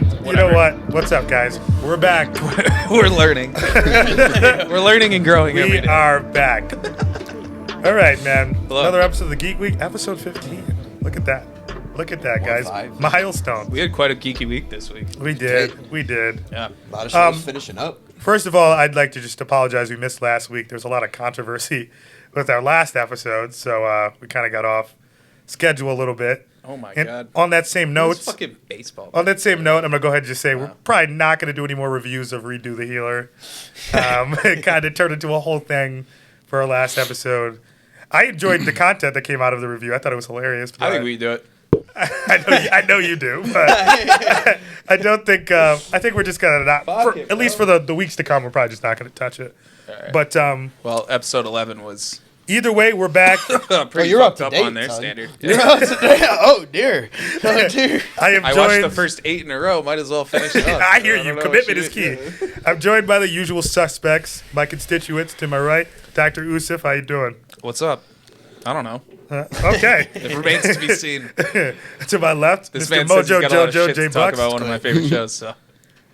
what? You know what? What's up, guys? We're back. We're learning. We're learning and growing every We day. are back. All right, man. Hello. Another episode of the Geek Week, episode 15. Look at that. Look at that, guys. 5. Milestone. We had quite a geeky week this week. We did. We did. Yeah. A lot of shows finishing up. First of all, I'd like to just apologize. We missed last week. There was a lot of controversy with our last episode, so we kind of got off schedule a little bit. Oh my And god. on that same note, This fucking baseball. I'm going to go ahead and just say we're probably not going to do any more reviews of Redo the Healer. It kind of turned into a whole thing for our last episode. I enjoyed the content that came out of the review. I thought it was hilarious. I think we do it. I know you do, but I don't think. I think we're just gonna not. At least for the weeks to come, we're probably just not gonna touch it. Right. But Well, episode 11 was either way, we're back. pretty you're fucked up up to date, on their son. standard. You're out today. Oh dear. Oh dear. I am I joined. watched the first 8 in a row. Might as well finish it up. I hear don't you. know Commitment what is key. I'm joined by the usual suspects, my constituents. To my right, Dr. Usif. How you doing? What's up? I don't know. Okay. It remains to be seen. To my left, This Mr. man says he's Mojo got a lot of Jojo shit J to talk Bucks. about one of my favorite shows. So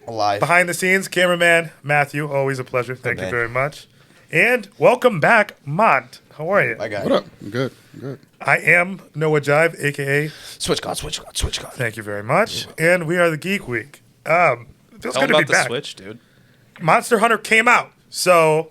Alive. Behind the scenes, cameraman Matthew. Always a pleasure. Thank you man. very much. And welcome back, Mont. How are you? My guy. What up? I'm good. I'm good. I am Noah Jive, aka. Switch God. Switch God. Switch God. Thank you very much. And we are the Geek Week. It feels tell good him to be about the back. Switch, dude. Monster Hunter came out, so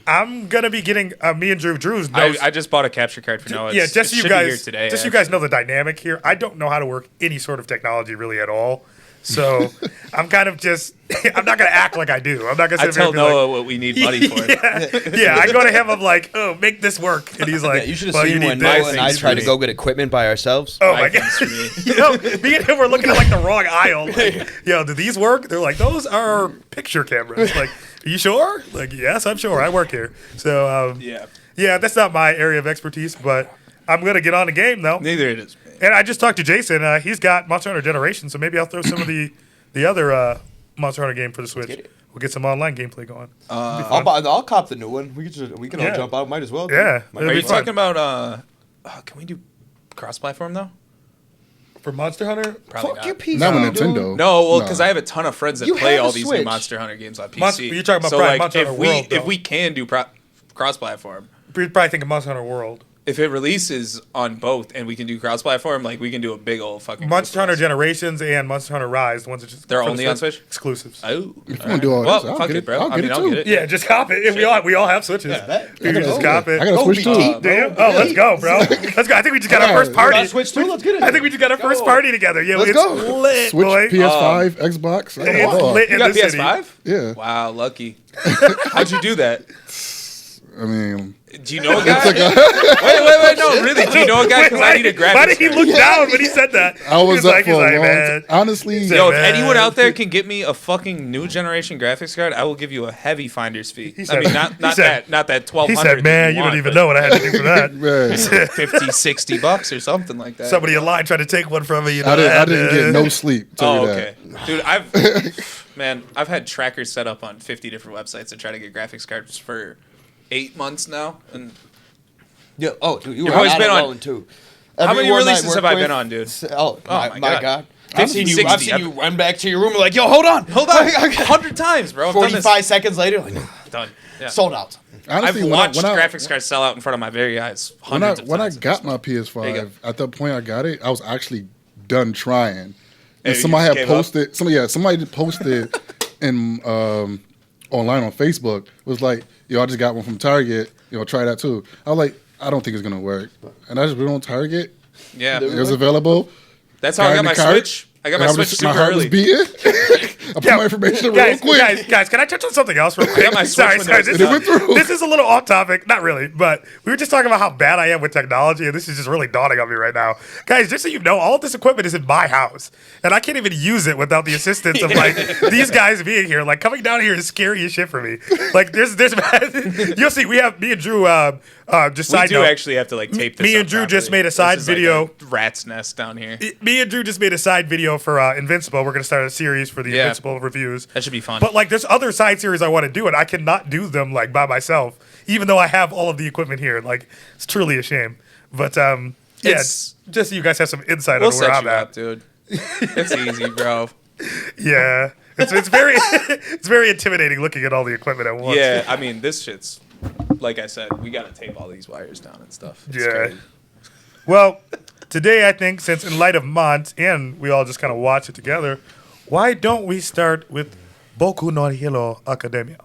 I'm gonna be getting me and Drew's notes. I just bought a capture card for Noah. Yeah, just so you guys, today, just so you guys know the dynamic here. I don't know how to work any sort of technology really at all. So I'm kind of just, I'm not gonna act like I do. I'm not gonna. I sit here tell and be Noah like, what we need money for. yeah. I go to him. I'm like, oh, make this work, and he's like, Yeah, you should have well, seen need when this. Noah and I things tried for to go get equipment by ourselves. Oh my Buy god! things for me. You know, me and him were looking at like the wrong aisle. Like, yo, do these work? They're like, those are picture cameras. Like, are you sure? Like, yes, I'm sure. I work here. So, yeah, that's not my area of expertise, but I'm gonna get on the game though. Neither it is. And I just talked to Jason. He's got Monster Hunter Generation, so maybe I'll throw some of the other Monster Hunter game for the Switch. We'll get some online gameplay going. I'll cop the new one. We can all Yeah. jump out. Might as well. Yeah. Might It'll Are be you fun. talking about? Can we do cross-platform though? For Monster Hunter? Probably Fuck not. your PC. Not with dude. Nintendo. No, well, No. because I have a ton of friends that You play have a all these new Switch. Monster Hunter games on PC. You're talking about so probably like, Monster if Hunter we World, if though. we can do cross-platform, You're probably thinking Monster Hunter World. if it releases on both and we can do cross-platform, like we can do a big old fucking Monster Hunter Generations. Generations and Monster Hunter Rise, the ones that just They're for the only on Switch? exclusives. Oh, If you want to do all well, this, I'll fuck get it, bro. I'll I mean, get it I'll too. get it. Yeah, just cop it. We all have Switches. bet. You can just cop it. I got a Switch too. Do you? Oh, let's go, bro. Let's go. I think we just got our first You party. got Switch too? Let's get it. I think we just got our first party together. Yeah, Let's it's go. lit, Switch, boy. PS5, Xbox. I got it It's all. lit You in got the city. PS5? Yeah. Wow, lucky. How'd you do that? I mean, Do you know a guy? wait, no, really. Do you know a guy? Because I need a graphics Why did he card. look down when he said that? I was He's up like, for a long man. time. Honestly, Yo, if Man. anyone out there can get me a fucking new generation graphics card, I will give you a heavy finder's fee. said- I mean, not he said- that He 1200. said, man, you don't even know what I had to do for that. man, 50, $60 or something like that. Somebody in line tried to take one from me. You know, I didn't get no sleep. Tell Oh, you okay. that. Dude, I've had trackers set up on 50 different websites to try to get graphics cards for 8 months now. And Yeah. Oh, dude, you You've were always not been on- alone too. How many Everyone I releases work have I with- been on, dude? Oh, my God. God. 50, I've seen 60. you run back to your room and like, yo, hold on. Hold on. 100 times, bro. I've done this. 45 seconds later, like, Done. Yeah. sold out. Honestly, I've watched when I, graphics cards sell out in front of my very eyes. when I Hundreds of when I times. got my There you go. PS5, at the point I got it, I was actually done trying. Hey, And you somebody just had gave up? posted. Somebody had posted in online on Facebook. Was like, yo, I just got one from Target. Try that too. I was like, I don't think it's gonna work. And I just went on Target. Yeah. It was available. That's how I got in my the cart, Switch. I got my and Switch was- super my heart early. was beating. I put my information in real quick. Guys, can I touch on something else real quick? got my Sorry, Switch sorry. when This, it went through. this is a little off topic. Not really, but we were just talking about how bad I am with technology, and this is just really dawning on me right now. Guys, just so you know, all of this equipment is in my house, and I can't even use it without the assistance of, like, these guys being here. Like, coming down here is scary as shit for me. Like, there's you'll see, me and Drew, just We side do note, actually have to like tape this me up and Drew just properly. made a side This is like video. a rat's nest down here. Me and Drew just made a side video for Invincible. We're going to start a series for the Yeah. Invincible reviews. That should be fun. But, like, there's other side series I want to do, and I cannot do them, like, by myself, even though I have all of the equipment here. Like, it's truly a shame. But, yeah, It's- just so you guys have some insight We'll on where set I'm you at. up, dude. It's easy, bro. Yeah. It's very it's very intimidating looking at all the equipment at once. Yeah, I mean, this shit's, like I said, we got to tape all these wires down and stuff. It's Yeah. crazy. Well, today I think, since in light of Mont, and we all just kind of watch it together, why don't we start with Boku no Hero Academia?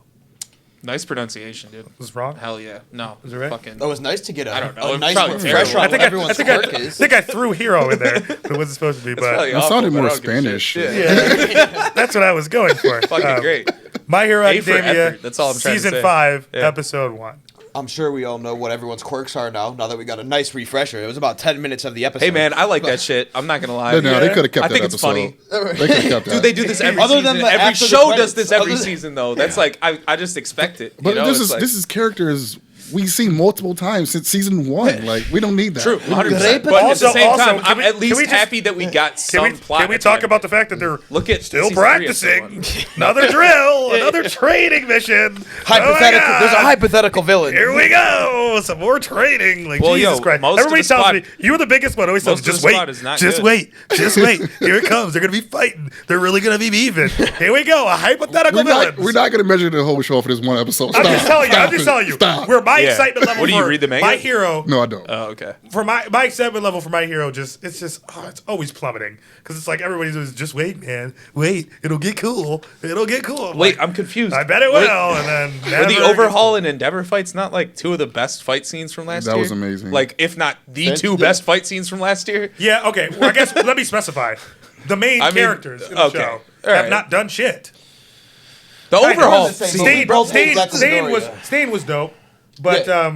Nice pronunciation, dude. Was wrong? Hell yeah. No. Is it right? Fucking, It was nice to get I don't know. a It nice probably refresher terrible. on what everyone's quirk I is. think I threw hero in there. It wasn't supposed to be, but probably That awful, sounded but I more don't give a Spanish. shit. Yeah. that's what I was going for. Fucking great. My Hero A for Academia, effort. That's all I'm trying to Season say. 5, Yeah. Episode 1. I'm sure we all know what everyone's quirks are now that we got a nice refresher. It was about 10 minutes of the episode. Hey, man, I like that shit. I'm not going to lie. No, they could have kept I that think it's episode. funny. They could have kept that. Dude, they do this every Other season. than the Every after the show credits, does this every other- season, though. That's like, I just expect it. But you know? this It's is like, this is characters we've seen multiple times since season 1. Like, we don't need that. True, We don't need 100%. that. But at the Also- same also, time, can I'm we- at can least we just- happy that we got some plot. Can we at the talk end. about the fact that they're Look at still season 3, practicing? episode 1. Another drill, another training mission. Hypothetical. Oh my There's a God. hypothetical villain. Here we go. Some more training. Like, Well, Jesus yo, Christ. most of Everybody the tells squad- me, you were the biggest one. Always tells most me, of just the wait. squad is not Just good. wait. Just wait. Here it comes. They're going to be fighting. They're really going to be even. Here we go. A hypothetical villain. We're not going to measure the whole show for this one episode. I'm Stop. just telling you. Stop I'm just it. telling you. Stop. Where my Yeah. excitement level What do you for read the manga? My Hero. No, I don't. Oh, okay. For my excitement level for My Hero, it's always plummeting because it's like everybody's always just wait, man, wait, it'll get cool, I'm Wait, like, I'm confused. I bet it will, and then Were the never Overhaul and Endeavor fights not like two of the best fight scenes from last year? That was amazing. Like, if not the two best fight scenes from last year? Yeah, okay. Well, I guess let me specify: the main I mean, characters in the okay. show All have right. not done shit. The Overhaul the same scene, movie. both hate that story, Stain was dope, but Yeah.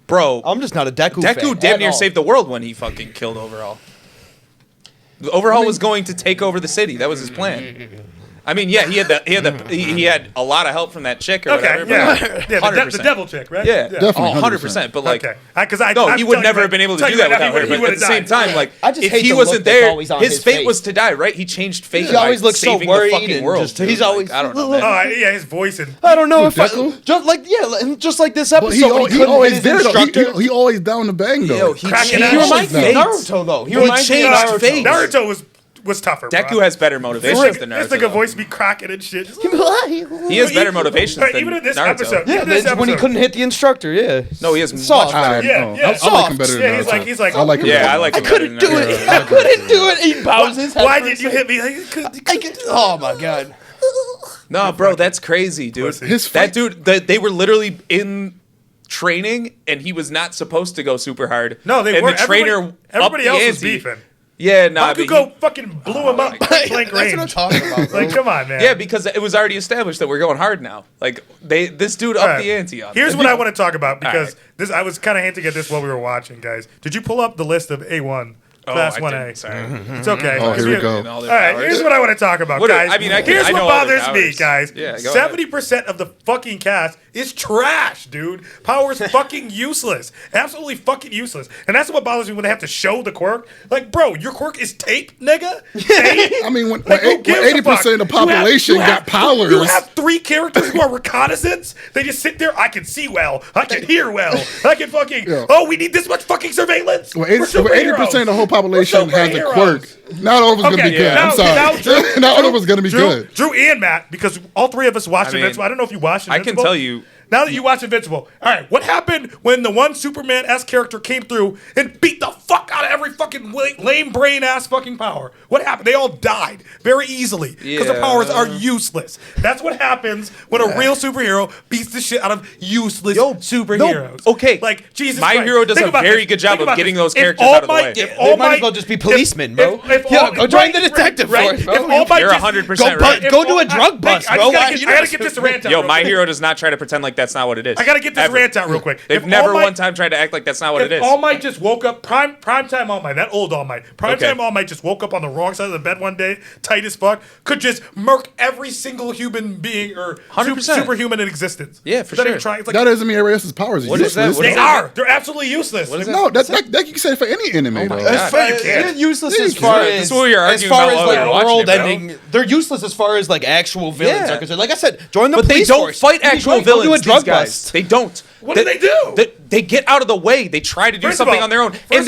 bro. I'm just not a Deku fan. Deku damn at near all. saved the world when he fucking killed Overhaul. The Overhaul was going to take over the city. That was his plan. I mean, yeah, he had a lot of help from that chick or okay, whatever. yeah, yeah, the 100%. devil chick, right? Yeah, Definitely, 100%. But like, Okay, because I no, I'm he would telling never you have been able to tell do you that right now, without her. he But at the same died. time, like, I just if hate he the wasn't look that's there, always on his his fate face. was to die, right? He changed fate. He always by looks so saving worried the fucking and world. just- dude. he's always- Like, I don't know, Oh, man. yeah, his voice and I don't know if Deku? just like this episode. But he when couldn't always hit his there, though. instructor. He always down the bang, though. Yo, he Cracking changed He out. reminds me of fates. Naruto though. He He reminds me of changed Naruto. fate. Naruto was tougher. Deku bro. has better motivations than It's Naruto. like a though. voice be cracking and shit. Just- He has better motivations Right, than even in this Naruto. episode. Yeah, Even this that's when he episode. couldn't hit the instructor. Yeah. No, he has Soft. much better. Yeah, I like him better than Yeah, Naruto. he's like, I like him Yeah, better I than like Naruto. him better Couldn't than do Naruto. it. I couldn't do it. He bows his head. why for a did you second. hit me? I could, oh my god. No, bro, that's crazy, dude. Pussy. His That fight- dude, they were literally in training, and he was not supposed to go super hard. No, they and were. the trainer Everybody upped else the was ante. beefing. Yeah, nah, but Bakugo fucking blew him up point blank That's what I'm range. talking about. Bro. Like, come on, man. yeah, because it was already established that we're going hard now. Like this dude All upped right. the ante on. Here's it. what I want to talk about because right. this I was kind of hinting at this while we were watching, guys. Did you pull up the list of A1 Oh, Class I 1A? didn't, sorry. It's okay. Oh, here we go. And all All their right, powers. here's what I want to talk about, What are- guys. I mean, I can- here's I what know all their bothers me, powers. guys. Yeah, go ahead. 70% of the fucking cast is trash, dude. Power's fucking useless. Absolutely fucking useless. And that's what bothers me when they have to show the quirk. Like, bro, your quirk is tape, nigga? Tape? I mean, when Like, who gives a 80% of the fuck? population got powers. You have 3 characters who are reconnaissance. They just sit there. I can see well. I can hear well. I can fucking. Yeah. Oh, we need this much fucking surveillance. Well, We're 80% of the whole population We're has a superheroes. quirk. Not all of it's going to be good. I'm sorry. Not all of it's going to be good. Drew and Matt, because all 3 of us watched I mean, Invincible. I don't know if you watched I Invincible. can tell you. Now that you watch Invincible, all right, what happened when the one Superman-esque character came through and beat the fuck out of every fucking lame brain-ass fucking power? What happened? They all died very easily because the Yeah. powers are useless. That's what happens when a real superhero beats the shit out of useless superheroes. no, okay. Like, Jesus My Christ. Hero does Think a about very this. good job Think of about getting this. those If characters All out of the Might- way. if They All might as Might- well just be policemen, bro. If Yeah, all- go join the detective right, force, bro. If All Might You're just- 100% Go right. go do a drug bust, I bro. gotta get this rant out. Yo, real My quick. Hero does not try to pretend like that's not what it is. I gotta get this Ever. rant out real quick. They've If never All Might- one time tried to act like that's not what it If is. All Might just woke up, primetime All Might, that old All Might, primetime Okay. All Might just woke up on the wrong side of the bed one day, tight as fuck, could just murk every single human being or 100%. superhuman in existence. Yeah, for Without even sure. trying. It's like, That doesn't mean everybody else's powers are What is that? useless. What they is that? are. They're absolutely useless. What is Like, that? No, that you can say for any anime, though. God. As far, You can't. they're useless Yeah, as you far can't. as That's what we were as arguing far about as while we were like watching world it, bro. ending. They're useless as far as like actual villains Yeah. are concerned. Like I said, join the But they police don't force. fight You actual go do a villains. drug These guys. bust. They don't. What do they do? They get out of the way. They try to do First of something all- on their own, and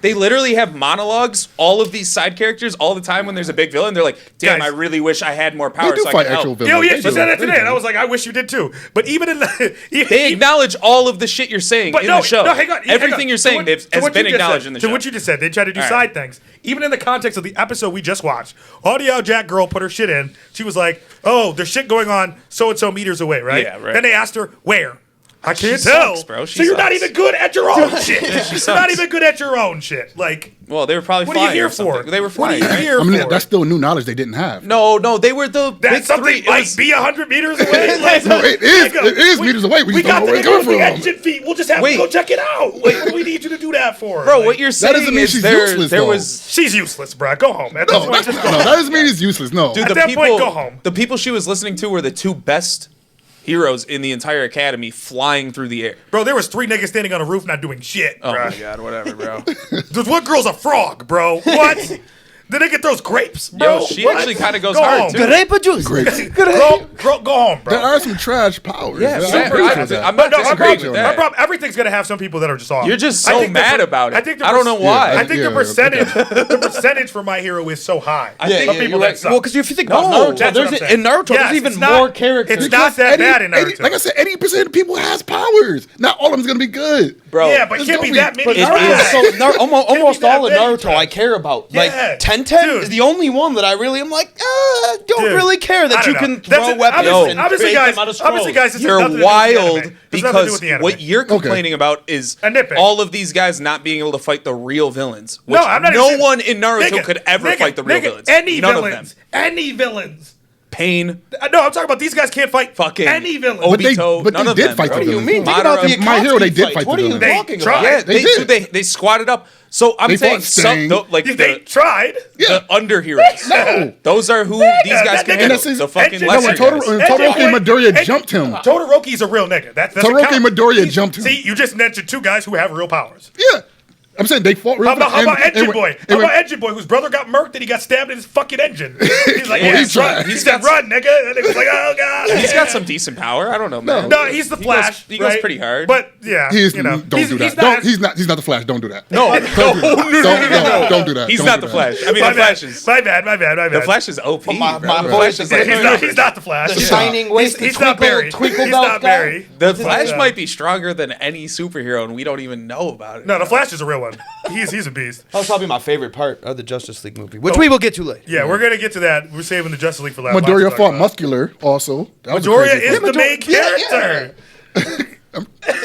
they literally have monologues. All of these side characters all the time when there's a big villain, they're like, "Damn, Guys, I really wish I had more power They do so I fight could actual help." villains. Yeah, They she do. said that They today, do. and I was like, I wish you did too. But even in the, They acknowledge all of the shit you're saying in the show. No, hang on. Everything you're saying has been acknowledged in the show. To what you just said, they try to do All right. side things. Even in the context of the episode we just watched, Audio Jack girl put her shit in. She was like, "Oh, there's shit going on so and so meters away, right?" Yeah, right. Then they asked her where. I can't She tell, sucks, bro. She so you're not sucks. even good at your own shit. You're sucks. not even good at your own shit. Like, Well, they were probably what are you flying here or something. for? They were What flying. are you right? here I mean, for? that's still new knowledge they didn't have. No, they were the big That's something three. It might was- be 100 meters away. Like, No, it is. like, It is meters away. We just got don't know where the it's coming nigga with the from. engine feet. We'll just have Wait. to go check it out. Like, what do we need you to do that for? Bro, Like, what you're saying doesn't mean is she's there useless, there though. was she's useless, bro. Go home. At No, this point, that's, just no, go that home. doesn't mean it's useless. No. dude. At The that people, point, go home. The people she was listening to were the two best heroes in the entire academy, flying through the air. Bro, there was 3 niggas standing on a roof not doing shit, Oh bro. my god, whatever, bro. There's one girl's a frog, bro. What? The nigga throws grapes, bro. Yo, she What? actually kind of goes Go hard home. too. Grape juice. Go home, bro. There are some trash powers. Yeah, I'm man, pretty sure of that. I'm But not no, my disagreeing problem, with my that. problem, everything's gonna have some people that are just off. You're just I so think the mad per- about it. I think the I don't know perc- why. I think Yeah, the percentage, the percentage for My Hero is so high. I think of you're people right. that suck. Well, because if you think about No, Naruto, that's there's what I'm saying. in Naruto Yes, there's even it's not- more characters. it's not that bad in 80 Naruto. like I said, 80% of people has powers. Not all of them's gonna be good. Bro, Yeah, but it It's can't be gonna that be- many. But It Naruto, is. so almost that all of many Naruto times. I care about. Yeah. Like Tenten Dude. is the only one that I really am like, don't Dude, really care I that don't you know. can That's throw it. weapons Obviously, and obviously, create guys, them out of obviously, scrolls. guys, this has you're nothing to do with the wild anime. This has nothing to do because with the anime. what you're complaining about is A nitpick. all of these guys not being able to fight the real villains. Which No, I'm not no even- one in Naruto Nigga, could ever nigga, fight the real nigga, villains. Any None villains. of them. Any villains. Pain, No, I'm talking about these guys can't fight fucking any villain. Obito, But they none of did them, fight bro. the What do you villains. mean? Think about the Madara- My Hero, they Akatsuki did fight. fight What the are you villains. talking They about? tried. Yeah, They did. they squatted up. So I'm They saying fought Sting. like They the tried. Yeah. underheroes. No. Those are who these guys that can nigga- handle. that's his- The fucking Engine- No, lesser when guys. Todoroki Midoriya jumped him. Todoroki's a real nigga. That's Todoroki Midoriya jumped him. See, you just mentioned 2 guys who have real powers. Yeah. I'm saying they fought real How about and- Engine and- Boy? and- How about Engine Boy, whose brother got murked and he got stabbed in his fucking engine? He's like, Well, yeah, he tried. He said, run, nigga. And the nigga's like, oh, God. He's got some decent power. I don't know, man. No, he's the Flash. He goes right? pretty hard. But, yeah. He is, you know, don't do that. He's not the Flash. Don't do that. No, Don't do that. Don't do that. He's Don't not do the that. Flash. I mean, My the Flash is bad. My bad. the Flash is OP. my bro. The boy Flash said is that like, He's not the Flash. The He's shining waist, the He's not Barry. twinkle He's belt not guy. Barry. the Flash Yeah. might be stronger than any superhero, and we don't even know about it. No, the Flash is a real one. He's a beast. That was probably my favorite part of the Justice League movie, which we will get to later. Yeah, we're gonna get to that. We're saving the Justice League for last. Midoriya lots to talk fought about. Muscular also. That was a Midoriya crazy is fight. the main character.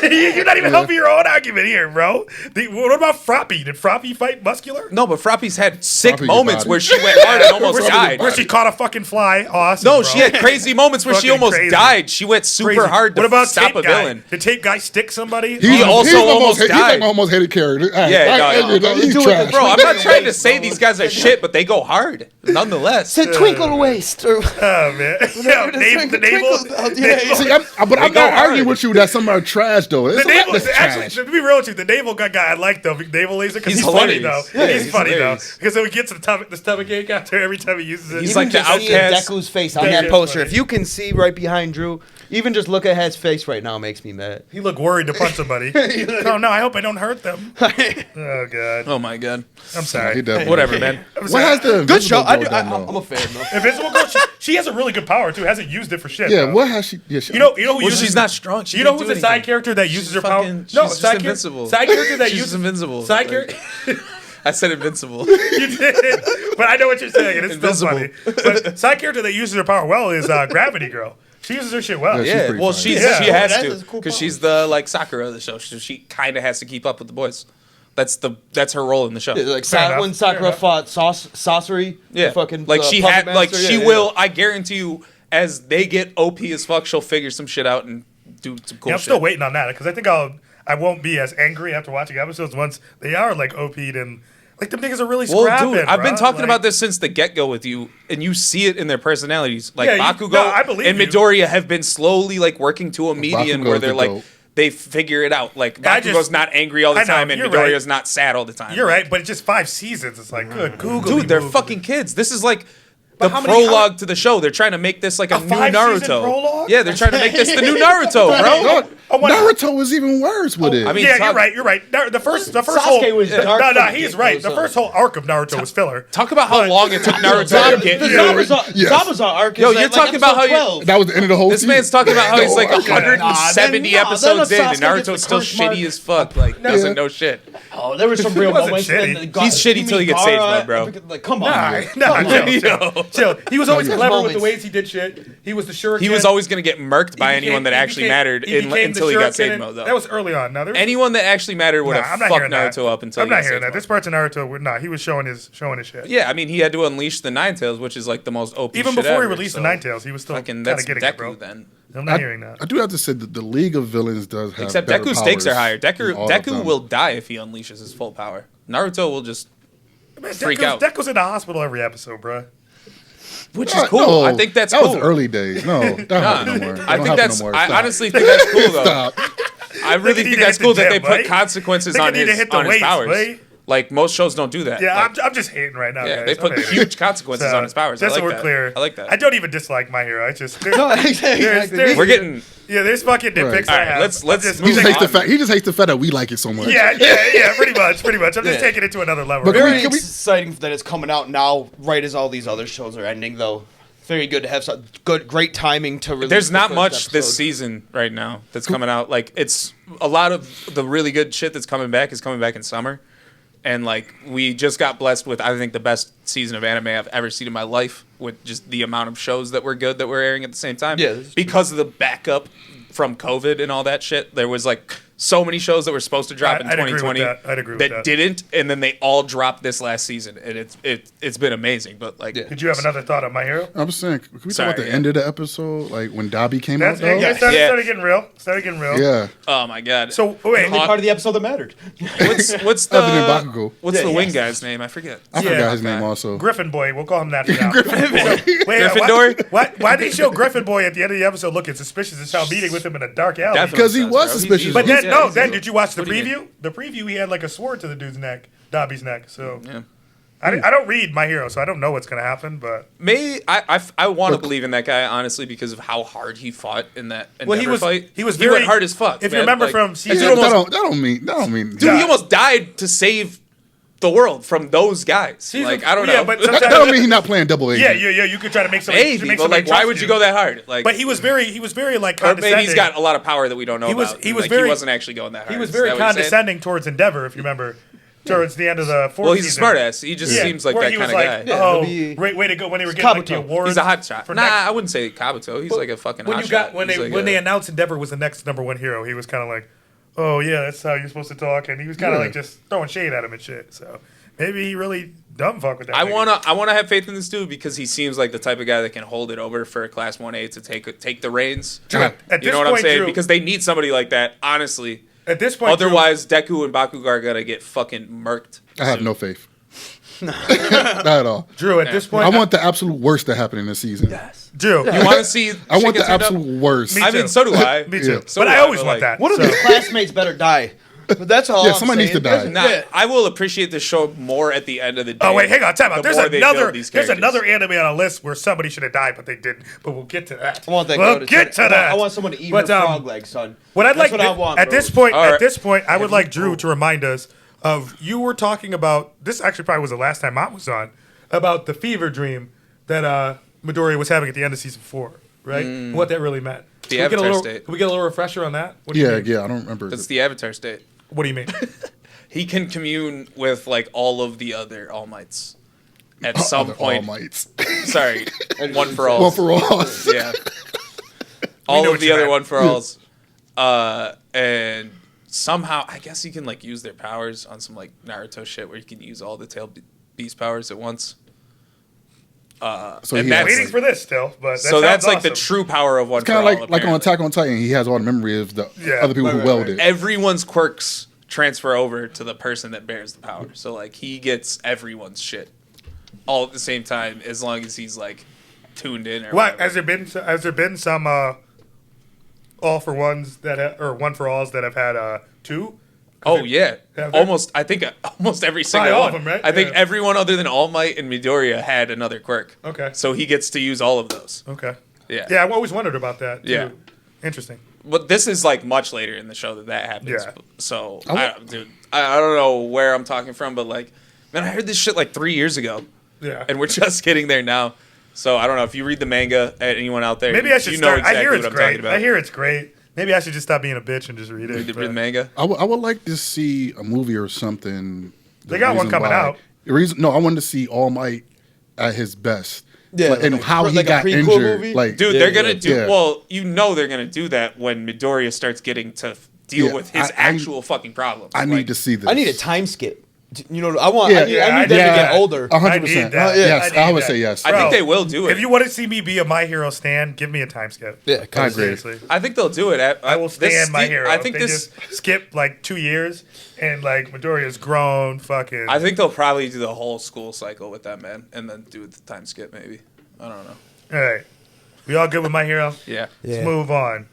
You're not even helping your own argument here, bro. What about Froppy? Did Froppy fight Muscular? No, but Froppy's had sick Froppy moments body. where she went hard and almost Where she- died. Where she caught a fucking fly. Awesome. No, bro. she had crazy moments where she Fucking almost crazy. died. She went super Crazy. hard to What about stop Tape a Guy? villain. Did Tape Guy stick somebody? He also almost He's died. an almost hated character. Yeah, no, he's do it, trash. Bro, I'm not trying to say these guys are shit, but they go hard nonetheless. Said twinkle waist. Or, Oh man. Yo, the navel. See, but I'm go not hard. arguing with you that some are trash though. The There's a lot navel that's actually, trash. to be real with you, the navel guy I like though. Navel laser because He's he's funny though. hilarious. Yeah, he's he's funny hilarious. though because then we get to the stomach ache after every time he uses it. He's even like the just seeing outcast. Deku's face on That that shit's poster. funny. If you can see right behind Drew, even just look at his face right now makes me mad. He looked worried to punch somebody. Oh no, I hope I don't hurt them. Oh god, Oh my god. I'm He sorry. definitely- Whatever, man. I'm What sorry. has the Good show. Invisible Girl done, though? I'm a fan though. Invincible Girl? She has a really good power too. Hasn't used it for shit. Yeah, though. what has she? Yeah, she You know who Well, uses she's not strong. She You know can't who's do the side anything. character that uses her power? fucking- No, she's side just invincible. Side character that She's uses invincible. Side Like- character. I said invincible. You did, but I know what you're saying, and it's still Invisible. funny. But side character that uses her power well is Gravity Girl. She uses her shit well. Yeah, she's Yeah, pretty well, funny. she Yeah. has That to is a cool because power. she's the like Sakura of the show. So she kind of has to keep up with the boys. That's her role in the show. Yeah, like Fair enough, when Sakura fair enough. fought Sorcery, Yeah, the fucking like she puppet had, like master, she yeah, will. I guarantee you, as they get OP as fuck, she'll figure some shit out and do some cool Yeah, I'm shit. still waiting on that because I think I won't be as angry after watching episodes once they are like OP'd and like them niggas are really Well, scrapping. dude, I've been bruh. talking Like, about this since the get-go with you, and you see it in their personalities. Like Yeah, Bakugo no, I believe and you. Midoriya have been slowly like working to a median Bakugo's where they're the like goat. they figure it out. Like I Bakugo's just- not angry all the I know, time, and you're Midoriya's right. not sad all the time. You're right, but it's just 5 seasons. It's like good Google. Dude, they're fucking kids. This is like But the how many- prologue to the show. They're trying to make this like a, new 5-season Naruto. prologue? Yeah, they're trying to make this the new Naruto, bro. No, Naruto was even worse with it. I mean, Yeah, you're right. The first Sasuke whole was dark no, from the he's get-go, right. The so- first whole arc of Naruto was filler. Talk about how long it took Naruto to get. The Yes. Zabuza arc is Yo, like, you're talking about how you- 12. that was the end of the whole This season. man's talking about how he's like No, okay. 170 Nah, then episodes in, and Sasuke gets the Naruto's still curse mark. shitty as fuck. Like, doesn't know shit. Oh, there were some real wasn't moments. shitty. Then He's shitty till he gets sage mode, bro. Like, come on. dude. Nah, Come on. chill. He was always There's clever with the moments. ways he did shit. He was the shuriken. He was always going to get murked by He became- anyone that he actually became- mattered he became until the he got shuriken sage and- mode, though. That was early on. Now, Anyone that actually mattered would I'm have not fucked hearing that. Naruto up until I'm he not got hearing sage that. mode. This part's of Naruto, nah, he was showing his shit. Yeah, I mean, he had to unleash the Nine Tails, which is like the most OP Even shit before he ever, released so the Nine Tails, he was still fucking kind that's of getting Deku it, bro. then. I'm not hearing that. I do have to say that the League of Villains does have Except better Deku's stakes are powers higher. than all of Deku them. will die if he unleashes his full power. Naruto will just Man, freak Deku's- out. Deku's in the hospital every episode, bro. which is cool. No, I think that's that cool. was early days. No, that don't happen no more. That I don't think happen that's. no more. I Stop. honestly think that's cool though. Stop. I really Nigga need think to that's hit the cool that they gym, put right? consequences Nigga on need to his hit the on his weights, powers. right? Like most shows don't do that. Yeah, Like, I'm just hating right now, yeah, guys. they put I'm hating. huge consequences So, on his powers. I Just like so we're that. clear. I like that. I don't even dislike My Hero. I just No, exactly. We're getting. there's fucking nitpicks. Right. I All right, have. let's I'm just- He just move hates the on. fact. He just hates the fact that we like it so much. Yeah, pretty much. I'm just taking it to another level. But Very Can we- exciting that it's coming out now, right as all these other shows are ending, though. Very good to have some great timing to release. There's the not first much this episode. season right now that's coming out. Like it's a lot of the really good shit that's coming back is coming back in summer. And like we just got blessed with I think the best season of anime I've ever seen in my life with just the amount of shows that were good that were airing at the same time. Yeah, this is because of the backup from COVID and all that shit. There was like so many shows that were supposed to drop in I'd agree with 2020 that. I'd agree with that that. didn't, and then they all dropped this last season, and it's been amazing. But like, Yeah. Did you have another thought on My Hero? I'm just saying. Can we Sorry, talk about the yeah. end of the episode, like when Dobby came That's out? Though? it. Started getting real. Yeah. oh my god. So wait, Only part of the episode that mattered. what's Other than the Bakugo. what's the Yeah, wing yes. guy's name? I forget. I Yeah. forgot his name Okay. also. Griffin Boy. We'll call him that for now. Gryffindor? Why did they show Griffin Boy at the end of the episode looking suspicious as hell, meeting with him in a dark alley? Definitely Because he does, was bro. suspicious. But then, yeah, then did you watch the What do you preview? The preview, he had like a sword to the dude's neck, Dobby's neck. So Yeah. I don't read My Hero, so I don't know what's gonna happen. But I want to believe in that guy honestly because of how hard he fought in that well, Endeavor fight. he was went very hard as fuck. If you man. remember Like, from that season, dude almost, that don't mean. dude, Yeah. he almost died to save the world from those guys. Like I don't know. Yeah, but That sometimes, don't mean he's not playing double agent. yeah. You could try to make somebody. maybe, make but somebody like, why trust would you go that hard? Like, But he was very like or maybe condescending. he's got a lot of power that we don't know He was- about. he was Like, very- he wasn't actually going that hard. He was Is very that what you're saying? condescending towards Endeavor, if you remember, towards the end of the fourth Well, he's a season. smartass. He just seems like where that he kind was of like, guy. Yeah, oh, he'll be- great way to go when they were getting like the Kabuto. awards. He's a hot shot. for Nah, next- I wouldn't say Kabuto. He's like a fucking when hot you got shot. when He's they like when a- they announced Endeavor was the next #1 hero, he was kind of like, oh yeah, that's how you're supposed to talk, and he was kind of Yeah. like just throwing shade at him and shit. So maybe he really dumb fuck with that. I nigga. wanna have faith in this dude because he seems like the type of guy that can hold it over for a Class 1A to take the reins. Yeah. At You this know what I'm point, saying? Drew, Because they need somebody like that, honestly. at this point, Drew, Otherwise, Deku and Bakugo are gonna get fucking murked. I have no faith. Not at all. Drew, at this I point, want the absolute worst to happen in this season. Drew. You want to see? I want shit the get turned up? absolute worst. Me I too. mean, so do I. Me too. Yeah. So but do I I, always but, want like, that. One of so. the classmates better die. But that's all. Yeah, I'm somebody needs saying. to die. Nah, Yeah. I will appreciate the show more at the end of the day. Oh wait, hang on, time out. the There's more they build another. these There's characters. another anime on a list where somebody should have died, but they didn't. But we'll get to that. I want that We'll girl get to that. I want someone to eat But, her frog leg, son. What I'd That's like what I want, at bro. this point, All at right. this point, I would like Drew to remind us of you were talking about. This actually probably was the last time Mont was on about the fever dream that Midoriya was having at the end of season 4, right? And what that really meant. The Can we get a Avatar little, state. Can we get a little refresher on that? What do you Yeah, mean? yeah, I don't remember. That's the Avatar state. What do you mean? He can commune with like all of the other All Mights at some Other point. All Mights. Sorry, one for all. One for all. Yeah. All know of what the you other meant. one for alls. And somehow, I guess you can like use their powers on some like Naruto shit where you can use all the tail beast powers at once. So And he that's- has, Waiting for this still, but that So that's sounds like the awesome. true power of one It's for kind all. of like on apparently. Attack on Titan. He has all the memory of the Yeah. other people who Right, welded. Everyone's quirks transfer over to the person that bears the power. So like he gets everyone's shit all at the same time as long as he's like tuned in or What whatever. has there been some all for ones that or one for alls that have had 2? Oh yeah, Have there? I think almost every Probably single all one. of them, right? I think Yeah. everyone other than All Might and Midoriya had another quirk. Okay. So he gets to use all of those. Okay. Yeah. Yeah, I've always wondered about that. Too. Yeah. Interesting. but this is like much later in the show that happens. Yeah. So, I don't know where I'm talking from, but like, man, I heard this shit like 3 years ago. Yeah. And we're just getting there now. So I don't know if you read the manga. Anyone out there? Maybe I should you start. know exactly I hear it's what I'm talking great. about. I hear it's great. Maybe I should just stop being a bitch and just read it. Read the but- manga. I would like to see a movie or something. They got one coming out. I wanted to see All Might at his best. Yeah, Like, and like how a he got prequel injured. movie? Like, Dude, Yeah, they're gonna yeah. do Yeah. well. You know they're gonna do that when Midoriya starts getting to deal Yeah, with his I- actual fucking problems. I Like, need to see this. I need a time skip. You know, I want. Yeah, I need I them need to that. get older. 100%. I need that. Yes, I I need would that. say yes. I think Bro, they will do it. If you want to see me be a My Hero stan, give me a time skip. Yeah, I agree. Seriously. I think they'll do it. I will stand My Hero. I think they this. just skip like 2 years and like Midoriya's grown. Fucking. I think they'll probably do the whole school cycle with that man, and then do the time skip. Maybe I don't know. All right. We all good with My Hero? Yeah. Let's move on.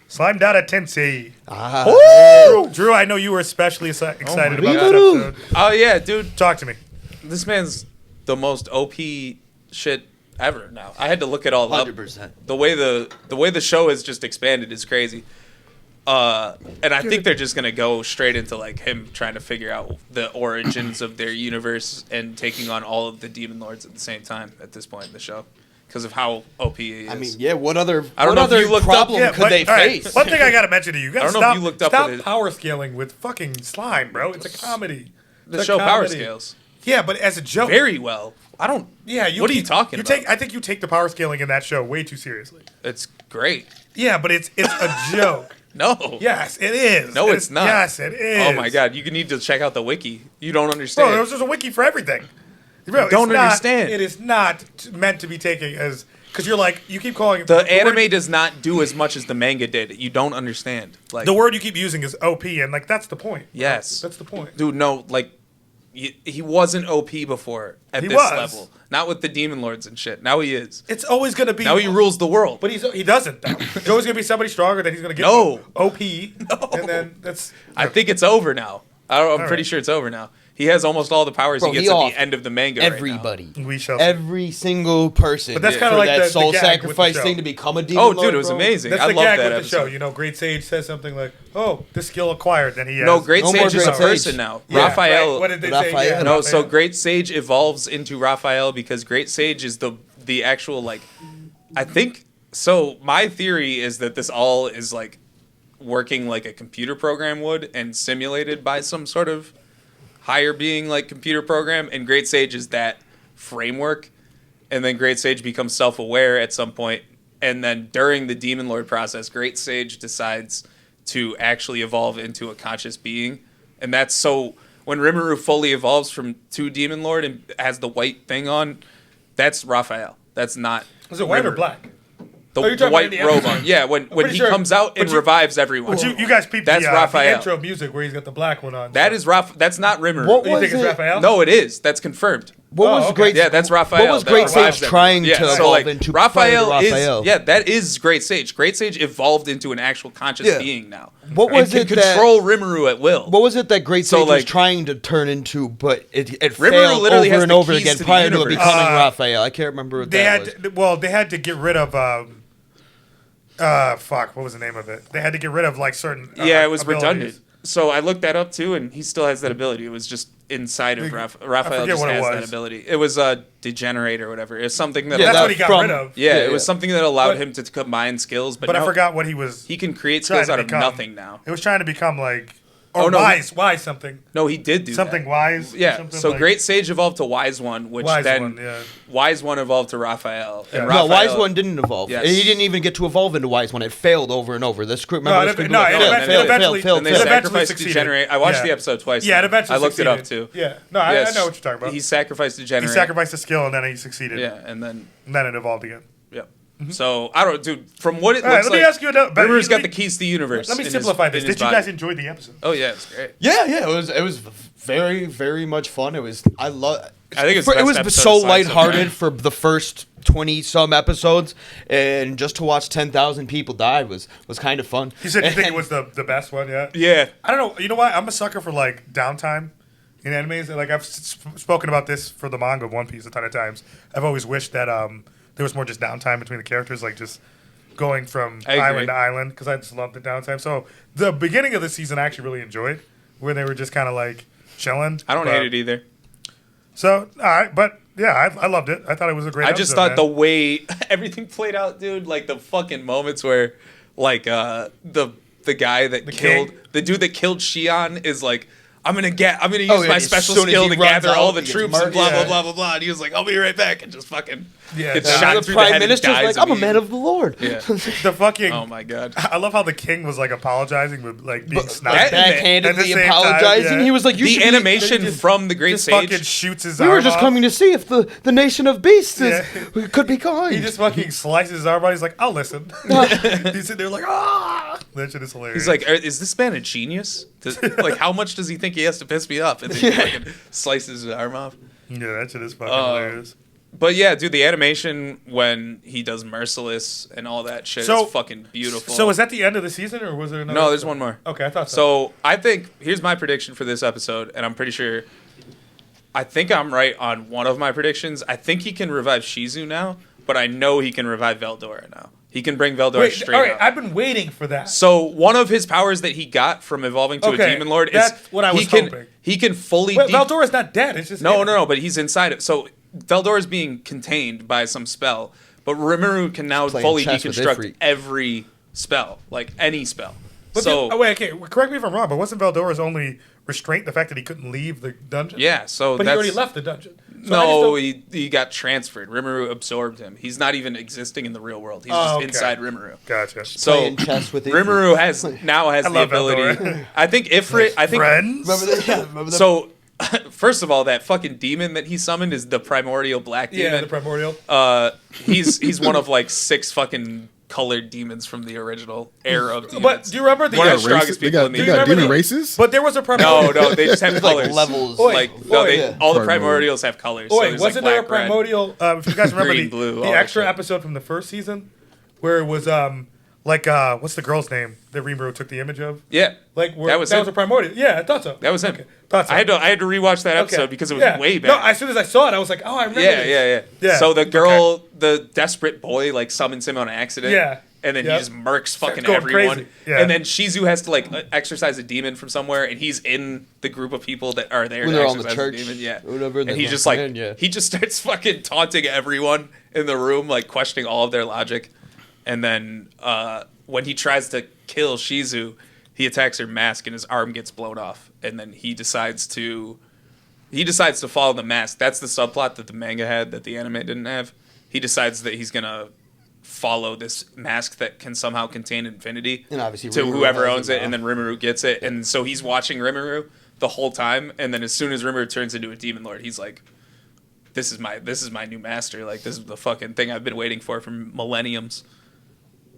Slime Data Tensei. Ah. Drew, I know you were especially excited about this Woo! episode. Oh yeah, dude. Talk to me. This man's the most OP shit ever. Now I had to look it all up. 100%. The way the show has just expanded is crazy. And I think they're just gonna go straight into like him trying to figure out the origins of their universe and taking on all of the demon lords at the same time at this point in the show because of how OP he is. I mean, yeah. What other? I don't what know if other you looked up- problem Yeah, could they all right, face? one thing I gotta mention to you, you gotta I don't know if stop, you looked up stop with it. power scaling with fucking slime, bro. It's a comedy. the It's a show power comedy. scales Yeah, but as a joke. very well. I don't. Yeah, What are you talking about? I think you take the power scaling in that show way too seriously. It's great. Yeah, but it's a joke. No. Yes, it is. No, it's not. Yes, it is. Oh my god, you need to check out the wiki. You don't Bro, understand. there's a wiki for everything. Bro, don't it's not- understand. It is not meant to be taken as because you're like you keep calling it the word- anime does not do as much as the manga did. You don't understand. Like The word you keep using is OP, and like that's the point. Yes. That's the point. dude, no, like he wasn't OP before at He this was. level. Not with the demon lords and shit. Now he is. It's always gonna be. Now he rules the world. But he doesn't. Though. There's always gonna be somebody stronger. Then he's gonna get No. OP. And then that's. I think it's over now. I'm pretty right. sure it's over now. He has almost all the powers Bro, he gets he at off the end of the manga. right now. Everybody. We shall. See. Every single person. But that's kinda for like that the soul gag with the sacrifice show. thing to become a demon. Oh, dude, lord, it was bro. amazing. That's I the love gag that with episode. the show. You know, Great Sage says something like, "Oh, this skill acquired." Then he has. No, Great No more Sage is a Great Sage. person now. Yeah, Raphael. right. What did they say? Raphael. Yeah, No, so Raphael. Great Sage evolves into Raphael because Great Sage is the actual like I think so my theory is that this all is like working like a computer program would and simulated by some sort of higher being like computer program and Great Sage is that framework and then Great Sage becomes self-aware at some point and then during the Demon Lord process Great Sage decides to actually evolve into a conscious being and that's so when Rimuru fully evolves from to Demon Lord and has the white thing on, that's Raphael. That's not. Is it white or Rimuru. black? The, Oh, you're the talking white about in the robe episode. on. Yeah, when pretty he sure- comes out and but you- revives everyone. But you guys peeped That's the Raphael. intro music where he's got the black one on. That is That's not Rimuru. What You was think it's it? Raphael? No, it is. That's confirmed. What Oh, was okay. Great? Yeah, that's Raphael. What was That Great revives Sage everyone. trying Yeah, to so, evolve like, into? Raphael prior to is Raphael? that is Great Sage. Great Sage evolved into an actual conscious Yeah. being now. What was and it can that- control Rimuru at will. What was it that Great So, Sage was like- trying to turn into, but it Rimuru failed literally over has and the over keys again to the prior to it universe. becoming Raphael? I can't remember what They that was. had they had to get rid of fuck, what was the name of it? They had to get rid of like certain Yeah, it was abilities. redundant. So I looked that up too, and he still has that ability. It was just inside of Raphael. Raphael forget just what it has that was. ability. It was Degenerate or whatever. It's something that Yeah, That's that what he got from- rid of. yeah, Yeah, it was yeah. something that allowed But- him to combine skills. But But I no, forgot what he was. he can create trying skills to out of become. nothing now. It was trying to become like or Oh, no. wise something. No, he did do Something that. wise. Yeah, something so like- Great Sage evolved to Wise One, which Wise then One, yeah. Wise One evolved to Raphael. And Yeah. No, Raphael, Wise One didn't evolve. Yes. He didn't even get to evolve into Wise One. It failed over and over. The script, No, remember the it- script? no, was it like, eventually- failed, And they It eventually sacrificed succeeded. Degenerate. I watched Yeah. the episode twice. Yeah, it now. eventually I looked it up succeeded. too. Yeah, no, I Yes. know what you're talking about. He sacrificed He Degenerate. sacrificed the skill and then he succeeded. Yeah, and then it evolved again. Yep. So I don't, dude. From what it All right, looks let me like, ask you another. River's got let the me- keys to the universe. Let me in his- simplify in this. his Did you body. guys enjoy the episode? Oh yeah, it's great. Yeah, it was very, very much fun. It was I love. I think it's the it best was episode so of Slice so far. lighthearted for the first 20 some episodes, and just to watch 10,000 people die was kind of fun. You said you think it And- was the best one yet? Yeah. I don't know. You know what? I'm a sucker for like downtime in animes. Like I've spoken about this for the manga of One Piece a ton of times. I've always wished that there was more just downtime between the characters, like just going from I agree. island to island because I just loved the downtime. So the beginning of the season I actually really enjoyed, where they were just kind of like chilling. I don't But- hate it either. So, all right, but yeah, I loved it. I thought it was a great. I just episode, thought the man. way everything played out, dude, like the fucking moments where, like, the guy that killed king? the dude that killed Shion is like, I'm gonna use yeah, my as special soon as skill he to runs gather out, all the he gets troops and murked. blah blah Yeah. blah blah blah. And he was like, I'll be right back, and just fucking Yeah, gets the- shot The through the Prime head and Minister's dies like, I'm a man immediately. of the Lord. Yeah. the fucking. Oh my god. I love how the king was like apologizing with like being But sniped. that- At the backhandedly same time, apologizing. yeah. He was like, "You The should animation just- from the Great just Sage. fucking shoots his We arm were just off. coming to see if the nation of beasts Yeah. could be kind." He just fucking slices his arm out. He's like, I'll listen. He's sitting there like, ah. That shit is hilarious. He's like, is this man a genius? Like, how much does he think he has to piss me off? And then he fucking slices his arm off. yeah, that shit is fucking hilarious. But yeah, dude, the animation when he does Merciless and all that shit So- is fucking beautiful. So is that the end of the season, or was there another? No, there's episode? one more. Okay, I thought so. So I think here's my prediction for this episode, and I'm pretty sure. I think I'm right on one of my predictions. I think he can revive Shizu now, but I know he can revive Veldora now. He can bring Veldora Wait, straight all right, up. I've been waiting for that. So one of his powers that he got from evolving to Okay, a demon lord is that's what I was he can hoping. he can fully Wait, Valdora's not dead. It's just no, but he's inside it. So Veldora is being contained by some spell, but Rimuru can now Playing fully chess with deconstruct Ifrit. every spell, like any spell. But So wait, okay, correct me if I'm wrong, but wasn't Valdora's only restraint the fact that he couldn't leave the dungeon? yeah, so but he that's already left the dungeon. So I just no, don't- he got transferred. Rimuru absorbed him. He's not even existing in the real world. He's Oh, just okay. inside Rimuru. Gotcha. So Playing chess with Ifrit. Rimuru has the love ability. Veldora. I think Ifrit. I think Friends. Remember that? Yeah, remember that? so. First of all, that fucking demon that he summoned is the primordial black demon. Yeah, the primordial. He's one of like 6 fucking colored demons from the original era of demons. But do you remember the One of the Races- strongest they people got, in the they Do you got remember demon the- races? But there was a primordial. no, they just have Like colors. levels. Oi, Like no, oi, yeah. all the Primordial. primordials have colors. Oh, so wait, there's, wasn't like, there a black, red. primordial? If you guys remember Green, blue, the all that extra shit. episode from the first season, where it was what's the girl's name that Rimuru took the image of? Yeah, Like where, that was that him. was a primordial. Yeah, I thought so. That was him. Okay. Thought so. I had to rewatch that episode Okay. because it was Yeah. way No, back. as soon as I saw it, I was like, oh, I remember. Yeah, this. yeah. Yeah, So the girl, the desperate boy, like summons him on accident. Yeah. And then Yep. he just murks fucking going everyone. crazy. Yeah. And then Shizu has to like exorcise a demon from somewhere, and he's in the group of people that are there When to they're on the exorcise church demon. Yeah. or whatever, And and he they're just like, like "Man, yeah." he just starts fucking taunting everyone in the room, like questioning all of their logic. And then when he tries to kill Shizu, he attacks her mask and his arm gets blown off. And then he decides to follow the mask. That's the subplot that the manga had that the anime didn't have. He decides that he's gonna follow this mask that can somehow contain infinity And obviously to Rimuru whoever has owns it it, now. and then Rimuru gets it. And so he's watching Rimuru the whole time, and then as soon as Rimuru turns into a demon lord, he's like, this is my new master. Like, this is the fucking thing I've been waiting for millenniums.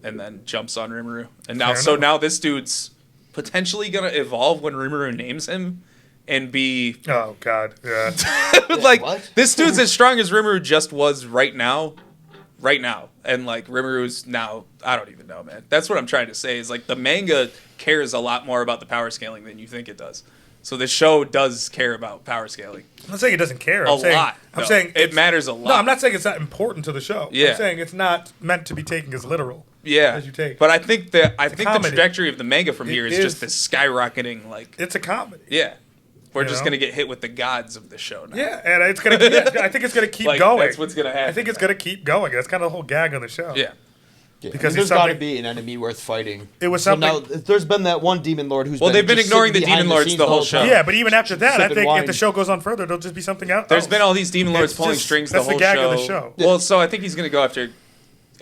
And then jumps on Rimuru. And now this dude's potentially gonna evolve when Rimuru names him and be Oh God. Yeah. like, what? this dude's as strong as Rimuru just was right now. And like Rimuru's now, I don't even know, man. That's what I'm trying to say is like the manga cares a lot more about the power scaling than you think it does. So the show does care about power scaling. I'm not saying it doesn't care. I'm I'm saying it it's- matters a lot. No, I'm not saying it's not important to the show. Yeah. I'm saying it's not meant to be taken as literal. Yeah, as you take. but I think the comedy. trajectory of the manga from here is is- just this skyrocketing, like, It's a comedy. yeah, we're You just know? gonna get hit with the gods of the show now. Yeah, and it's gonna. I think it's gonna keep Like, going. that's what's gonna happen. I think it's gonna keep going. That's kind of the whole gag on the show. yeah. Yeah, Because there's it's got to something- be an enemy worth fighting. It was So now something- there's been that one demon lord who's Well, they've been just ignoring sitting the demon behind lords scenes the whole show. time. Yeah, but even after that, I Sipping think wine. if the show goes on further, there'll just be something else. There's been all these demon lords It's pulling just- strings that's the whole the gag show. of the show. Well, so I think he's gonna go after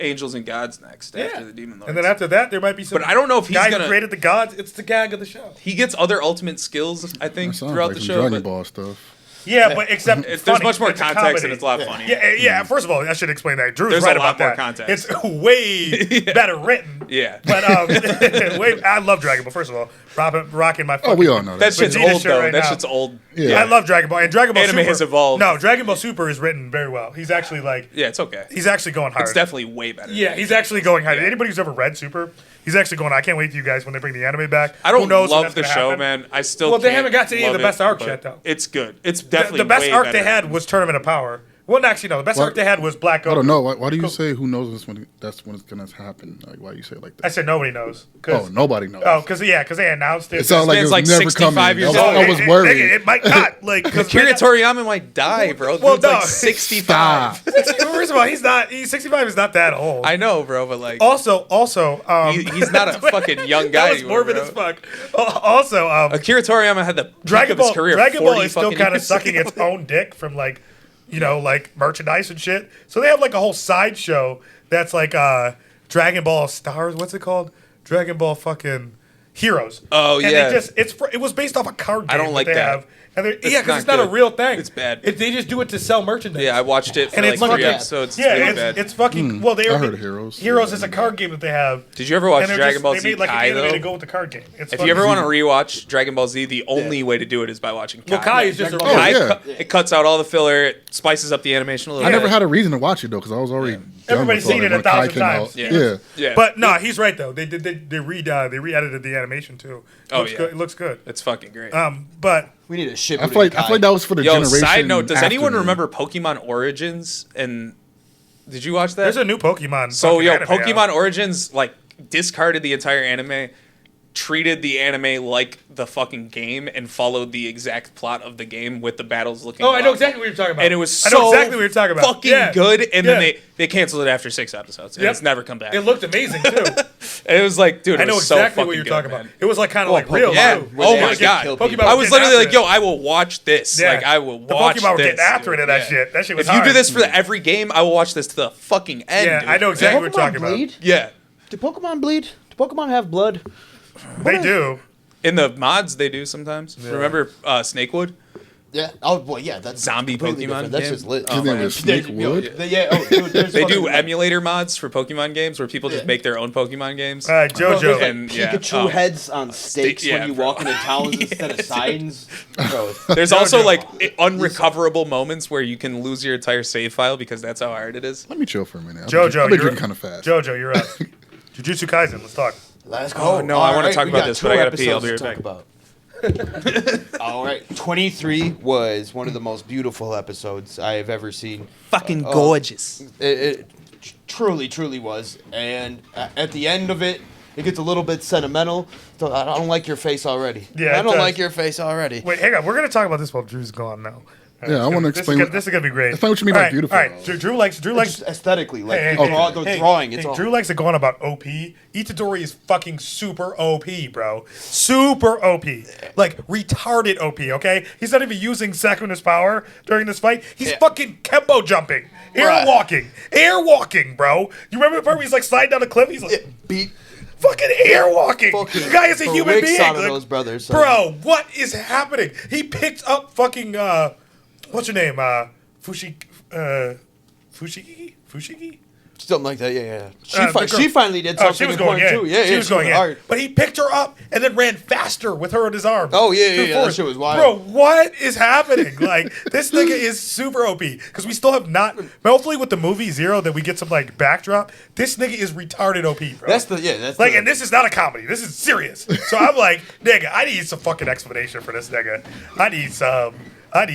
angels and gods next after the demon lords. And then after that, there might be some. But I don't know if he's guy gonna- who created the gods. It's the gag of the show. he gets other ultimate skills, I think, That sounds throughout like the some show. Dragon but Ball stuff. Yeah, but except there's funny. much more It's a context comedy. and it's a lot funnier. Yeah. First of all, I should explain that. Drew's There's a right lot about more that. context. It's way better written. Yeah. But I love Dragon Ball. First of all, rocking my. Oh, we all know That that. shit's Vegeta old shit though. right That now. shit's old. Yeah. I love Dragon Ball, and Dragon Ball Anime Super has evolved. No, Dragon Ball Super is written very well. He's actually like. Yeah, it's okay. He's actually going hard. It's definitely way better. Yeah, he's actually going hard. Yeah. Anybody who's ever read Super, he's actually going. I can't wait to you guys when they bring the anime back. I Who don't knows when love that's the gonna show, happen. man. I still Well, they can't haven't got to any of love the best it, arcs but yet, though. It's good. It's The definitely best way arc better. they had was Tournament of Power, Well, actually, no. The best arc they had was Black Goku. I don't know. Why do you say who knows that's when it's gonna happen? Like, why you say it like that? I said nobody knows. Oh, nobody knows. Oh, because they announced it. It sounds like it man's was like never 65 coming. years I was worried. It might not. Like, Akira Toriyama might die, bro. Well, Dude's like no. 65. First of all, he's 65 is not that old. I know, bro, but like, Also, he's not a fucking young guy that was anymore, morbid bro. as fuck. Also, Akira Toriyama had the peak Dragon of his Ball, career. Dragon Ball 40 is still fucking kind of years sucking ago. its own dick from like merchandise and shit. So they have like a whole sideshow that's like Dragon Ball Stars. What's it called? Dragon Ball fucking Heroes. Oh, and yeah. it was based off a card game. I don't like they that. have. And It's because not it's not a good. real thing. It's bad. They just do it to sell merchandise. Yeah, I watched it for And like it's 3 fucking- episodes. It's Yeah, really bad. it's fucking. Well, they I already- heard of Heroes. Heroes Yeah, is a I know. card game that they have. Did you ever watch And they're Dragon just- Ball they Z made like an Kai, anime though? to go with the card game. It's If you ever want to fucking- rewatch Dragon Ball Z, the only way to do it is by watching Kai. Well, Kai is just a Oh, Kai yeah. it cuts out all the filler, it spices up the animation a little I bit. never had a reason to watch it though, because I was already. done Everybody's with all seen it that a when Kai thousand came out. times. Yeah. Yeah. But no, he's right though. They re-edited the animation too. It looks good. It's fucking great. But We need a ship. I feel like that was for the Yo, generation. side note, does after anyone me. remember Pokemon Origins? And did you watch that? there's a new Pokemon. So fucking yo, anime Pokemon out. Origins like discarded the entire anime, treated the anime like the fucking game, and followed the exact plot of the game with the battles looking. Oh, I know like- exactly what you're talking about. And it was I know so exactly what you're talking about. fucking Yeah. good. And Yeah. then they canceled it after 6 episodes. And Yep. it's never come back. It looked amazing too. It was like, dude, I it know was so exactly what fucking you're good, talking man. about. It was like kind of like real. Yeah. too. Oh They my just god. kill Pokemon people. I was was getting literally like, after yo, I will watch this. Yeah. Like, I will The watch Pokemon were this. getting after it in that Yeah. shit. That shit was If you do hard. this for every game, I will watch this to the fucking end. Yeah, dude. I know exactly what you're talking Pokemon bleed? about. Yeah. Do Pokemon bleed? Do Pokemon have blood? They do. In the mods, they do sometimes. Remember Snakewood? Yeah. Oh, well, yeah. That's Zombie completely Pokemon different. That's game? just lit. His name was There's- Snakewood. Yeah. Oh, dude, there's They do fucking, emulator mods for Pokemon games where people just Yeah. make their own Pokemon games. JoJo. And, yeah, Pikachu oh. heads on stakes yeah, when you bro. walk into towns instead of signs. Bro, it's- There's JoJo. also like unrecoverable moments where you can lose your entire save file because that's how hard it is. Let me chill for a minute. JoJo, I've been you're drinking kind of fast. JoJo, you're up. Jujutsu Kaisen. Let's talk. Let's go. Oh, no, I wanna All talk we about got this, 2 but I gotta pee. I'll be episodes right to back. talk about. All right. 23 was one of the most beautiful episodes I have ever seen. Fucking gorgeous. It truly, truly was. And at the end of it, it gets a little bit sentimental. So I don't like your face already. Yeah, I it don't does. like your face already. Wait, hang on. We're gonna talk about this while Drew's gone now. Yeah, I wanna explain what- This is gonna be great. Explain what you mean by All right, beautiful. All right, Drew likes. Just aesthetically, like Hey, the hey, drawing. It's all. Drew likes to go on about OP. Itadori is fucking super OP, bro. Super OP. Like, retarded OP, okay? He's not even using Sakuna's power during this fight. He's Yeah. fucking kempo jumping. Air Right. walking. Air walking, bro. You remember the part where he's like sliding down a cliff? He's like, beat fucking air walking. fucking The guy is a human bricks being. out of Like, those brothers. son. bro, what is happening? He picked up fucking, what's her name? Fushigi? Something like that. Yeah. the girl- She finally did Oh, something. she was in going point in. too. Yeah, she was going in. hard. But he picked her up and then ran faster with her in his arms. Oh, yeah, through yeah, the that forest. shit was wild. Bro, what is happening? Like, this nigga is super OP. Because we still have not, hopefully with the movie Zero that we get some, like, backdrop. This nigga is retarded OP, bro. That's Like, the, and this is not a comedy. This is serious. So I'm like, nigga, I need some fucking explanation for this nigga. I need some. None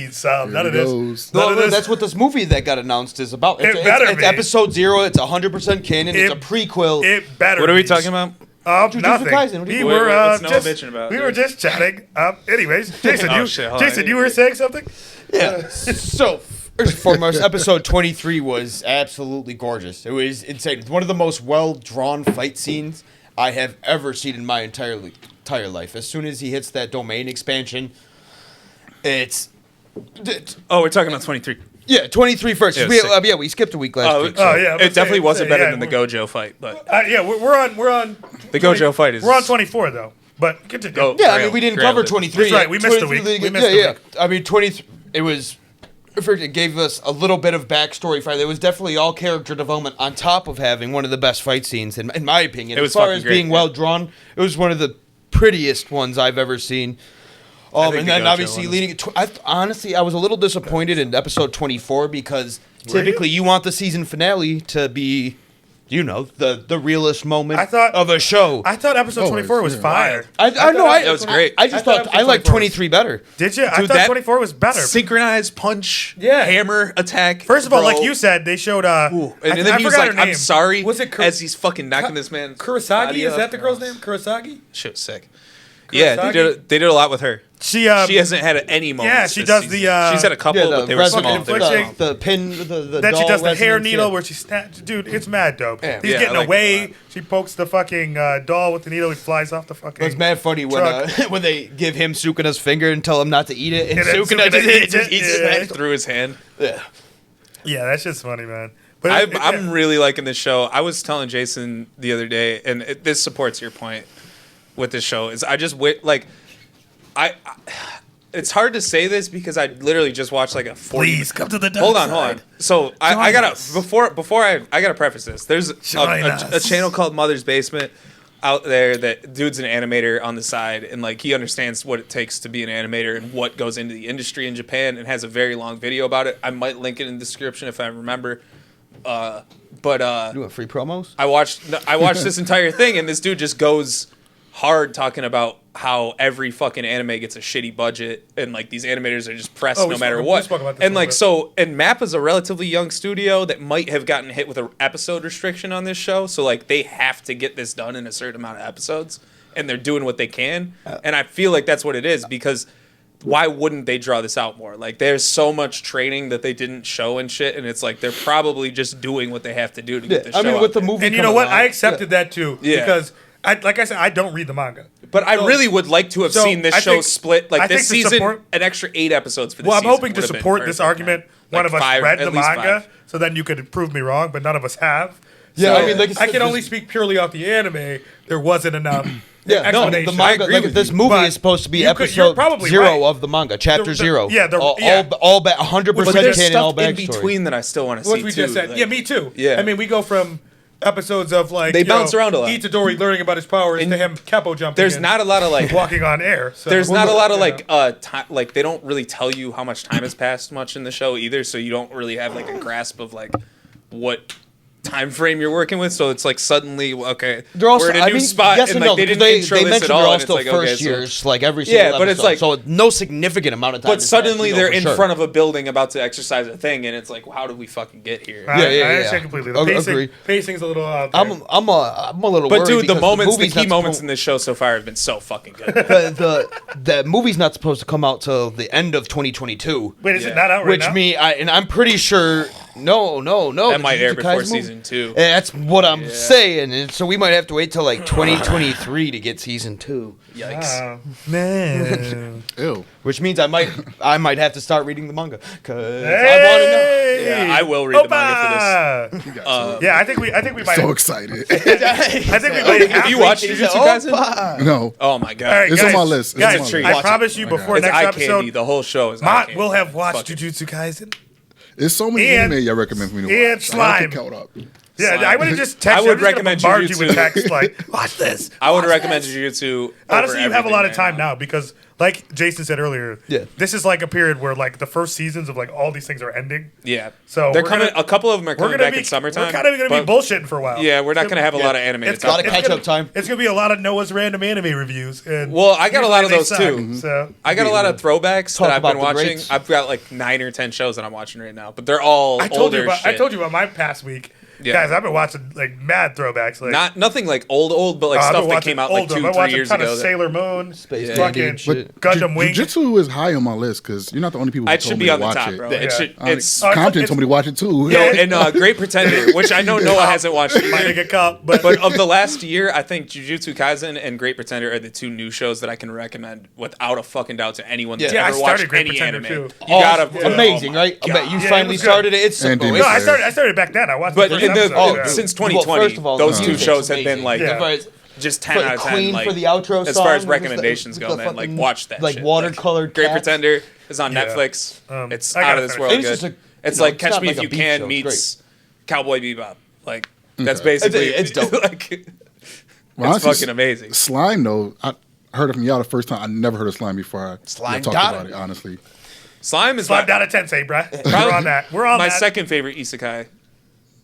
of this. goes. None of this. That's what this movie that got announced is about. It better it's be. episode 0. It's 100% canon. It's a It- prequel. It better. What are we be. talking about? Jujutsu Nothing. Kaisen, what do We you- were What's Noah just bitching about, we dude? were just chatting. Anyways, Jason, Oh, shit, hold on. Jason, you were saying something? Yeah. So, first and foremost, episode 23 was absolutely gorgeous. It was insane. It's one of the most well-drawn fight scenes I have ever seen in my entire life. As soon as he hits that domain expansion, it's... Oh, we're talking about 23. Yeah, 23 first. Yeah, We skipped a week last week. Oh yeah, It definitely wasn't better yeah, than the Gojo fight, but Yeah, we're on. the Gojo fight is. We're on 24 though. But continue. Oh. Yeah, I Grail- mean, we didn't Grail cover did. 23. That's right, we missed the 23 week. We missed the yeah. week. I mean, 23. It gave us a little bit of backstory fight. It was definitely all character development on top of having one of the best fight scenes, in my opinion. It was as far fucking as great, being yeah. well drawn, it was one of the prettiest ones I've ever seen. think And the then Gojo obviously one leading. Honestly, I was a little disappointed in episode 24 because typically you want the season finale to be you know, the realest moment I thought- of a show. I thought episode Oh, 24 was yeah. fire. I know. That was great. I just I thought thought I liked episode 24 was- 23 better. Did you? I Dude, thought that 24 was better. Synchronized punch, Yeah. hammer attack. First of all, bro. like you said, they showed. Ooh. And then he was forgot like, her "I'm name. sorry." Was it as he's fucking knocking this man? Kurosagi? Is that the girl's name? Kurosagi? Shit was sick. Yeah, they did a lot with her. She She hasn't had any moments. Yeah, she this does season. the, She's had a couple, but they were resonant- small. infliction. The pin, the Then she doll does the hair resonance, needle yeah. where she snaps. Dude, it's mad dope. Yeah. He's Yeah, getting I like that a away. lot. She pokes the fucking doll with the needle. He flies off the fucking. It's mad funny when truck. when they give him Sukuna's finger and tell him not to eat it, and And then Sukuna Sukuna just eats eats it, it. yeah. through his hand. Yeah. Yeah, that's just funny, man. But I'm really liking this show. I was telling Jason the other day, and this supports your point with this show. Is I just like I it's hard to say this because I literally just watched like a 40. Please come to the dark Hold on. side. So I Join gotta us. before I gotta preface this. There's Join a us. channel called Mother's Basement out there that dude's an animator on the side, and like he understands what it takes to be an animator and what goes into the industry in Japan, and has a very long video about it. I might link it in the description if I remember. Doing free promos. I watched this entire thing, and this dude just goes hard talking about how every fucking anime gets a shitty budget, and like these animators are just pressed Oh, no we matter spoke- we what. spoke about this And a little like bit. so, and Mappa's a relatively young studio that might have gotten hit with an episode restriction on this show, so like they have to get this done in a certain amount of episodes, and they're doing what they can. And I feel like that's what it is, because why wouldn't they draw this out more? Like there's so much training that they didn't show and shit, and it's like they're probably just doing what they have to do to get this show I mean, out with the there. movie, And you know coming what? out, I accepted that too. Yeah. Because, like I said, I don't read the manga. But I So- really would like to have so seen this I show think- split like I this think to season. support- An extra 8 episodes for this Well, I'm season hoping to would have been support this perfect. argument. Like One of us five- read at the least manga, 5. so then you could prove me wrong, but none of us have. Yeah, So I mean, like I said, I can there's- only speak purely off the anime. There wasn't enough. Yeah, no, explanation. the manga. agree Like, with this you. movie But is supposed to be you're episode probably 0 right. of the manga, chapter 0. yeah, all 100% But there's canon, all stuff in backstory. between that I still want to What see we too. just said. like- Yeah, me too. Yeah. I mean, we go from episodes of like They bounce around a lot. Itadori learning about his powers And to him capo jumping. There's and not a lot of like. walking on air. So. There's not a lot of you know. like time. Like they don't really tell you how much time has passed much in the show either, so you don't really have like a grasp of like what time frame you're working with. So it's like suddenly okay, They're also, we're in a I new mean, spot, yes and and like no, they because didn't intro this mentioned at they're all. all And it's still like first okay, so years, like every single Yeah, but it's episode. like- so no significant amount of time. But suddenly they're in front of a building about to exercise a thing, and it's like, well, how did we fucking get here? I Yeah, understand completely. The Agree. pacing's a little out there. I'm a little But worried dude, the because moments, the movie's key not moments supposed- in this show so far have been so fucking good. the movie's not supposed to come out till the end of 2022. Wait, is Yeah. it not out right Which now? I'm pretty sure. No. That the might air Jujutsu before Kaisen movie- season 2. That's what I'm saying, and so we might have to wait till like 2023 to get season 2. Yikes! Oh, man. Ew. Which means I might have to start reading the manga because I want to know. Hey! Yeah, I will read the manga for this. You guys Yeah, I think we might. so excited. I think we might. Have you watched Jujutsu Kaisen? No. Oh my god! All right, It's guys, on my list. It's Guys, on my list. I Watch it. promise you before It's next eye episode, candy. The whole show is eye Mont candy. will have watched Fuck it. Jujutsu Kaisen. There's so many And- anime y'all recommend for me to and watch. slime. I don't get caught up. Yeah, Slime. I would have just texted. I would I'm just gonna recommend bombard you with Jujutsu. text like, watch this. I would watch recommend this. Jujutsu. Honestly, over you have a lot of everything time right now because, like Jason said earlier, Yeah. this is like a period where like the first seasons of like all these things are ending. Yeah. So they're we're coming. gonna- A couple of them are We're coming gonna back be in summertime. We're kind of gonna be but- bullshitting for a while. Yeah, we're not It's gonna have a lot of anime to It's talk Lot of it's catch-up gonna- time. It's gonna be a lot of Noah's random anime reviews. And Well, I got a lot of usually those they suck, too. So I got a lot of throwbacks Talk that I've been about the watching. greats. I've got like 9 or 10 shows that I'm watching right now, but they're all I told older you about. shit. I told you about my past week. Yeah. Guys, I've been watching like mad throwbacks. Like Nothing like old, but like I've been stuff that watching came out like older. 2, I've been 3 watching years a ton ago. of that- Sailor Moon, Space Dandy fucking and shit. Gundam Wing. Jiu-Jitsu is high on my list because you're not the only people who It told should me be to on the watch top, it. bro. Yeah. It's Compton it's- told me to watch it too. no, and Great Pretender, which I know Noah hasn't watched My either. nigga Cup, but But of the last year, I think Jujutsu Kaisen and Great Pretender are the 2 new shows that I can recommend without a fucking doubt to anyone that's Yeah, I ever started watched Great any Pretender, anime. too. You gotta It's amazing, oh my right? I bet you Yeah, it finally was good. started it. It's And simple. Demon no, I Slayer. started back then. I watched But the in first the episode. dude, since well, 2020, first of all, those the 2 music's shows have been amazing. like Yeah. just 10 out of 10. Queen like, for the outro as far as song, recommendations with go, the man, like fucking, watch that like shit. watercolored Great cats. Pretender is on Yeah. Netflix. I It's gotta out of this finish world it. It's good. just a- It's you know, like it's Catch not Me like If a You beat Can show. It's meets Cowboy Bebop. Like that's Okay. basically It's dope. like Well, it's honestly, fucking amazing. Slime though, I heard it from y'all the first time. I never heard of slime before I Slime talked got about it. it. Honestly, Slime is Slime my, down to Tensei, bruh. We're on that. We're on my that. second favorite isekai.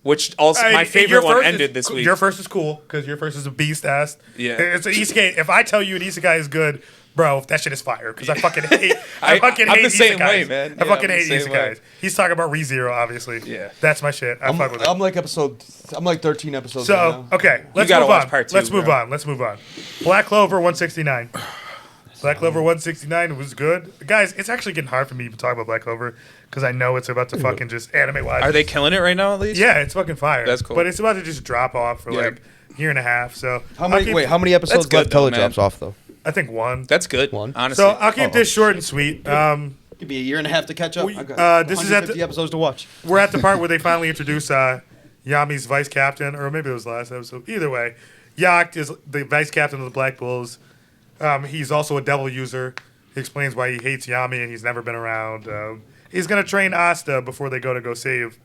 which also Hey, my your favorite one first ended is this cool- week. Your first is cool because your first is a beast ass. Yeah. It's an isekai. If I tell you an isekai is good, bro, that shit is fire because I fucking hate. I fucking I'm hate the same isekais. way, man. I Yeah, fucking I'm the hate same way. isekais. He's talking about ReZero, obviously. Yeah. That's my shit. I fuck with it. I'm like 13 episodes. So right now. okay, let's gotta move watch on. part two, Let's move bro. on. Let's move on. Black Clover 169. Black Clover 169 was good, guys. It's actually getting hard for me to talk about Black Clover because I know it's about to fucking just anime wise. Are they killing it right now? At least. Yeah, it's fucking fire. That's cool. But it's about to just drop off for Yeah. like a year and a half. So how many? I'll keep- How many episodes good left till though, it man. drops off though? I think one. That's good. One. Honestly. So I'll keep this short and sweet. Could be a year and a half to catch up. We- I got this is at 150 the- episodes to watch. We're at the part where they finally introduce Yami's vice captain, or maybe it was the last episode. Either way, Yacht is the vice captain of the Black Bulls. He's also a devil user. He explains why he hates Yami and he's never been around. He's going to train Asta before they go save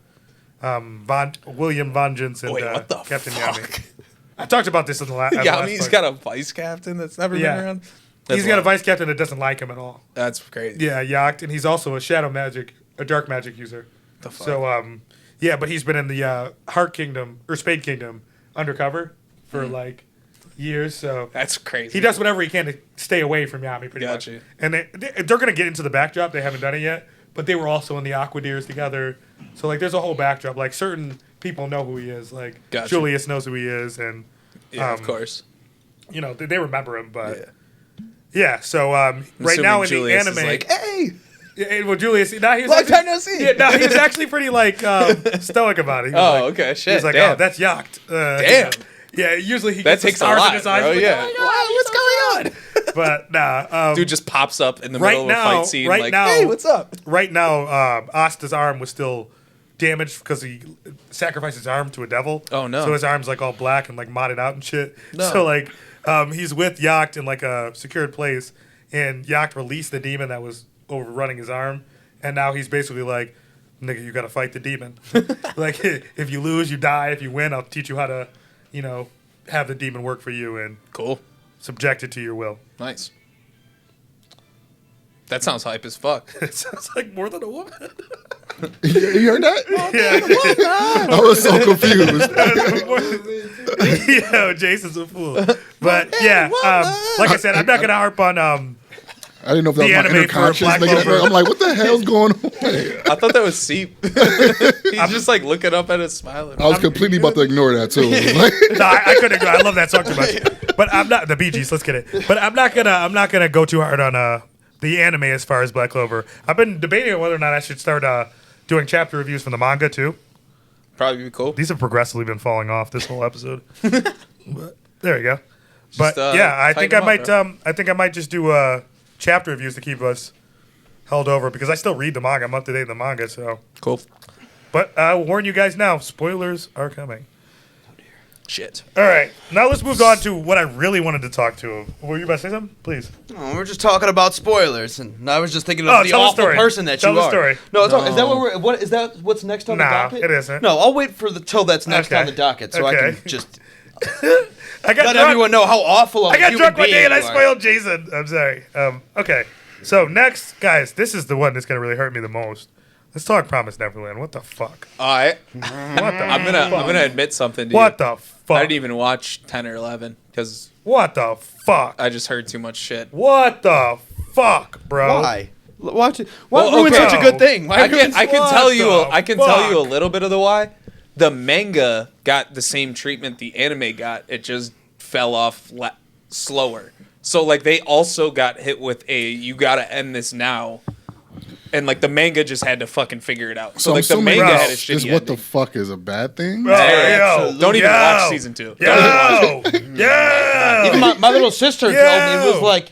William Vengeance and Wait, what the Captain fuck? Yami. I talked about this in the last Yami's got a vice captain that's never been around. He's got a vice captain that doesn't like him at all. That's crazy. Yeah, Yacht, and he's also a dark magic user. The fuck? So, yeah, but he's been in the Heart Kingdom or Spade Kingdom undercover for like years. So That's crazy. he does whatever he can to stay away from Yami, pretty Gotcha. much. And they're gonna get into the backdrop. They haven't done it yet, but they were also in the Aquadeers together. So like, there's a whole backdrop. Like certain people know who he is. Like Gotcha. Julius knows who he is, and Yeah, of course. you know they remember him. But Yeah. yeah, so right Assuming now in Julius the is anime, like, hey, yeah, well, Julius, now he was long actually, time no see. Yeah, no, he was actually pretty like stoic about it. He was Oh, like, okay, shit. He was like, damn. "Oh, that's Yacht." Damn. Yeah, usually he That gets the takes a stars lot, in his eyes. bro. like, Yeah. "Oh my God, What's going on? but nah, Dude just pops up in the right middle of a now- fight scene. right like, now- hey, what's up? right now, Asta's arm was still damaged because he sacrificed his arm to a devil. Oh, no. So his arm's like all black and like modded out and shit. No. So like, he's with Yacht in like a secured place, and Yacht released the demon that was overrunning his arm, and now he's basically like, "Nigga, you gotta fight the demon. Like, if you lose, you die. If you win, I'll teach you how to, you know, have the demon work for you and Cool. subject it to your will." Nice. That sounds hype as fuck. It sounds like more than a woman. You heard that? Yeah. I was so confused. Yo, Jason's a fool. But yeah, like I said, I'm not gonna harp on I didn't know if that The was my anime inner for conscious. Black Nigga. Clover. I'm like, what the hell's going on? I thought that was Seep. He's just like looking up at us smiling. I was completely about to ignore that too. No, I couldn't agree. I love that song too much. But I'm not the Bee Gees. Let's get it. But I'm not gonna go too hard on the anime as far as Black Clover. I've been debating on whether or not I should start doing chapter reviews from the manga too. Probably be cool. These have progressively been falling off this whole episode. But there you go. But yeah, I think I might. I think I might just do chapter reviews to keep us held over because I still read the manga. I'm up to date in the manga. So, Cool. but I will warn you guys now. Spoilers are coming. Shit. All right, now let's move on to what I really wanted to talk to. Were you about to say something? Please. Oh, we're just talking about spoilers, and I was just thinking of Oh, the tell the awful story. person that Tell you the are. story. No, it's is that what is that what's next on the Nah, docket? it isn't. No, I'll wait for the till that's next Okay. on the docket, so I Okay. can just I got let drunk. everyone know how awful of I a got human drunk one being day and I you are. spoiled Jason. I'm sorry. Okay, so next, guys, this is the one that's gonna really hurt me the most. Let's talk Promise Neverland. What the fuck? All right. What the? I'm gonna admit something to What you. the fuck? I didn't even watch 10 or 11 because What the fuck? I just heard too much shit. What the fuck, bro? Why? Watch it. Why Well, ruin okay. such a good thing? Why I can What tell you the I can tell you a fuck? little bit of the why. The manga got the same treatment the anime got. It just fell off slower. So like they also got hit with you gotta end this now. And like the manga just had to fucking figure it out. So I'm like the assuming manga bro, had a is shitty what the ending. fuck is a bad thing? Bro, yo, Don't even yo, watch season 2. Yo, yo. Even my little sister told me it Yo. was like,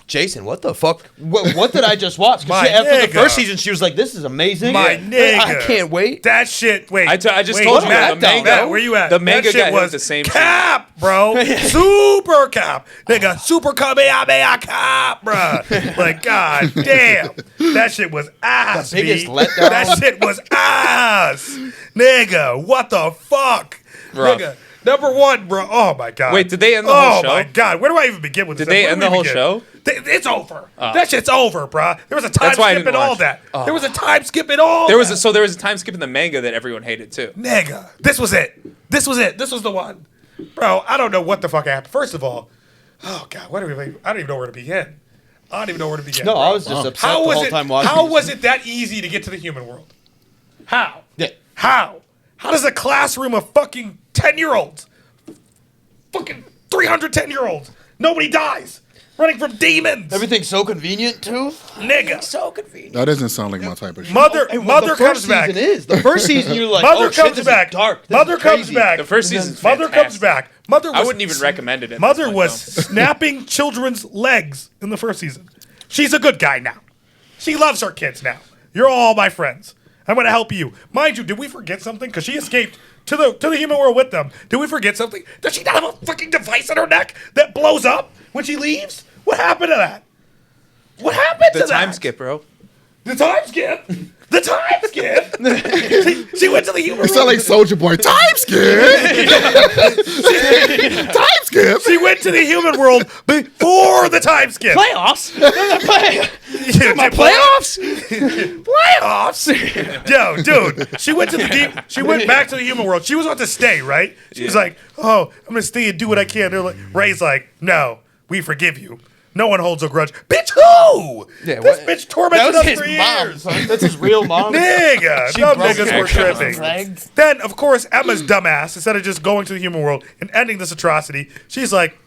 Jason, what the fuck? What did I just watch? 'Cause My after the nigga. first season, she was like, "This is amazing." My I nigga. can't wait. That shit. Wait, I just wait, told you Matt, the manga. Matt, where you at? The manga that shit got hit was with the same cap, bro. Super cap, nigga. Super kamehameha cap, bro. Like, god damn, that shit was ass. The biggest B. letdown. That shit was ass, nigga. What the fuck, Rough. nigga? Number one, bro. Oh my god. Wait, did they end the whole show? Oh my god. Where do I even begin with this? Did they Where end do the we whole begin? show? It's over. That shit's over, bro. There was a time That's why I skip didn't in all watch. that. Oh. There was a time skip in all There was that. there was a time skip in the manga that everyone hated too. Nigga. This was it. This was it. This was the one. Bro, I don't know what the fuck happened. First of all, oh god, I don't even know where to begin. I don't even know where to begin. No, bro. I was just upset How the was whole it? time watching. How this. was it that easy to get to the human world? How? Yeah. How? How does a classroom of fucking 10-year-olds, fucking 310-year-olds, nobody dies, running from demons? Everything's so convenient too. Nigga. So convenient. That doesn't sound like my type of shit. Mother Hey, well, Mother the comes first back. season is the first season. You're like, Mother oh shit, comes this back. is dark. This Mother is comes crazy. back. The first season's Mother comes fantastic. back. Mother was, I wouldn't even recommend it. At Mother this point, was though. snapping children's legs in the first season. She's a good guy now. She loves her kids now. You're all my friends. I'm going to help you. Mind you, did we forget something? Because she escaped to the human world with them. Did we forget something? Does she not have a fucking device in her neck that blows up when she leaves? What happened to that? What happened The to that? time skip, bro. The time skip. The time skip. she went to the human You sound world. like Soldier Boy. Time skip. Time skip. She went to the human world before the time skip. Playoffs. My playoffs. Playoffs? Yo, dude, she went back to the human world. She was about to stay, right? She was like, "Oh, I'm gonna stay and do what I can." They're like, Ray's like, "No, we forgive you. No one holds a grudge." Bitch, who? Yeah, this what- bitch tormented That was us his for mom. years. Son. That's his real mom. Nigga, some broke niggas her were tripping. legs. Then, of course, Emma's dumbass, instead of just going to the human world and ending this atrocity, she's like,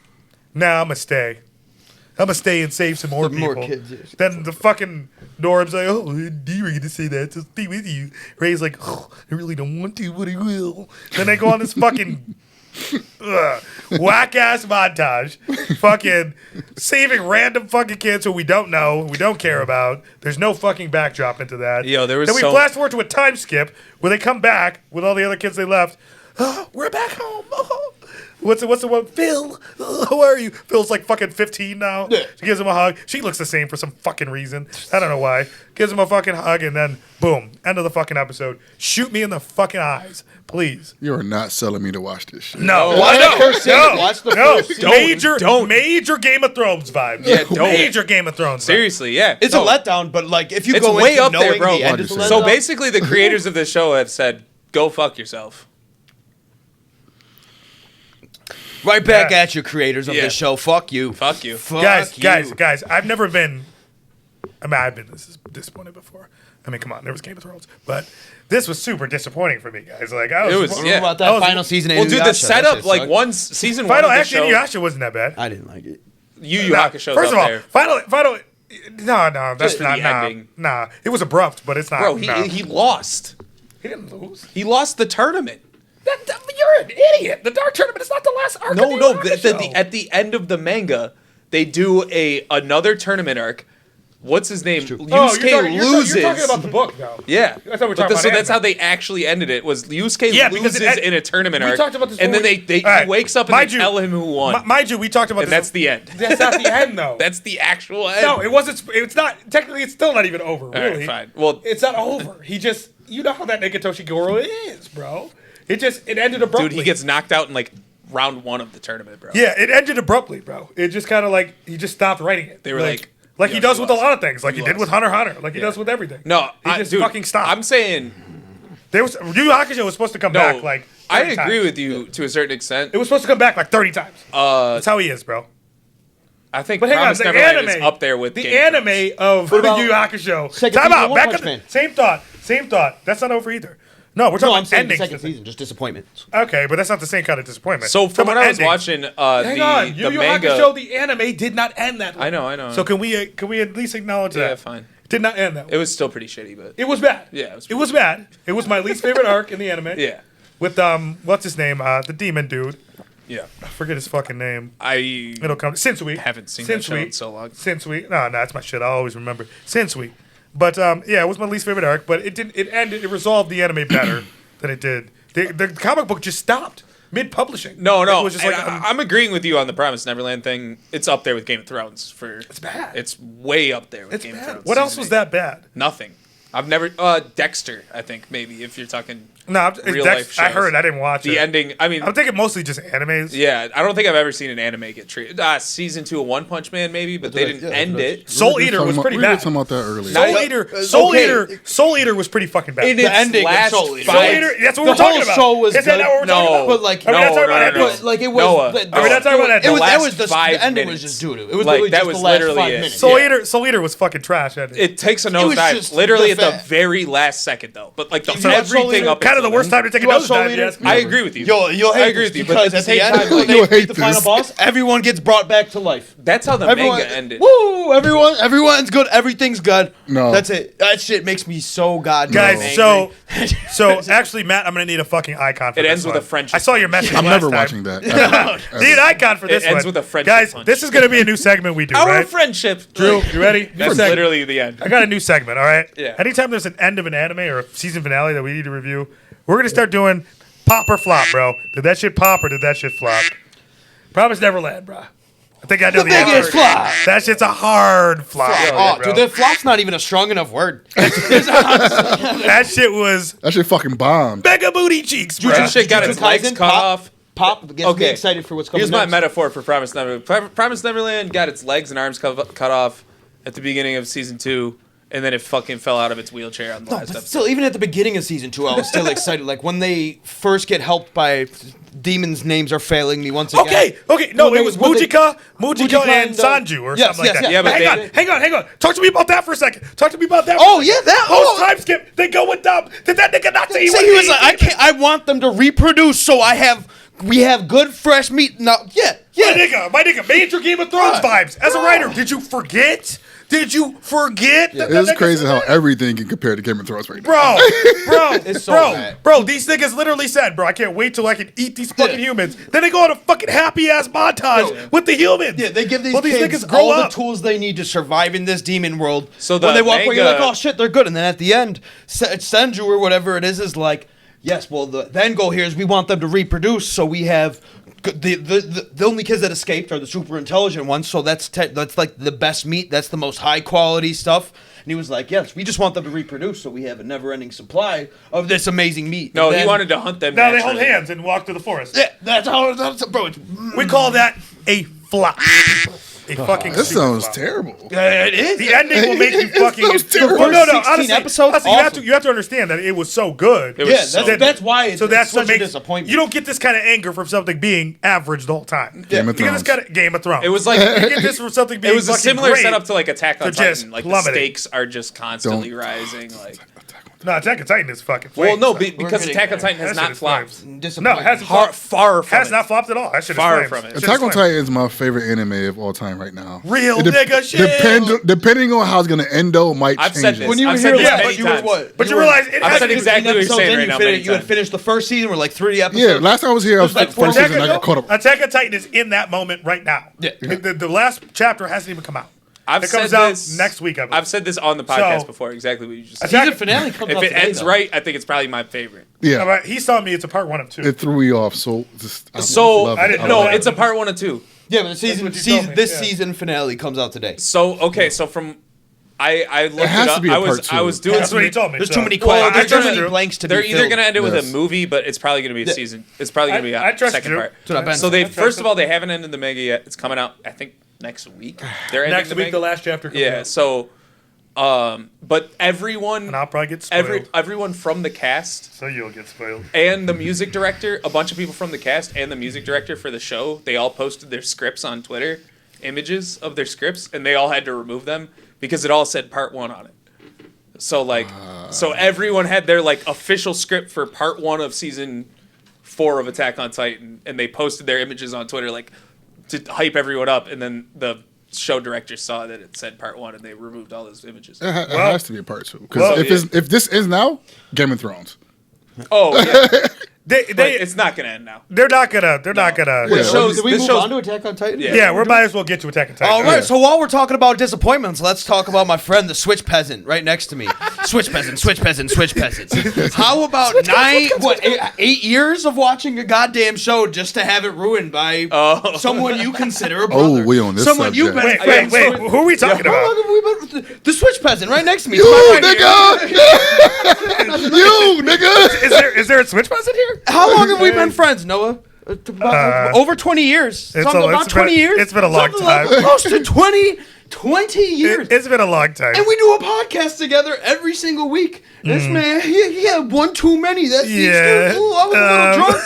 "Nah, I'm gonna stay. I'm gonna stay and save some more Some people." more kids, yeah. Then the fucking Norm's like, "Oh, D, we're gonna say that to stay with you." Ray's like, "Oh, I really don't want to, but I will." Then they go on this fucking whack ass montage, fucking saving random fucking kids who we don't know, we don't care about. There's no fucking backdrop into that. Yo, there was Then we so- flash forward to a time skip where they come back with all the other kids they left. "Oh, we're back home. Oh. What's the one? Phil, how are you? Phil's like fucking 15 now. Yeah. She gives him a hug. She looks the same for some fucking reason. I don't know why. Gives him a fucking hug and then boom, end of the fucking episode. Shoot me in the fucking eyes, please. You are not selling me to watch this shit. No, Watch the first season. Watch the first season. major Game of Thrones vibes. Yeah, don't. Major Game of Thrones. Vibes. Seriously, yeah. It's No, a letdown, but like if you It's go way into up there, knowing bro. the end is a 100%. So letdown- basically, the creators of this show have said, "Go fuck yourself." right back Yeah. at you, creators of Yeah. this show. Fuck you. Fuck you. Fuck Guys, you. guys, I've never been. I mean, I've been disappointed before. I mean, come on, there was Game of Thrones, but this was super disappointing for me, guys. Like, I was. It was- What yeah. about That that was- final season? of Well, dude, Inuyasha? the That setup, shit like sucked. season Final one of the actually, show, Inuyasha wasn't that bad. I didn't like it. Yu Yu Nah, Hakusho's first of up all, there. final. No, that's Just not. the Nah, ending. nah, it was abrupt, but it's not. Bro, no. he lost. He didn't lose. He lost the tournament. You're an idiot. The Dark Tournament is not the last arc. No, of the no. Hakusho. At the end of the manga, they do another tournament arc. What's his name? Yusuke loses. You're talking about the book, though. Yeah, I thought we were But talking about so that's anime. how they actually ended it. Was Yusuke Yeah, because loses it- in a tournament we arc, talked about this and then before. he All right, wakes up and mind they you- tell him who won, Mind you, we talked about and this. that's the end. That's not the end, though. That's the actual end. No, it wasn't. It's not. Technically, it's still not even over. right, Really. fine. Well- it's not over. He just. You know how that Nikitoshi Goro is, bro. It ended abruptly. Dude, he gets knocked out in like round one of the tournament, bro. Yeah, it ended abruptly, bro. It just kind of like he just stopped writing it. They were like, he "Yo, does you with a lost. lot of things, like he You did lost." with Hunter x Hunter, like he Yeah. does with everything. No, he just dude, fucking stopped. I'm saying Yu Yu Hakusho was supposed to come no. back like. I 30 agree times. with you to a certain extent. It was supposed to come back like 30 times. That's how he is, bro. I think But hang on, Promised the Neverland anime is up there with the Game of anime Thrones. of Yu about Yu Hakusho. second Time season out. of One Back Punch up. Man? Same thought. That's not over either. No, we're talking No, I'm about saying the endings. second season, just disappointment. Okay, but that's not the same kind of disappointment. So We're from talking what I about was endings. watching, Hang on, the Yu Yu manga. Hakusho, the anime did not end that way. I know. So can we at least acknowledge that? Yeah, fine. It did not end that way. It was still pretty shitty, but It was bad. Yeah, it was bad. It was my least favorite arc in the anime. yeah, With what's his name? The demon dude. yeah. I forget his fucking name. I It'll come. Sinsui. haven't seen that show Sinsui. in so long. Sinsui. No, that's my shit. I always remember Sinsui. But yeah, it was my least favorite arc. But it didn't. It ended. It resolved the anime better than it did. The comic book just stopped mid publishing. No. It was just and like I'm agreeing with you on the Promised Neverland thing. It's up there with Game of Thrones for. It's bad. It's way up there with it's Game of bad. Thrones. What else season was 8. that bad? Nothing. I've never. Dexter. I think maybe if you're talking. No, real life shows. I heard. I didn't watch The it. ending. I mean, I'm thinking mostly just animes. yeah, I don't think I've ever seen an anime get treated. Season 2 of One Punch Man, maybe, but they didn't end it. Soul Eater was pretty We bad. were talking about that earlier. Soul Eater was pretty fucking bad. In The its ending of last Soul Eater. Soul five- Eater, that's what The we're talking whole about. show was Is that good. not what we're talking about? But like, Are we not talking about no. endings? but like it was. Noah. the- Are we not talking about that? It was, The that last was the 5 ending minutes. was just doo-doo. It was Like, literally that just was the last literally 5 it. minutes. Soul Eater was fucking trash. Ending. It takes a It was nosedive, just literally the at the very last second, though. But like the You watch Soul everything Eater? up, Kind of the until worst then. time to take a You watch Soul nosedive. Eater? Yes. I agree with you. You'll I hate agree this with you, but because at the at same the end, time, when like, they You'll beat hate the final this. boss, everyone gets brought back to life. That's how the Everyone, manga ended. woo! Everyone's good. Everything's good. No. That's it. That shit makes me so goddamn Guys, angry. so actually, Matt, I'm gonna need a fucking icon for It this ends with one. a friendship I saw your message. I'm last never time. watching that. Ever. Need an icon for this ends one. with a friendship Guys, punch. this is gonna be a new segment we do, Our right? friendship, Drew, you ready? New That's segment. literally the end. I got a new segment, all right? Yeah. Anytime there's an end of an anime or a season finale that we need to review, we're going to start doing pop or flop, bro. Did that shit pop or did that shit flop? Promise Neverland, bro. I think I know the biggest answer. flop. That shit's a hard flop. Oh, bro. dude, the flop's not even a strong enough word. That shit was That shit fucking bombed. mega booty cheeks, bro. That shit got its Jujutsu legs Kaisen, cut off. Pop gets me Okay. excited for what's coming Here's my next. metaphor for Promise Neverland. Promise Neverland got its legs and arms cut off at the beginning of season 2, and then it fucking fell out of its wheelchair on the last But episode. still, even at the beginning of season 2, I was still excited. Like when they first get helped by demons' names are failing me once again. Okay. No, Well, it was what they- Mujika Mujika and and, Sanju or yes, something like yes, that. yeah, but hang on. Talk to me about that for a second. Talk to me about that. Oh, yeah, that. Post Oh, time skip. They go with them. Did that nigga not say he so he was like, I can't. I want them to reproduce, so we have good fresh meat. No, yeah. My nigga, major Game of Thrones vibes. As a writer, did you forget? That It's nigga crazy said how that? everything can compare to Game of Thrones right now. It's so bad. bro, these niggas literally said, bro, I can't wait till I can eat these fucking humans. Then they go on a fucking happy ass montage with the humans. Yeah, they give these Well, these kids niggas grow all up. the tools they need to survive in this demon world. So when the they walk away, you're like, manga- oh shit, they're good. And then at the end, Senju or whatever it is like, yes, well, the end goal here is we want them to reproduce, so we have the only kids that escaped are the super intelligent ones. So that's like the best meat. That's the most high quality stuff. And he was like, yes, we just want them to reproduce, so we have a never ending supply of this amazing meat. No, And he then- wanted to hunt them Now they naturally. hold hands and walk through the forest. Yeah, that's how. Bro, We call that a flop. A fucking This super sounds flop. terrible. it is. The ending will make you fucking. sounds terrible. Well, no, The first 16 honestly, episodes, honestly, awesome. you have to understand that it was so good. It was Yeah, so that's why it's, So that's it's what such a makes disappointment. you don't get this kind of anger from something being average the whole time. Game of You get this Thrones. kind of Game of Thrones. It was like you get this from something being it was a fucking similar great. setup to like Attack on to just Titan. Like the plummeting. stakes are just constantly rising. Like, No, Attack on Titan is fucking. well, flames. no, because getting Attack on there. Titan has That shit not is flopped. flames. No, it hasn't Far, flopped. far from Has it. not flopped at all. That shit is Far flames. from it. Shit is Attack on flames. Titan is my favorite anime of all time right now. Real It de- nigga shit. Depending on how it's gonna end, though, might I've change said it. this. When you were I've here said this last, many you were times. what? But you realize it I've has said to be exactly what you're episodes saying in, right you now. finished- many You had times. finished the first season, or like 3 episodes. Yeah, last time I was here, I was like the 4 first season. I seconds got caught up. Attack on Titan is in that moment right now. Yeah. The last chapter hasn't even come out. I've It comes said out this next week, I believe. I've said this on the podcast So- before. Exactly what you just said. Attack- Season finale comes If out it today, ends though. right, I think it's probably my favorite. Yeah, But he's telling me it's a part 1 of 2. it threw me off. So just I So love it. I didn't I know no, love that. it's a part 1 and 2. Yeah, but the what you told me, this yeah. season finale comes out today. So okay, so from I looked it, has to up. be a I was part two. I was doing That's some. what he told me. There's so- too many Well, there's they're too many gonna- blanks to They're be either filled. going to end it with a Yes. movie, but it's probably going to be a season. It's probably going to be I a trust second you. part. That's what I've been So they saying. first of all they haven't ended the manga yet. It's coming out I think next week. They're ending Next the week, manga. the last chapter comes Yeah. out. So, but everyone, And I'll probably get spoiled. everyone from the cast So you'll get spoiled. and the music director, a bunch of people from the cast and the music director for the show, they all posted their scripts on Twitter, images of their scripts, and they all had to remove them because it all said part 1 on it. So like, so everyone had their like official script for part 1 of season 4 of Attack on Titan, and they posted their images on Twitter like to hype everyone up, and then the show director saw that it said part 1 and they removed all those images. It has to be a part 2 because Well, if this is now, Game of Thrones. Oh yeah. But it's not gonna end now. They're not gonna. Yeah. Did we move on to Attack on Titan? Yeah. We might as well get to Attack on Titan. All right, so while we're talking about disappointments, let's talk about my friend, the Switch Peasant, right next to me. Switch Peasant. How about 8 years of watching a goddamn show just to have it ruined by someone you consider a brother? Oh, we on this someone subject. you've been Wait. Who are we talking How about? long have we been? The Switch Peasant, right next to me. You, Right nigga! You, nigga! Is there a Switch buzz in here? How long have we been friends, Noah? Over 20 years. About 20 years. It's been a long Something time. like close to 20 years. It's been a long time. And we do a podcast together every single week. This man, he had one too many. That's the excuse. Ooh, I was a little drunk.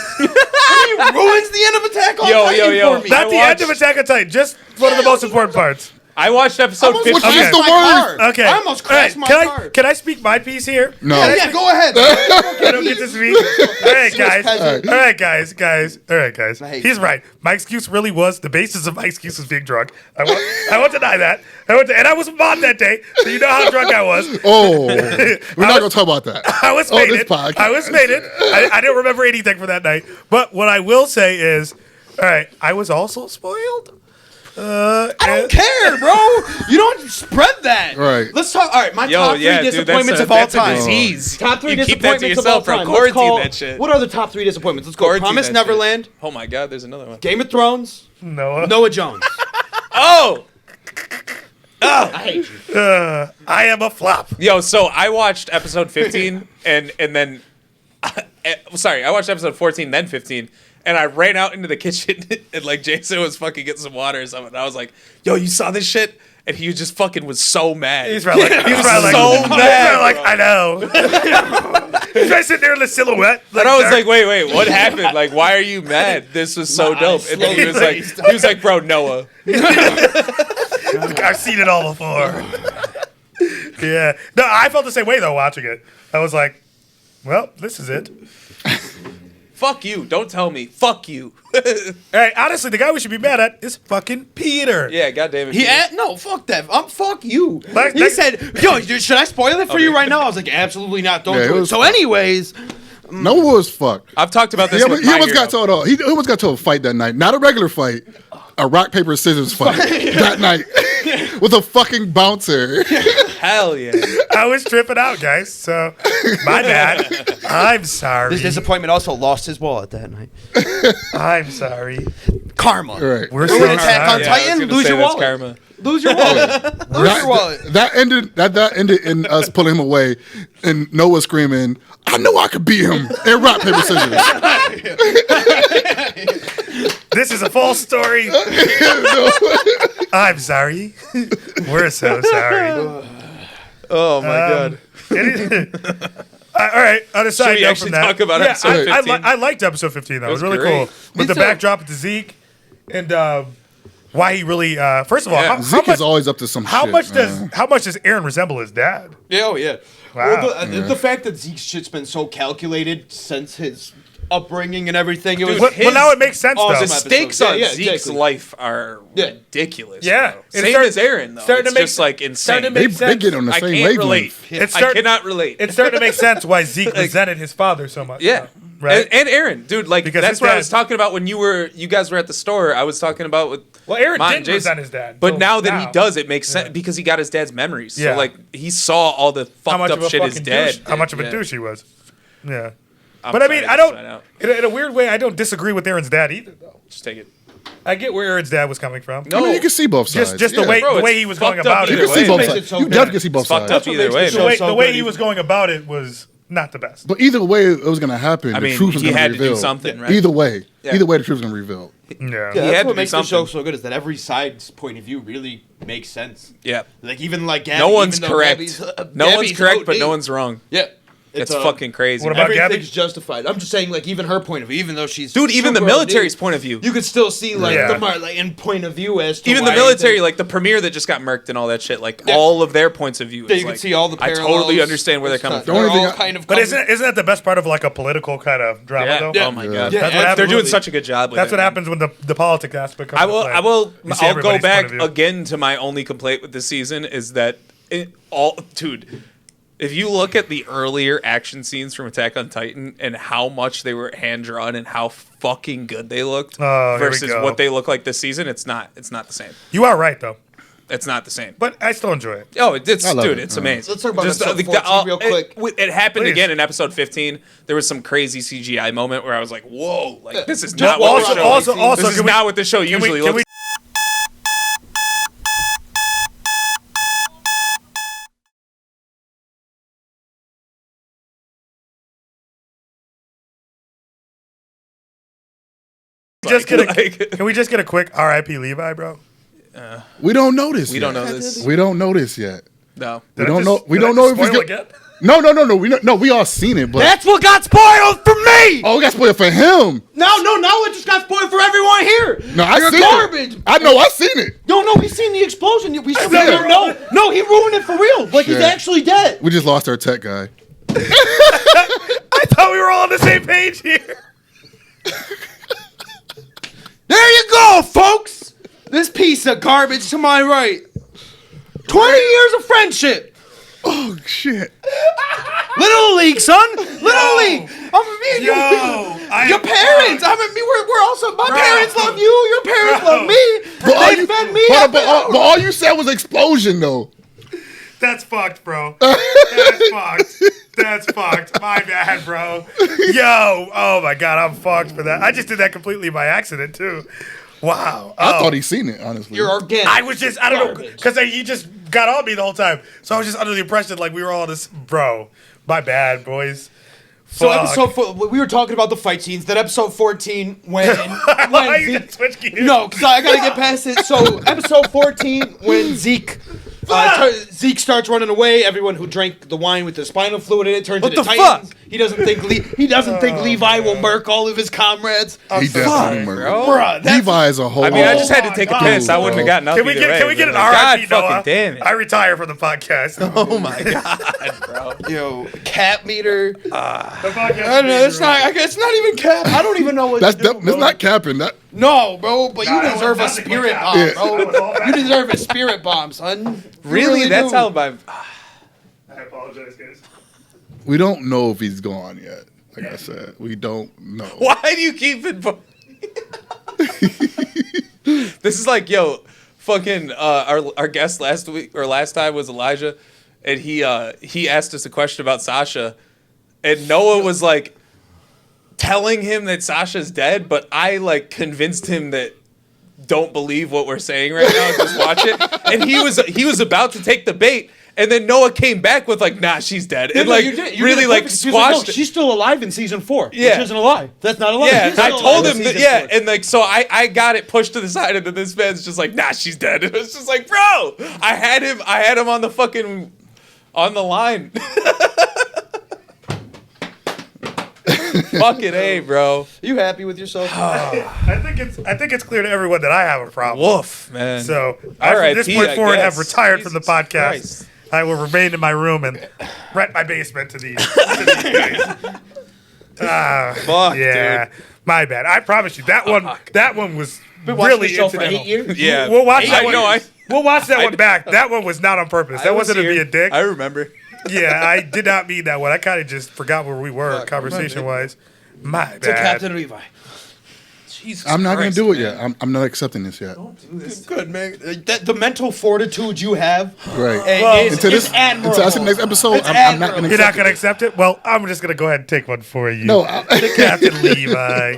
And he ruins the end of Attack on Titan for me. Not the end of Attack on Titan, just one of the most important parts. I watched episode 15. Which is the my worst. car. Okay. I almost crashed my car. Can I speak my piece here? No. Yeah, go ahead. I don't get to speak. All right, guys. peasant. All right, guys. I hate He's you. right. My excuse really was the basis of my excuse was being drunk. I won't deny that. And I was with Mont that day, so you know how drunk I was. Oh, we're not going to talk about that. I was on made this it. podcast. I was made it. I didn't remember anything from that night. But what I will say is, all right, I was also spoiled. I don't care, bro. You don't spread that. Right. Let's talk. All right, my top three disappointments of all that's a time. disease. Top three You keep that to disappointments of all yourself, bro. time. Let's Quarantine call- that shit. What are the top three disappointments? Let's go. Quarantine Promise that Neverland, shit. Oh my God, there's another one. Game of Thrones, Noah. Noah Jones. Oh! I hate you. I am a flop. Yo, so I watched episode 15 and then sorry, I watched episode 14 then 15 and I ran out into the kitchen and like Jason was fucking getting some water or something. And I was like, "Yo, you saw this shit?" And he just fucking was so mad. He's probably like, so mad, I know. He's probably sitting there in the silhouette. And I was like, wait, what happened? Like, why are you mad? This was so dope. And then he was like, bro, Noah. I've seen it all before. Yeah. No, I felt the same way though watching it. I was like, well, this is it. Fuck you. Don't tell me. Fuck you. Hey, honestly, the guy we should be mad at is fucking Peter. Yeah, goddamn it. No, fuck that. Fuck you. Like- He said, "Yo, should I spoil it for you right now?" I was like, "Absolutely not. Don't Yeah, do it it." was So, fun. anyways, Noah was fucked. I've talked about this He with almost my got hero. to he almost got to a fight that night. Not a regular fight, a rock paper scissors fight that night with a fucking bouncer. Hell yeah. I was tripping out, guys. So, my bad. I'm sorry. this disappointment also lost his wallet that night. I'm sorry. Karma. Right. We're Ruin so Attack on sorry. Yeah, I was Titan. gonna Lose say your that's wallet. karma. Lose your wallet. Lose your wallet. That ended in us pulling him away and Noah screaming, "I know I could beat him!" and rock paper scissors. This is a false story. I'm sorry. We're so sorry. Oh my God. All right. On a side we note actually from that, talk about episode I 15? I liked episode 15. Though. It was really great. cool with the too. backdrop to Zeke and why he really. First of all, Yeah. how Zeke much, is always up to some how shit. much man. does Aaron resemble his dad? Yeah, oh yeah. Wow. Well, the fact that Zeke's shit's been so calculated since his upbringing and everything, it was. Dude, Well, now it makes sense awesome though. The episode. stakes Yeah, on yeah, Zeke's exactly. life are Yeah. ridiculous. Yeah. bro. It's Same start- as Aaron, though. starting to It's make- just like starting insane. to They, make they get on the I same can't relate. wavelength. I cannot relate. It's starting to make sense why Zeke resented his father so much. Yeah. Right. And Aaron, dude, like Because that's his what I dad- was talking about when you guys were at the store. I was talking about with Well, Aaron Mont didn't and Jason. resent his dad. But till now that he does, it makes sense Yeah. because he got his dad's memories. Yeah. So like he saw all the how fucked much up of a shit his fucking dad. douche, how much of a Yeah. douche he was. Yeah. I'm But I sorry mean, to I don't. find out. In a weird way, I don't disagree with Aaron's dad either, though. Just take it. I get where Aaron's dad was coming from. No. I mean, you can see both sides. Just the Yeah. way Bro, the way it's he was going fucked up about You it. either can see way. both makes sides. it so You good. definitely can see both It's fucked sides. up either way. The bro. way, so the way good. he was going about it was not the best. But either way, it was going to happen. I The mean, truth was he going to had be to do revealed. something, right? Either way, Yeah. the truth was going to be revealed. Yeah. Yeah, had that's to what do makes the show something. so good is that every side's point of view really makes sense. Yeah. Like even like Gabby, No one's even though correct. Gabby's, No one's Gabby's correct, but OD. no one's wrong. Yeah, It's fucking crazy. What man. about Gabby? everything's justified. I'm just saying, like even her point of view, even though she's Dude, even the super military's OD, point of view. you could still see like Yeah. like in point of view as to Even the why military, they- like the premiere that just got murked and all that shit, like Yeah. all of their points of view. Yeah, is you can like, see all the I parallels. totally understand where they're coming It's from. not- The only they're thing all I- kind of But coming- isn't that the best part of like a political kind of drama Yeah. though? Oh my god. Yeah, That's what They're happens doing when- such a good job with That's it. what happens when the politics aspect comes I into will. play. I will. You see I'll go everybody's back point of view. again to my only complaint with this season is that dude, If you look at the earlier action scenes from Attack on Titan and how much they were hand drawn and how fucking good they looked versus what they look like this season, it's not the same. You are right though. It's not the same. But I still enjoy it. Oh, it's amazing. Let's talk about episode 14 real quick. It happened Please. again in episode 15. There was some crazy CGI moment where I was like, "Whoa! Like this is Just not what the show. also, This is not what the show usually looks." Can we just get a quick R.I.P. Levi, bro? We don't know this. We don't know this. We don't know this yet. No. We don't know. We don't know if it's again. No. We all seen it, but That's what got spoiled for me. oh, we got spoiled for him. No, it just got spoiled for everyone here. No, I You're seen garbage. it. I know, I seen it. No, we seen the explosion. We still seen don't it. know. No, he ruined it for real. Like he's Shit. actually dead. We just lost our tech guy. I thought we were all on the same page here. There you go, folks. This piece of garbage to my right. 20 years of friendship. Oh shit! Little league, son. Little league. Your parents. We're also. My parents love you. Your parents love me. They fed me. But all you said was explosion, though. That's fucked, bro. That's fucked. That's fucked. My bad, bro. Yo, oh my god, I'm fucked for that. I just did that completely by accident too. Wow. I thought he'd seen it, honestly. You're organic. I don't know, because he just got on me the whole time. So I was just under the impression like we were all this, bro. My bad, boys. So Fuck. episode 4, we were talking about the fight scenes. Then episode 14, when Why you got switch gears? no, because I gotta get past it. So episode 14, when Zeke starts running away. Everyone who drank the wine with the spinal fluid in it turns into Titans. fuck? He doesn't think Levi will murk all of his comrades. He definitely murdered. Bruh, that's Levi is a whole. I mean, I just had to take a piss. I wouldn't have gotten up. Can we get an RIP, God Noah? fucking damn it. I retire from the podcast. Oh my god, bro. yo cat meter. The podcast I don't know. It's not even cap. I don't even know what. That's to do, that's bro. not capping. That No, bro, but you Nah, deserve a that's spirit like bomb, Yeah. bro. You deserve a spirit bomb, son. You Really? That's do. how my. I apologize, guys. we don't know if he's gone yet. Like I said, we don't know. Why do you keep it? This is like, yo, fucking our guest last week or last time was Elijah, and he asked us a question about Sasha, and Noah was like telling him that Sasha's dead, but I like convinced him that don't believe what we're saying right now, just watch it. And he was about to take the bait. And then Noah came back with like, nah, she's dead. And like really like squashed it. She's still alive in season 4. Yeah. Which isn't a lie. That's not a lie. Yeah, She's I still told alive him in that. season Yeah, 4. and like so, I got it pushed to the side, and then this man's just like, nah, she's dead. It was just like, bro, I had him on the fucking on the line. Fucking A, bro. You happy with yourself? I think it's clear to everyone that I have a problem. Woof, man. So I, from this RIP, point I forward, have guess. retired from the Jesus podcast. Christ. I will remain in my room and rent my basement to these guys. Fuck, Yeah, dude. my bad. I promise you that one. That one was Been watching really the show for incidental. 8 years? Yeah, We'll watch that one. know. We'll watch that one back. That one was not on purpose. That I was wasn't to be here. a dick. I remember. Yeah, I did not mean that one. I kind of just forgot where we were conversation wise. My bad. To Captain Levi. Jesus I'm not gonna Christ, do it man. yet. I'm not accepting this yet. Good, man. The mental fortitude you have Right. is Until this, admirable. until I see the next episode, It's I'm not gonna. You're not accept gonna it. accept it? Well, I'm just gonna go ahead and take one for you. No, Captain Levi.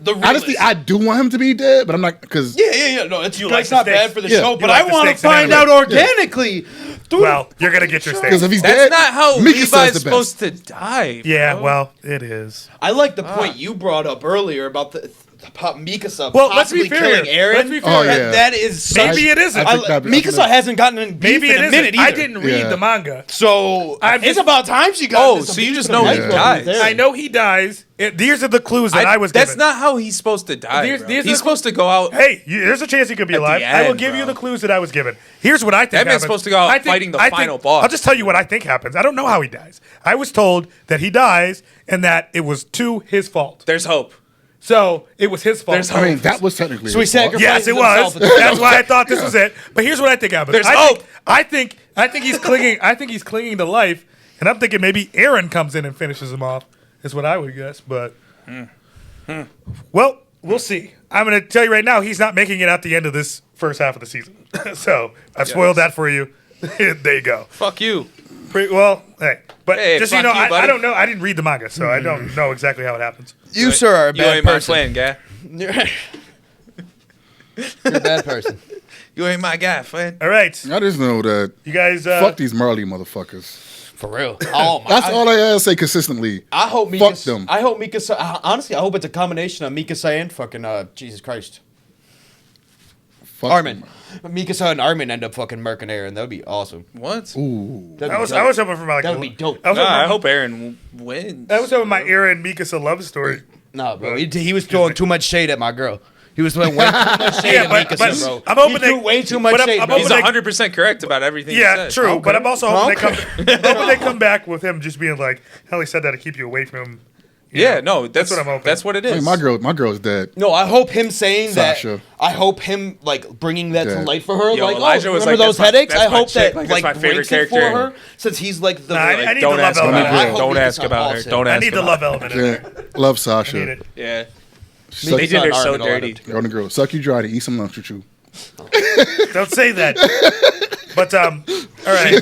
The honestly, I do want him to be dead, but I'm not because Yeah. No, it's like that's the not stakes. bad for the Yeah. show, You but like I the want to stakes and find out everything. organically. Dude, Well, you're gonna get your because steak. if he's That's dead, not how Mika Levi's says the supposed to die. Yeah, bro. well, it is. I like the point you brought up earlier about the Mikasa Well, let's be possibly fair killing here. Aaron. Let's be fair Oh, here. yeah. That is such, Maybe it isn't. I think that- Mikasa hasn't gotten in beef Maybe in it a minute isn't. I either. didn't read Yeah. the manga. So I'm it's just- about time she got. Oh, this so you beef just in know a he minute. dies. There. I know he dies. These are the clues that I was That's given. not how he's supposed to die. These- Bro. these are- He's supposed to go out. Hey, there's a chance he could be At the alive. I will end, give you bro. the clues that I was given. Here's what I think That man's happens. supposed to go out fighting the final boss. I'll just tell you what I think happens. I don't know how he dies. I was told that he dies and that it was to his fault. There's hope. So it was his fault. I mean, that was technically. So he his fault. sacrificed Yes, it was. That's why I thought this was it. But here's what I think happened. There's I hope. think he's clinging. I think he's clinging to life, and I'm thinking maybe Aaron comes in and finishes him off. Is what I would guess. But well, we'll see. I'm going to tell you right now, he's not making it out the end of this first half of the season. So I've spoiled that for you. There you go. Fuck you. Well, hey, but Hey, just so you fuck know, you, I buddy. don't know. I didn't read the manga, so I don't know exactly how it happens. You, sir, are a You bad ain't my person. friend, guy. You're a bad person. You ain't my guy, friend. All right, I just know that. you guys. Fuck these Marley motherfuckers. For real. Oh my. That's all I gotta say consistently. I hope Fuck Mika. them. I hope Mika. Honestly, I hope it's a combination of Mikasa and fucking Jesus Christ. Fuck Armin. them. Mikasa and Armin end up fucking murking Eren. That would be awesome. What? Ooh. That'd I be was dope. hoping for like That would be dope. I was Nah, hoping, I hope Aaron wins. I was hoping my Aaron Mikasa love story. Nah, bro. He was throwing too much shade at my girl. He was throwing way too much shade Yeah, at but Mikasa, bro. I'm hoping he they threw way too much but I'm shade. hoping bro. He's they- 100% correct about everything he Yeah, said. true. Okay. But I'm also hoping Okay. they come back with him just being like, hell, he said that to keep you away from him. You Yeah, know, no, that's what I'm hoping. That's what it I is. mean, my girl's dead. No, I hope him saying Sasha. that. I hope him like bringing that to Yeah. light for her. Yo, like, Elijah oh, was remember like, those that's my- headaches? that's I my hope chick, that like, that's my favorite breaks it character. for her since he's like the. Nah, I like, need Don't the love ask about element. I her. hope Don't Mikasa ask about her. also. Don't I ask need the about love her. element in Yeah. there. Love I Sasha. need it. Yeah. Suck, They did her so Armin will end dirty. up Girl and girl, suck you dry to eat some lunch with you. Don't say that. But all They right,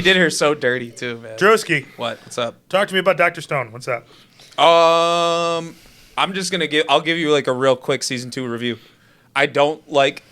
did her so dirty too, man. Drosky, What's up? talk to me about Dr. Stone. What's up? I'm just gonna I'll give you like a real quick season 2 review. I don't like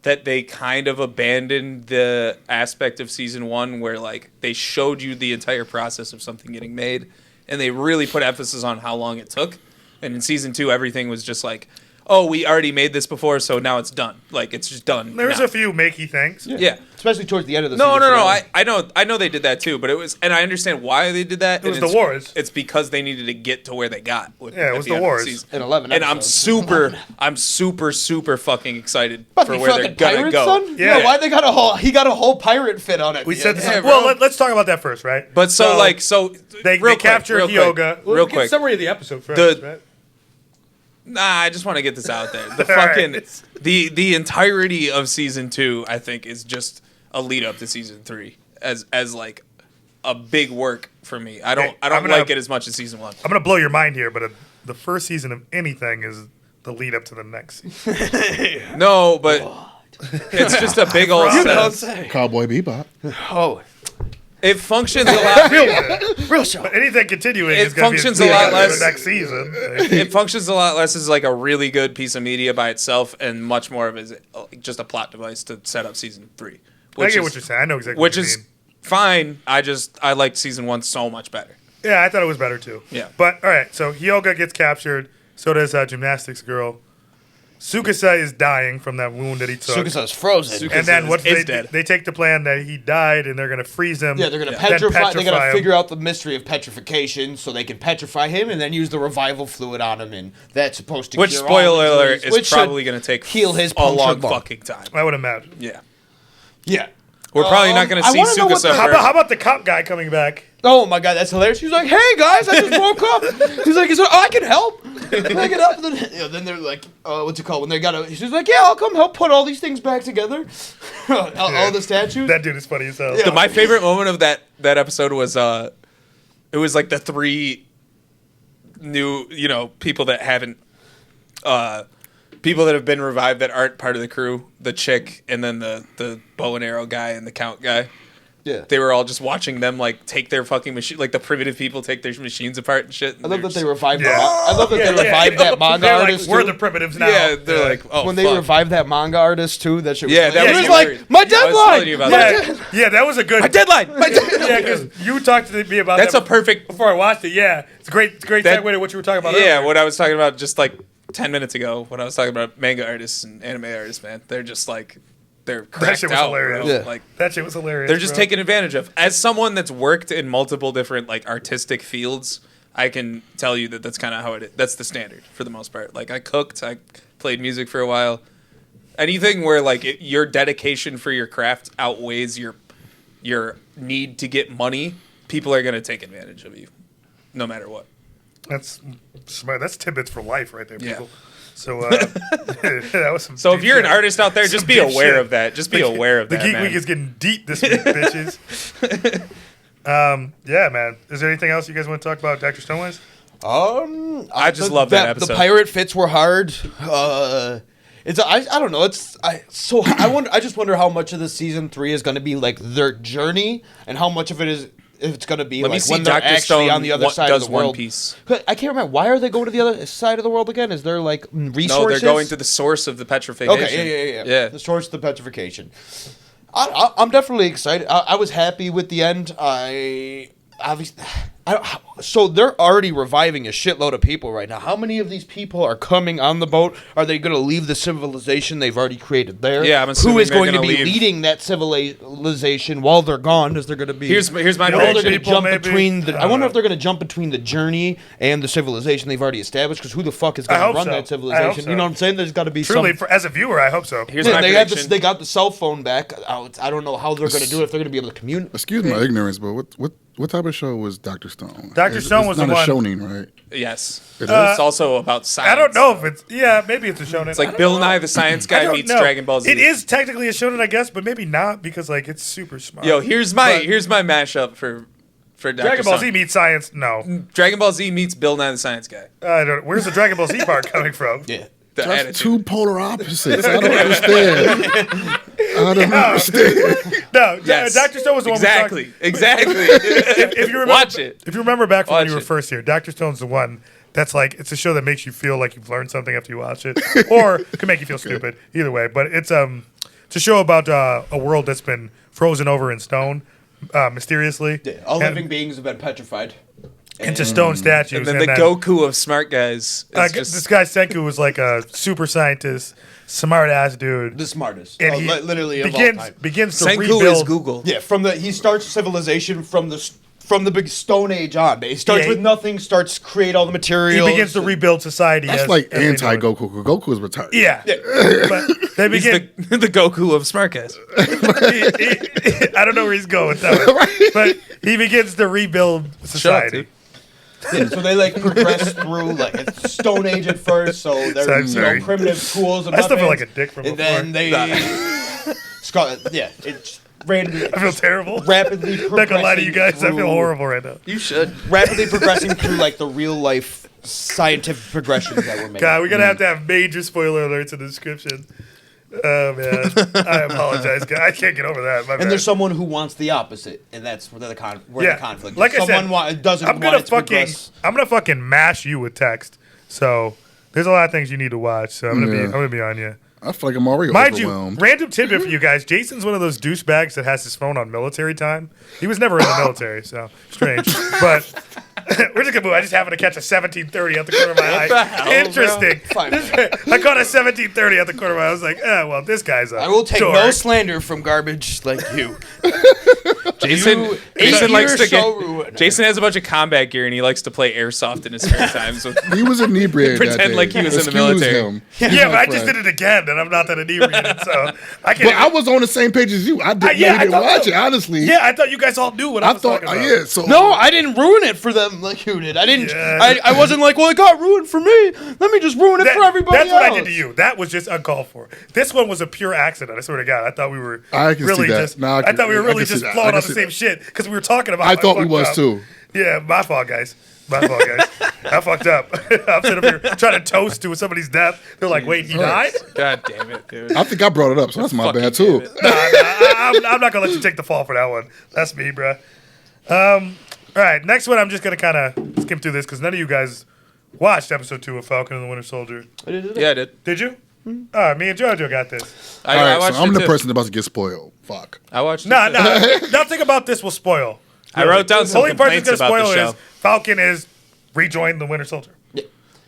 that they kind of abandoned the aspect of season 1 where like they showed you the entire process of something getting made, and they really put emphasis on how long it took. And in season 2, everything was just like, oh, we already made this before, so now it's done. Like it's just done. There was now. a few makey things. Yeah. especially towards the end of the No, season. no, no. finale. I know they did that too, but it was, and I understand why they did that. It was and the it's- wars. It's because they needed to get to where they got. Yeah, it at was the the end of wars. season. In 11 And I'm episodes. super fucking excited About for to be where they're fucking gonna pirates, go. son? Yeah. Yo, why they got a whole? He got a whole pirate fit on it. We said this. Yeah, Well, bro. let's talk about that first, right? But so they real quick, capture real quick, Hyoga. real Give quick. summary of the episode first, right? Nah, I just want to get this out there. The All right. fucking the entirety of season 2, I think, is just a lead up to season 3 as like a big work for me. I don't I'm gonna- like it as much as season 1. I'm gonna blow your mind here, but the first season of anything is the lead up to the next season. No, but it's just a big old set. Cowboy Bebop. Oh, It functions a lot. real show. But anything continuing It is going to be functions a lot less- the next season. It functions a lot less as like a really good piece of media by itself, and much more of as just a plot device to set up season 3. I get what you're saying. I know exactly Which what you is mean. fine. I liked season 1 so much better. Yeah, I thought it was better too. Yeah. But all right, so Hyoga gets captured. So does gymnastics girl. Tsukasa is dying from that wound that he took. Sukasa's frozen. And then what is they dead. they take the plan that he died and they're gonna freeze him. Yeah, they're gonna Yeah. petrify. They're gonna him. figure out the mystery of petrification, so they can petrify him, and then use the revival fluid on him, and that's supposed to. Which, cure all spoiler alert, injuries, is which should probably going to take heal his a punctured long lung. fucking time. I would imagine. Yeah. Yeah. We're probably not going to I see wanna know what Tsukasa. the- How about the cop guy coming back? Oh my god, that's hilarious. He's like, "Hey guys, I just woke up." He's like, "I can help. I can help." And then they're like, "What's it called?" When they got he's like, "Yeah, I'll come help put all these things back together, all the statues." That dude is funny as hell. Yeah. My favorite moment of that episode was it was like the 3 new people that haven't people that have been revived that aren't part of the crew, the chick and then the bow and arrow guy and the count guy. Yeah. They were all just watching them like take their fucking machine, like the primitive people take their machines apart and shit. And I love they're that they just- revived. Yeah. I love that they revived that manga They're like, artist. we're too. the primitives now. Yeah, they're like, oh, when they fuck. revived that manga artist too, that shit was Yeah, that he was was like, hilarious. "My I was telling deadline." you about Yeah, that was a good. My deadline. Yeah, because you talked to me about That's that a perfect. before I watched it. Yeah, it's a great That- segue to what you were talking about. Yeah, earlier. what I was talking about just like 10 minutes ago when I was talking about manga artists and anime artists, man. They're just like, they're cracked shit was out. hilarious. Bro. Yeah. Like, That shit was hilarious. they're just bro. taken advantage of. As someone that's worked in multiple different like artistic fields, I can tell you that that's kind of how it is. That's the standard for the most part. Like I cooked, I played music for a while. Anything where like your dedication for your craft outweighs your need to get money, people are going to take advantage of you no matter what. That's smart. That's tidbits for life right there, Yeah. people. So that was some. So if deep you're an shit. artist out there, just Some be deep aware shit. of that. Just be aware of the that, Geek man. Week is getting deep this week, bitches. Yeah, man. Is there anything else you guys want to talk about, Dr. Stonewise? I just love that episode. The pirate fits were hard. I don't know. I just wonder how much of the season 3 is going to be like their journey, and how much of it is if it's going to be Let me like see when they're Dr. actually Stone on the other side does of the world. One Piece. I can't remember, why are they going to the other side of the world again? Is there like resources? No, they're going to the source of the petrification. Okay, yeah. The source of the petrification. I'm definitely excited. I was happy with the end. So they're already reviving a shitload of people right now. How many of these people are coming on the boat? Are they going to leave the civilization they've already created there? Yeah, I'm assuming who is they're going to gonna be leave. leading that civilization while they're gone? Is there going to be? Here's my Or they're prediction. going to People, jump maybe? between the. I I don't wonder know. if they're going to jump between the journey and the civilization they've already established. Because who the fuck is I going to hope run so. that I hope civilization? so. You know what I'm saying? There's got to be Truly, some. as a viewer, I hope so. Here's my They prediction. they got the cell phone back. I don't know how they're going to do it. If they're going to be able to communicate. Excuse my ignorance, but what type of show was Dr. Stone? Dr. Stone was it's not the a one- shonen, right? Yes. It is? It's also about science. I don't know if it's maybe it's a shonen. It's like Bill Nye the Science I Guy don't meets know. Dragon Ball Z. It is technically a shonen, I guess, but maybe not because like it's super smart. Yo, here's my mashup for Dr. Dragon Ball Stone. Z meets science. No, Dragon Ball Z meets Bill Nye the Science Guy. I don't. Where's the Dragon Ball Z part coming from? Yeah. The That's attitude. two polar opposites. I don't understand. I don't understand. No, Yes. Dr. Stone was the one. Exactly. Exactly. If you remember, Watch it. If you remember back from when Watch you were it. first here, Dr. Stone's the one that's like it's a show that makes you feel like you've learned something after you watch it, or can make you feel stupid. Either way, but it's a show about a world that's been frozen over in stone, mysteriously. All and- living beings have been petrified. into stone statues. And then the Goku of smart guys is just this guy Senku was like a super scientist, smart ass dude. The smartest. And he literally of all begins time. begins to Senku rebuild. is Google. Yeah, he starts civilization from the big Stone Age on. He starts Yeah, with nothing, starts create all the He materials. begins to rebuild society. That's as- like as they know it. anti-Goku. Goku is retired. Yeah, but they he's begin. the Goku of smart guys. I don't know where he's going with that one, but he begins to rebuild Shut up, society. dude. Yeah, so they progress through it's Stone Age at first, so I'm there's sorry. primitive tools and I still feel weapons, like a dick from and before. then they it's randomly I feel terrible. rapidly I'm not gonna lie to you guys. I feel through- horrible right now. You should. rapidly progressing through the real life scientific progressions that were made. God, we're gonna have to have major spoiler alerts in the description. Oh man, I apologize, guys. I can't get over that. My bad. And there's someone who wants the opposite, and that's where the conflict. Like is. I said, Someone doesn't I'm want gonna it to progress. I'm gonna fucking mash you with text. So there's a lot of things you need to watch. So I'm gonna be on you. I feel like I'm already Mind you, overwhelmed. random tidbit for you guys. Jason's one of those douchebags that has his phone on military time. He was never in the military, so strange. But we're just gonna move. I just happened to catch a 17:30 at the corner of my eye. the hell, bro? Interesting. Fine. I caught a 17:30 at the corner of my eye. I was like, well, this guy's a I will take dork. no slander from garbage like you. Jason Jason likes to get. ruined. Jason has a bunch of combat gear and he likes to play airsoft in his spare time. So He was inebriated. Pretend that day. like he was in the Excuse military. him. Yeah, but I just did it again, and I'm not that inebriated, so I can't. But I was on the same page as you. I didn't, yeah, I didn't thought watch so. it, honestly. Yeah, I thought you guys all knew what I I was thought, talking about. yeah. So No, I didn't ruin it for them like you did. I didn't. Yeah. I wasn't like, well, it got ruined for me. Let me just ruin it for everybody That's else. what I did to you. That was just uncalled for. This one was a pure accident. I swear to God. I thought we were I can really see that. just. No, I I can- thought we were I really can see just that. I flowing can off the see same that. shit because we were talking about. I how thought we fucked was up. too. Yeah, my fault, guys. My fault, guys. I fucked up. I'm sitting up here trying to toast to somebody's death. They're like, "Wait, he died?" God damn it, dude. I think I brought it up, so that's my Fucking bad too. damn it. I'm not gonna let you take the fall for that one. That's me, bro. All right, next one. I'm just gonna kind of skim through this because none of you guys watched episode 2 of Falcon and the Winter Soldier. Yeah, I did. Did you? All right, me and JoJo got this. I All right, watched so I'm it the too. person that's about to get spoiled. Fuck. I watched it. Nah, too. nothing about this will spoil. I wrote down The some only part that's complaints gonna about the spoil show. is Falcon is rejoined the Winter Soldier.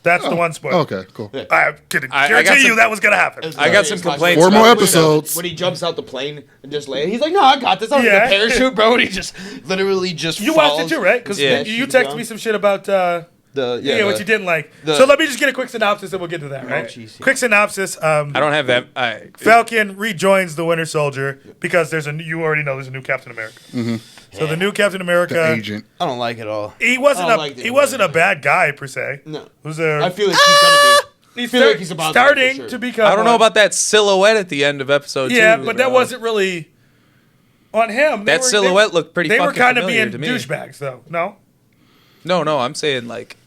That's the one spoiler. Okay, cool. I can I got guarantee you some- that was gonna happen. I got some complaints. 4 more about the show. episodes. When he jumps out the plane and just lands, he's like, "No, I got this. I'm Yeah. a parachute, bro." And he just literally just You falls. watched it too, right? Because Yeah. you texted me some shit about what you didn't like. So let me just get a quick synopsis and we'll get to that, right? geez, yeah. Quick synopsis. I don't have that. Falcon rejoins the Winter Soldier because you already know there's a new Captain America. So the new Captain America, The agent. I don't like it all. he wasn't I a don't like the he wasn't a new bad guy per se. No. Who's a I feel like he's gonna be. I feel like he's about starting to, be for to sure. become. I don't know one. about that silhouette at the end of episode 2. Yeah, but that bro. wasn't really on him. That silhouette looked pretty They were fucking kind of familiar being to me. douchebags, though. No. No, I'm saying like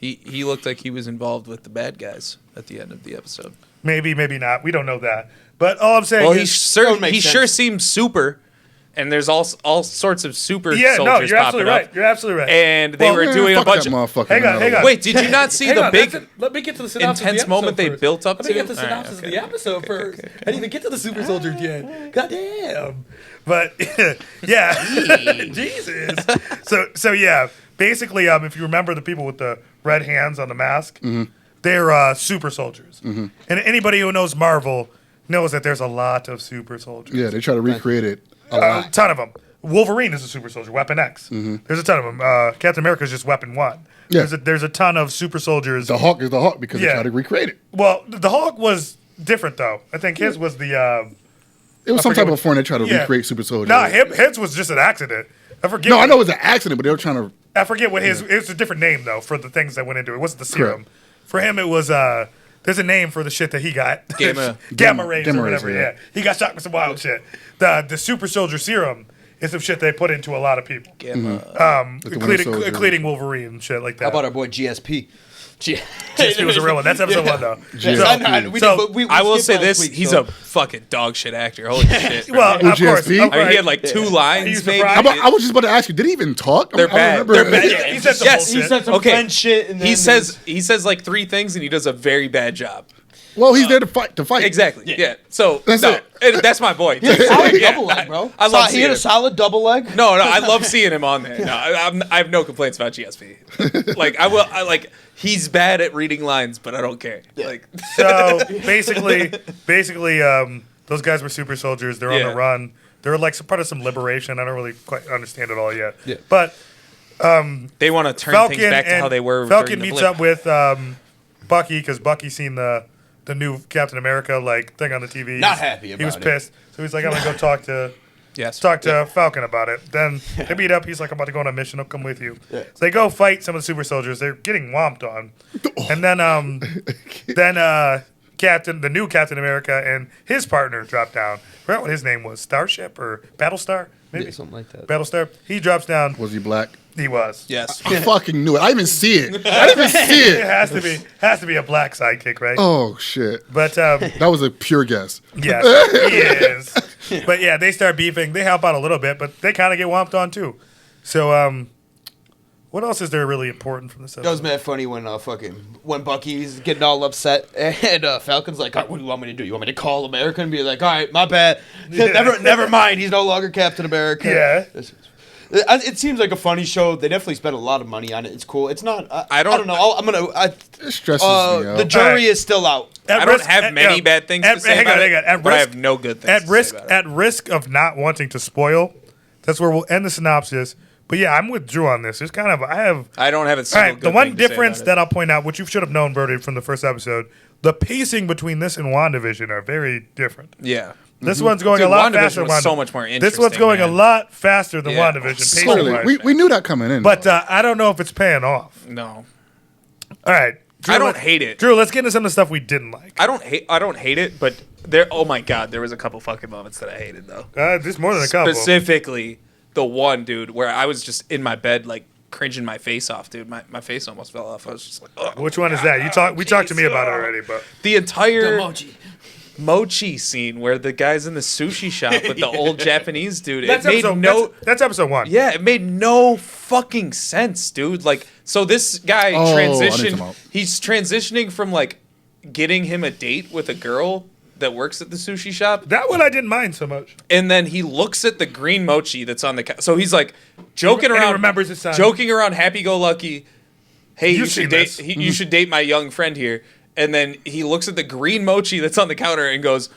he looked like he was involved with the bad guys at the end of the episode. Maybe, maybe not. We don't know that. But all I'm saying Well, is, he sure seems super, and there's all sorts of super yeah, no, soldiers you're popping absolutely right. up. You're absolutely right. And they were doing a fuck bunch that of. motherfucker. Hang on, now. hang on. Wait, did you not see Hang the on, big? let me get to the synopsis intense of the moment they episode built up first. Let me to? get the Alright, synopsis okay. of the episode first. I didn't even get to the super soldiers yet. God damn. But yeah, Jesus. So yeah, basically, if you remember the people with the red hands on the mask, they're super soldiers. And anybody who knows Marvel knows that there's a lot of super soldiers. Yeah, they try to recreate it a A lot. ton of them. Wolverine is a super soldier. Weapon X. There's a ton of them. Captain America is just Weapon 1. Yeah. There's a ton of super soldiers. The Hawk is the Hawk because Yeah. they try to recreate it. Well, the Hulk was different though. I think his was the. It was some forget type what- of form they try to yeah. recreate super soldiers. Nah, his was just an accident. I forget. No, I know it was an accident, but they were trying to. I forget what his. It was a different name though for the things that went into it. It wasn't the serum. Correct. For him, it was. There's a name for the shit that he got. Gamma. Gamma rays Gamma or rays, whatever. yeah. Yeah, he got shot with some wild shit. The super soldier serum is some shit they put into a lot of people, Gamma. the Winter Soldier. including Wolverine and shit like that. How about our boy GSP? GSP was a real one. That's episode 1 though. I will say this: he's a fucking dog shit actor. Holy shit! Well, Who, of course. GSP? of I mean, he had course. like 2 Are you lines, maybe. surprised? I was just about to ask you, did he even talk? They're I don't bad. remember. They're bad. Yeah, he said some Yes. bullshit. He said some Okay. French shit, and then He says like 3 things, and he does a very bad job. Well, he's there to fight. Exactly. Yeah. So That's no, it. That's my boy. solid Yeah, double leg, bro. I love He seeing hit a it. solid double leg. No, I love seeing him on there. No, I have no complaints about GSP. Like he's bad at reading lines, but I don't care. Like So basically, those guys were super soldiers. They're on Yeah. the run. They were like some part of some liberation. I don't really quite understand it all yet. Yeah. But they want to turn Falcon things back to and how they were. Falcon during the meets blip. up with Bucky because Bucky's seen the new Captain America like thing on the TV. Not happy He about was it. pissed, so he's like, "I'm gonna go talk to." Yes. Talk to Falcon about it. Then they meet up. He's like, I'm about to go on a mission. I'll come with you. Yeah. So they go fight some of the super soldiers. They're getting whomped on. And then the new Captain America and his partner drop down. I forgot what his name was. Starship or Battlestar? Maybe. Yeah, something like that. Battlestar. He drops down. Was he black? He was. Yes. I fucking knew it. I didn't even see it. I didn't even see It it. has to be a black sidekick, right? Oh shit. But That was a pure guess. yes, he is. But yeah, they start beefing. They help out a little bit, but they kind of get whomped on too. So what else is there really important from this That was episode? mad funny when Bucky's getting all upset and Falcon's like, all right, what do you want me to do? You want me to call America and be like, all right, my bad. Never mind. He's no longer Captain America. Yeah. It seems like a funny show. They definitely spent a lot of money on it. It's cool. It's not. I don't know. It stresses me out. The jury Alright. is still out. At I don't risk- have at- many yeah, bad things to say hang about on, it, hang on. At but I risk- have no good things At to say risk, about it. at risk of not wanting to spoil, that's where we'll end the synopsis. But yeah, I'm with Drew on this. There's kind of I don't have a all single right. The good one thing to say difference about it. that I'll point out, which you should have known, Birdie, from the first episode, the pacing between this and WandaVision are very different. Yeah. This one's going Dude, a lot WandaVision faster. was than so Wanda- much more This interesting, one's going man. a lot faster than Yeah. WandaVision. Clearly, pacing-wise. we knew that coming in. But though. I don't know if it's paying off. No. All right. Drew, I don't hate it. Drew, let's get into some of the stuff we didn't like. I don't hate it, but there oh my god, there was a couple fucking moments that I hated though. There's more than a couple. Specifically the one, dude, where I was just in my bed like cringing my face off, dude. My face almost fell off. I was just like, ugh. Which one is that? We talked to me about it already, but The entire mochi scene where the guy's in the sushi shop with the old Japanese dude. that's It made episode, that's episode 1. Yeah, it made no fucking sense, dude. Like, so this guy Oh, I know what you're talking transitioned. about. He's transitioning from like getting him a date with a girl that works at the sushi shop, That one I didn't mind so much. and then he looks at the green mochi that's on the. So he's like joking And he around, remembers his son. joking around, happy-go-lucky. Hey, you You've should seen date. this. You should date my young friend here. And then he looks at the green mochi that's on the counter and goes,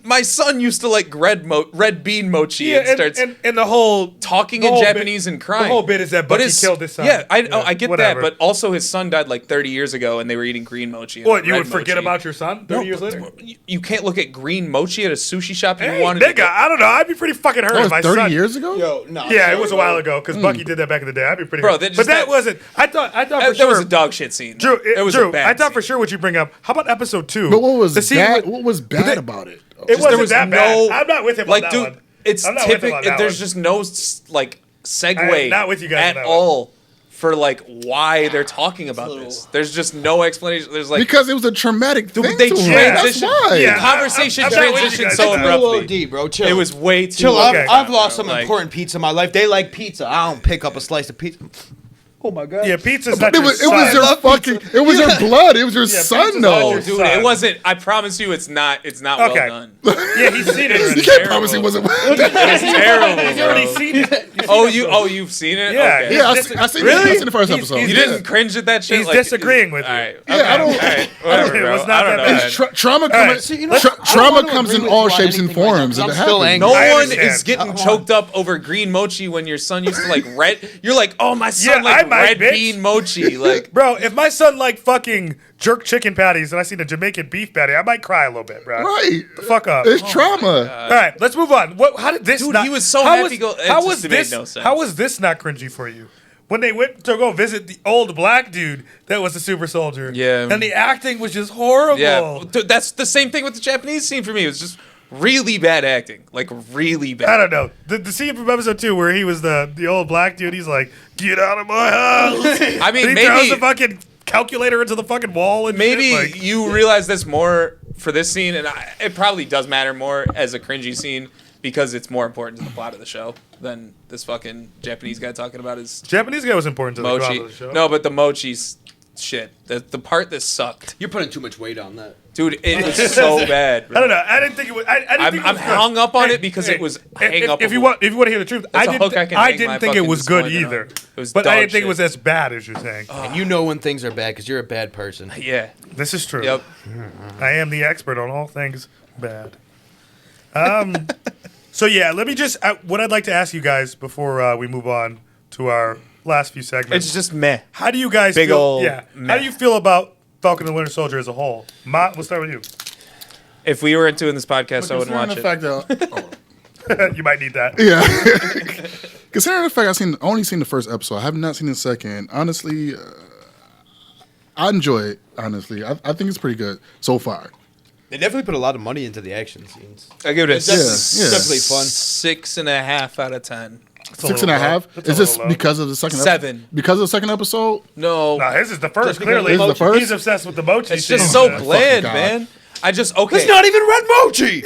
My son used to like red bean mochi and starts and the whole talking the in whole Japanese and crying. The whole bit is that Bucky killed his son. Yeah, I get whatever. that, but also his son died like 30 years ago, and they were eating green mochi. What, you red would forget mochi. about your son 30 years later? You can't look at green mochi at a sushi shop. If Hey, you wanted nigga, I don't know. I'd be pretty fucking hurt That if was my 30 son. years ago? Yo, no. Yeah, it was a while ago because Bucky did that back in the day. I'd be pretty Bro, hurt. that But that just- wasn't. I thought for that sure. was a dog shit scene. Drew, it was Drew, a bad I thought scene. for sure what you bring up. How about episode 2? But what was the scene bad? with- What was bad about it? It wasn't was that no- bad. I'm not with him like, on that dude, one. it's I'm not with him typical. on that There's one. just no like I am segue not with you guys on at that one. all for like why they're talking about this. There's just no explanation. There's like Because it was a traumatic thing they to him. transition- That's why. Yeah. the conversation I'm not with you transitioned guys. so It's a abruptly. OD, bro. Chill. It was way too. Chill. Okay. I've lost some Like- important pizza in my life. They like pizza. I don't pick up a slice of pizza. Oh my god. Yeah, pizza's not But it your was, it was son. your fucking. It was your blood. It was your son, pizza's though. not Oh, your dude, son. it wasn't. I promise you, it's not. It's not Okay. well done. Yeah, he's seen it You already. can't promise he wasn't. It's terrible. He's already bro. seen it. You've seen it? Yeah, Okay. Yeah, I He's seen, I seen, Really? I seen the first He's- episode. he's You Yeah. didn't cringe at that shit. He's Like, disagreeing with all you. right. Yeah, I okay, don't- all right, whatever, It bro. was not I don't that know. bad. that. Trauma right. coming. See, you know, I don't Trauma wanna comes agree in with all you on shapes and anything right now, forms. 'cause If it I'm still happens. angry. No I one understand. is getting choked up over green mochi when your son used to like red. You're like, oh, my son Yeah, I like might, red bitch. bean mochi. Like, Bro, if my son liked fucking jerk chicken patties and I seen a Jamaican beef patty, I might cry a little bit, bro. Right. The fuck up. It's trauma. All right, let's move on. How did this Dude, not? he was so how happy Was, it how just was made this? no sense. How was this not cringy for you? When they went to go visit the old black dude that was the super soldier. Yeah. And the acting was just horrible. yeah, dude, that's the same thing with the Japanese scene for me. It was just really bad acting, like really bad. I don't know. The scene from episode 2 where he was the old black dude, he's like, get out of my house. I mean, and he throws maybe the fucking calculator into the fucking wall and maybe shit, like, you realize this more for this scene, and it probably does matter more as a cringy scene because it's more important to the plot of the show than this fucking Japanese guy talking about his Japanese guy was important to the mochi. plot of the show. No, but the mochi's shit. The part that sucked, You're putting too much weight on that. dude. It was so bad. Bro. I don't know. I didn't think it was. I didn't think it I'm was good. hung up on Hey, it because hey, it was if, hang up. if you want to hear the truth, That's I a hook I didn't. can I hang my didn't think it fucking was good disappointment either. on. It was But I dog didn't think shit. it was as bad as you're saying. And you know when things are bad because you're a bad person. Yeah. This is true. Yep. I am the expert on all things bad. So yeah, let me just. What I'd like to ask you guys before we move on to our last few segments. It's just meh. How do you guys Big feel? ol' Yeah. How meh. do you feel about Falcon and the Winter Soldier as a whole? Mont, we'll start with you. If we weren't doing this podcast, I wouldn't watch the it. fact that, You might need that. yeah. Considering the fact only seen the first episode, I have not seen the second. Honestly, I enjoy it. Honestly, I think it's pretty good so far. They definitely put a lot of money into the action scenes. I give it a It's definitely, Yeah. definitely fun. 6.5 out of 10. It's a 6.5. little low. It's a Is this little low. because of the second? 7. Because of the second episode? No, No, his is the first. Just because Clearly, of the mochi? This is the first? he's obsessed with the mochi. it's just scene. so Yeah. bland, God. man. Okay. It's not even red mochi.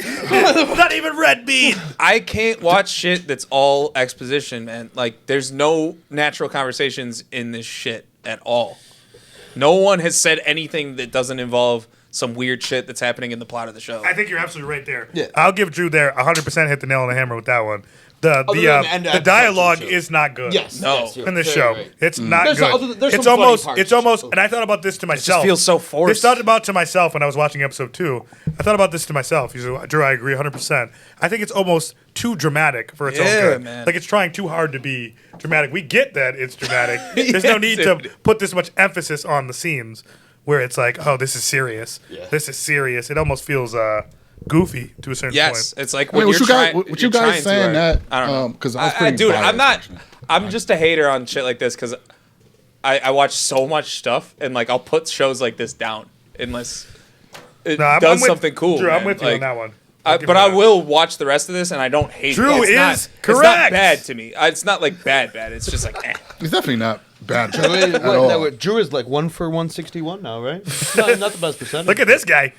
Not even red bean. I can't watch shit that's all exposition, man. Like, there's no natural conversations in this shit at all. No one has said anything that doesn't involve some weird shit that's happening in the plot of the show. I think you're absolutely right there. Yeah. I'll give Drew there 100% hit the nail on the hammer with that one. The Other than the end of the episode dialogue 2. is not good. Yes. No. yes, you're In this very show, right. it's not There's good. there's It's some funny almost, parts. it's almost, and I thought about this to myself. feels so forced. This thought about to myself when I was watching episode 2. I thought about this to myself. You said, Drew, I agree 100%. I think it's almost too dramatic for its own Yeah, good. man. Like it's trying too hard to be dramatic. We get that it's dramatic. There's no Yeah, need to dude. put this much emphasis on the scenes where it's like, oh, this is serious. Yeah. This is serious. It almost feels goofy to a certain yes, point. it's like I mean, when what you're you guys, trying. what you're you guys trying saying too hard. that? I don't know. Because I was pretty dude, biased, I'm not. actually. I'm just a hater on shit like this because I watch so much stuff and like I'll put shows like this down unless it No, I'm does with- something cool. Drew, I'm man. with you on Like, that one. I'll give but you I that. will watch the rest of this, and I don't hate Drew it. It's is not, It's correct. not bad to me. It's not like bad. It's just like, eh. It's definitely not bad Wait, at all. Drew is like 1 for 161 now, right? not the best percentage. Look at this guy.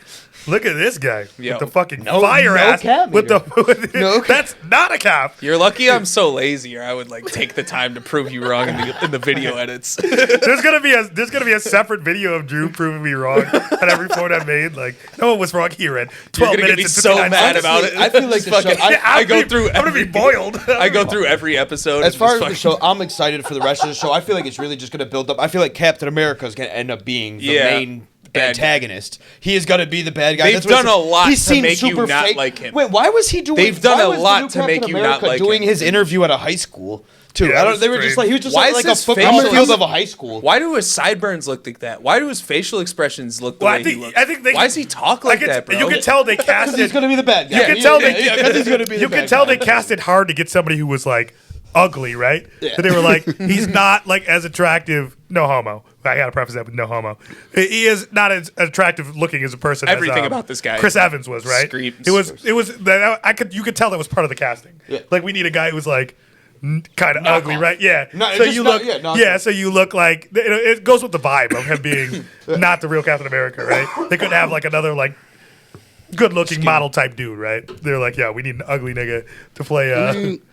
Look at this guy Yo. with the fucking No- fire no ass. cap With the No cap. that's not a cap. You're lucky I'm so lazy, or I would like take the time to prove you wrong in the video edits. There's gonna be a separate video of Drew proving me wrong at every point I made. Like no one was wrong here at 12 You're gonna minutes get me and so 59 mad seconds. about it. I feel like the Fucking- show- Yeah, I go through. I'm gonna be every- boiled. I go through every episode. As and far as just the fucking- show, I'm excited for the rest of the show. I feel like it's really just going to build up. I feel like Captain America is going to end up being the Yeah. main antagonist. He is going to be the bad guy. They've That's what done a lot he to seemed make you super not fake. like him. Wait, why was he doing? They've done why a was the lot new to make Captain you not America like doing him. his interview at a high school too. Yeah, I it don't. was They were just strange. like he was just Why like is a his football facial- field of a high school. Why do his sideburns look like that? Why do his facial expressions look the Well, way he looks? I think they. Why does he talk like that, bro? You can tell they Because casted. he's going to be the bad guy. You can tell they. because he's going to be the You bad can tell guy. they casted hard to get somebody who was like ugly, right? Yeah. So they were like, he's not like as attractive. No homo. I gotta preface that with no homo. He is not as attractive looking as a person. Everything as, about this guy Chris Evans was, right? screams. It was. It was. I could. You could tell that was part of the casting. Yeah. Like we need a guy who was like kind of ugly, off. right? Yeah. No, so just you not- look. yeah, knock Yeah. off. So you look like it goes with the vibe of him being not the real Captain America, right? They could have like another like good-looking model type dude, right? They're like, yeah, we need an ugly nigga to play.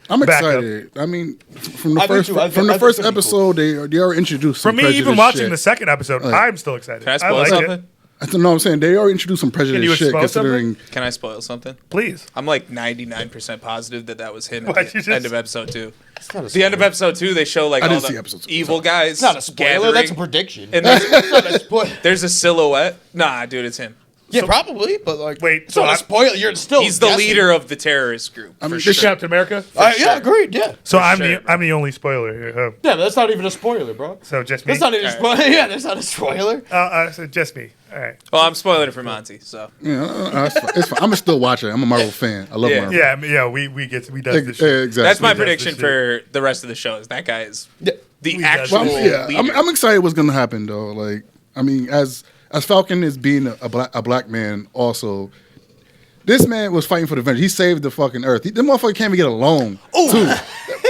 I'm backup. excited. I mean, from the I do first too. I from the think first it's gonna be episode, they already introduced For some me, even prejudice watching shit. the second episode, I'm still excited. Can I spoil liked something? it. I don't know what I'm saying. They already introduced some prejudice you shit, expose considering. Can I spoil something? Please. I'm like 99% positive that was him Why'd at you the just- end of episode 2. not a The end of episode 2, they show like I all didn't see the episode 2. evil guys. It's not a spoiler. gathering, That's a prediction. and there's, It's not a spoiler. there's a silhouette. Nah, dude, it's him. Yeah, probably, but like, Wait, it's so not a I'm- spoiler. You're still. He's the guessing. leader of the terrorist group. I mean, for this sure. Captain America. Yeah, agreed. Yeah. So I'm sure. the only spoiler here. Huh? Yeah, but that's not even a spoiler, bro. So just me. That's not even a Alright. spoiler. Yeah, that's not a spoiler. So just me. All right. Well, I'm spoiling it for Monty, so. It's fine. It's fine. I'm still watching. I'm a Marvel fan. I love Yeah. Marvel. Yeah. We does this shit. Exactly. That's my does this prediction shit. for the rest of the show. Is that guy is the does actual this Well, yeah, leader. I'm excited what's gonna happen though. Like, I mean, as Falcon is being a black man, also, this man was fighting for the Avengers. He saved the fucking Earth. The motherfucker can't even get alone. Too.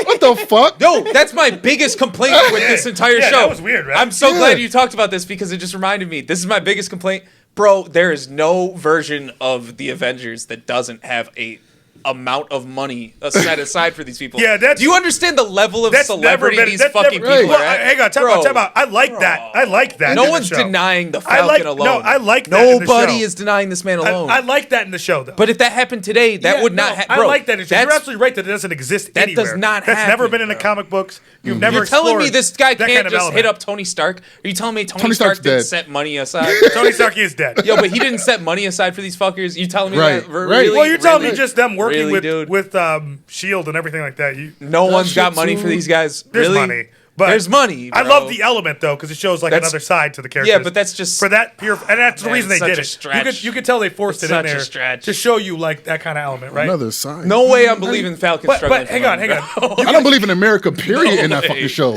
What the fuck? Yo, that's my biggest complaint with this entire Yeah, show. that was weird, right? I'm so Yeah. glad you talked about this because it just reminded me. This is my biggest complaint. Bro, there is no version of the Avengers that doesn't have a amount of money set aside for these people. Yeah, that's- Do you understand the level of That's celebrity never been. these That's fucking never, people well, are at? hang on, time out. I like that. I like that. No in the one's show. denying the I Falcon like- alone. no, I like that in the Nobody show. is denying this man alone. I like that in the show, though. but if that happened today, that Yeah, would not no, happen. I like that. You're That's- absolutely right that it doesn't exist That anywhere. does not That's never happen, been in the bro. comic books. You've never You're telling me explored this guy that can't kind of just element. hit up Tony Stark? Are you telling me Tony Tony Stark Stark's didn't dead. set money aside? Tony Stark is dead. Yo, but he didn't set money aside for these fuckers. You telling me Right, that? right. Really? Well, you're telling Really? me just them working Really, dude? with Shield and everything like that. No one's got shit money too. for these guys. There's Really? money. But there's money. I bro. love the element though because it shows like That's- another side to the characters. Yeah, but that's just for that pure, and that's the Man, reason they such did a it. stretch. You could tell they forced It's it in such a there stretch. to show you like that kind of element, right? Another side. no way I'm believing Falcon struggling. But for hang on, money, hang bro. on. I don't believe in America, period, in that way. fucking show.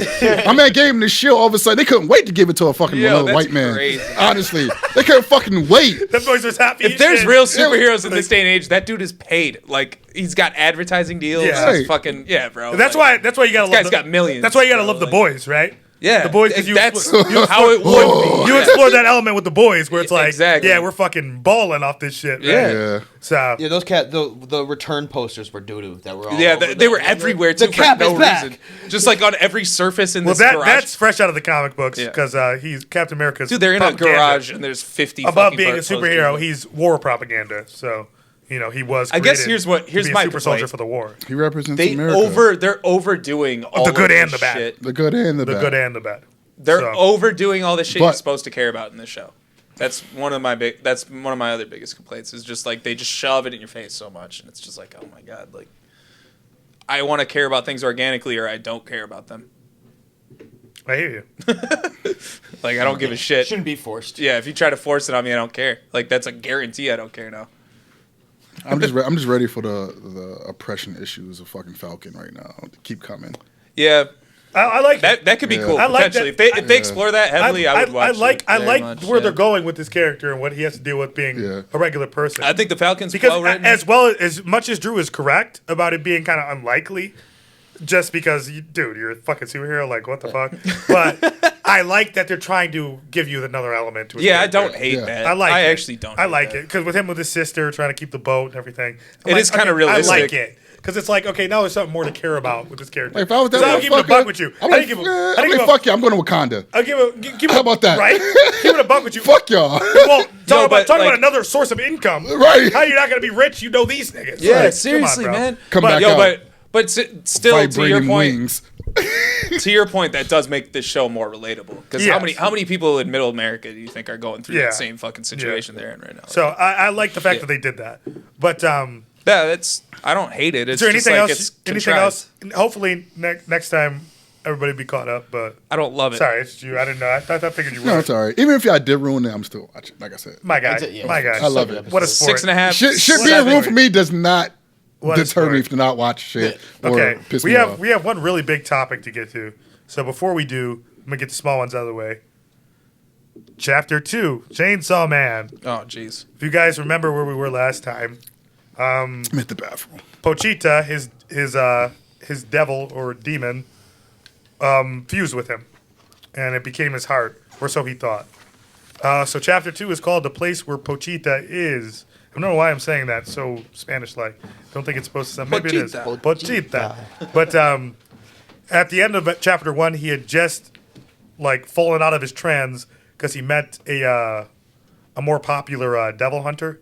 My man gave him the shield. All of a sudden, they couldn't wait to give it to a fucking Yo, little that's white man. crazy. Honestly, they couldn't fucking wait. That voice was happy. If as there's shit. real superheroes in this day and age, that dude is paid. Like he's got advertising deals. Yeah. He's Right. fucking bro. That's like, why you gotta love. guy's got millions, That's why you gotta bro, love the like- boys, right? Yeah, The boys. 'Cause that's you how it would be. You Yeah. explore that element with the boys, where it's like, Exactly. yeah, we're fucking balling off this shit. Right? Yeah. Yeah. So Yeah, those the return posters were doo-doo that were all Yeah, over they the- were everywhere too The for cap no is back. reason. Just like on every surface in well, this garage. that's fresh out of the comic books Yeah. because he's Captain America's. Dude, they're in a propaganda. garage and there's 50 Above fucking being a posters. superhero, he's war propaganda. So he was. I guess created here's to be my a super soldier complaint. for the war. He represents America. They're overdoing all The good of and this the bad. shit. the good and the The bad. good and the bad. They're So- overdoing all the shit you're But- supposed to care about in this show. That's one of my other biggest complaints is just like they just shove it in your face so much and it's just like, oh my god, like I want to care about things organically or I don't care about them. I hear you. Like I don't give a shit. Shouldn't be forced. Yeah, if you try to force it on me, I don't care. Like that's a guarantee I don't care now. I'm just ready for the oppression issues of fucking Falcon right now to keep coming. Yeah. I like That could be Yeah. cool I like potentially. that- If they explore that heavily, I would watch. I it like very much, where yeah. they're going with this character and what he has to deal with being Yeah. a regular person. I think the Falcon's because well written. as much as Drew is correct about it being kind of unlikely, just because dude, you're a fucking superhero, like what the fuck? But I like that they're trying to give you another element to his yeah, I character. don't hate Yeah. that. I like I it. actually don't. I hate like that. it because with him with his sister trying to keep the boat and everything, It is kinda I realistic. like it because it's like okay, now there's something more to care about with this character. Like, if I was that 'Cause I'll give him a motherfucker, buck with you. I'm I like, didn't give yeah, him. I I'm didn't like, give him. fuck you, I'm going to Wakanda. I'll give him. How about that? Right? Give it a buck with you. Fuck y'all. Well, talk but, about like- another source of income. Right. How you're not gonna be rich? You know these niggas. Yeah, Like, seriously, come on, bro. man. Come but back yo, out. but still, to your Vibrating point, wings. to your point, that does make this show more relatable. Because Yes. how many people in Middle America do you think are going through Yeah. that same fucking situation they're in right now? So I like the fact Yeah. that they did that. But yeah, that's I don't hate it. It's is there just anything like else? it's Anything contrived. else? Hopefully next time everybody be caught up. But I don't love it. sorry, it's you. I didn't know. I figured you were. No, it's all right. Even if I did ruin it, I'm still watching. Like I said, My guy. That's it, yeah. My guy. I love it. What a sport. 6.5. shit being Seven. ruined for me does not What a deter me sport. to not watch shit or Okay, piss we me have off. we have one really big topic to get to. So before we do, I'm gonna get the small ones out of the way. Chapter 2, Chainsaw Man. Oh, jeez. If you guys remember where we were last time, I'm at the bathroom. Pochita, his devil or demon, fused with him, and it became his heart, or so he thought. So chapter 2 is called "The Place Where Pochita Is." I don't know why I'm saying that so Spanish-like. Don't think it's supposed to sound. Maybe it is. Pochita. Pochita. But at the end of chapter 1, he had just like fallen out of his trance because he met a more popular devil hunter,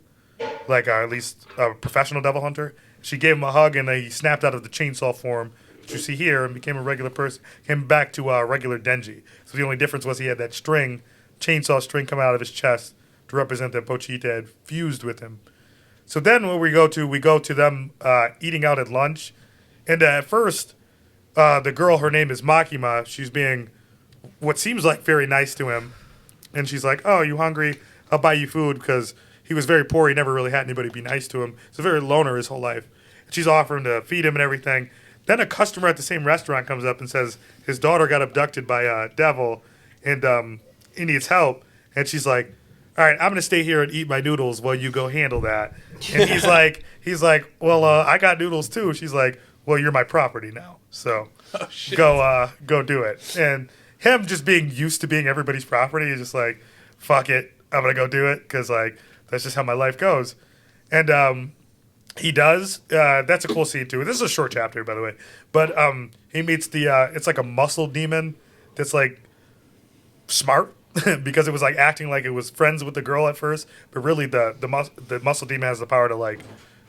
like at least a professional devil hunter. She gave him a hug, and he snapped out of the chainsaw form, which you see here, and became a regular person. Came back to regular Denji. So the only difference was he had that chainsaw string coming out of his chest to represent that Pochita had fused with him. So then what we go to them eating out at lunch. And at first, the girl, her name is Makima, she's being what seems like very nice to him. And she's like, "Oh, you hungry? I'll buy you food," because he was very poor. He never really had anybody be nice to him. He's a very loner his whole life. She's offering to feed him and everything. Then a customer at the same restaurant comes up and says his daughter got abducted by a devil and he needs help. And she's like, "All right, I'm going to stay here and eat my noodles while you go handle that." And he's like, "Well, I got noodles too." She's like, "Well, you're my property now. So go do it." And him just being used to being everybody's property is just like, "Fuck it. I'm going to go do it," because like that's just how my life goes. And he does. That's a cool scene too. This is a short chapter, by the way. But he meets it's like a muscle demon that's like smart because it was like acting like it was friends with the girl at first, but really the muscle demon has the power to like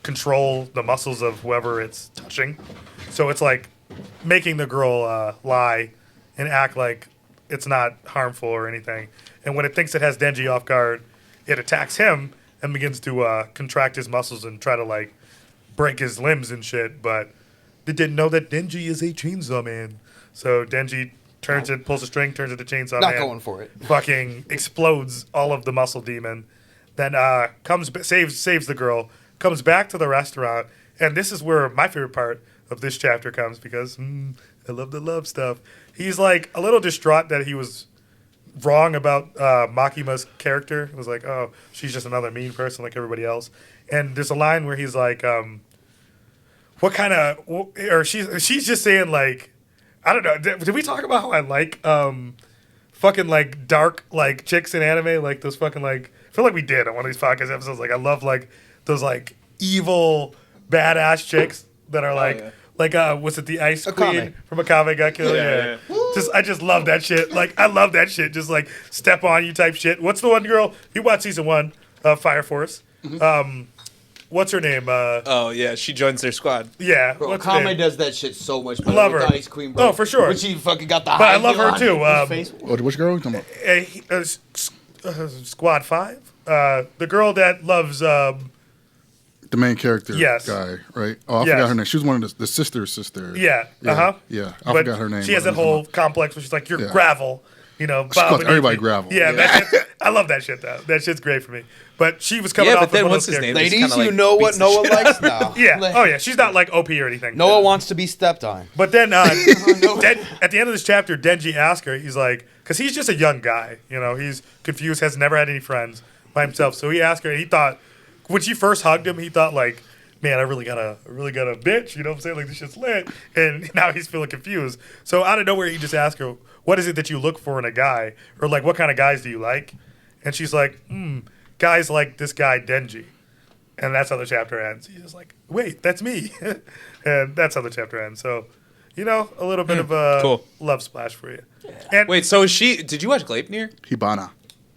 control the muscles of whoever it's touching. So it's like making the girl lie and act like it's not harmful or anything. And when it thinks it has Denji off guard, it attacks him and begins to contract his muscles and try to like break his limbs and shit. But they didn't know that Denji is a chainsaw man. So Denji pulls a string, turns into chainsaw man. Not going for it. Fucking explodes all of the muscle demon. Then saves the girl, comes back to the restaurant, and this is where my favorite part of this chapter comes because I love the love stuff. He's like a little distraught that he was wrong about Makima's character. It was like, oh, she's just another mean person like everybody else. And there's a line where he's like, what kind of, or she's just saying like, I don't know. Did we talk about how I like fucking like dark like chicks in anime? Like those fucking like, I feel like we did on one of these podcast episodes. Like I love like those like evil badass chicks that are like, was it the Ice Queen from Akame got killed? Yeah. I just love that shit. Like I love that shit. Just like step on you type shit. What's the one girl? You watched season 1 of Fire Force. What's her name? Oh yeah, she joins their squad. Yeah. Bro, what's her Akame name? does that shit so much better. Love with her. the Ice Queen, bro. Oh, for sure. When she fucking got the But I high love her heel on too. his face. Which girl are you talking about? Squad 5. The girl that loves. The main character Yes. guy, right? Oh, I Yes. forgot her name. She was one of the sister. Yeah. Yeah. Yeah. I But forgot her name. She has that whole complex where she's like, "You're Yeah. gravel." You know, She calls Bob and everybody Evie. gravel. Yeah, Yeah. that shit, I love that shit though. That shit's great for me. But she was coming Yeah, off but then of one of what's those his name? characters. Ladies, kinda, you like, know what beats the Noah shit likes now. Yeah. Oh yeah. She's not like OP or anything. Noah wants to be stepped on. But then at the end of this chapter, Denji asks her, he's like, because he's just a young guy, you know, he's confused, has never had any friends by himself. So he asked her, and he thought, when she first hugged him, he thought like, man, I really got a bitch, you know what I'm saying? Like this shit's lit. And now he's feeling confused. So out of nowhere, he just asked her, what is it that you look for in a guy? Or like, what kind of guys do you like? And she's like, guys like this guy, Denji. And that's how the chapter ends. He's just like, wait, that's me. And that's how the chapter ends. So, you know, a little bit of a Cool. love splash for you. And Wait, so did you watch Gleipnir? Hibana.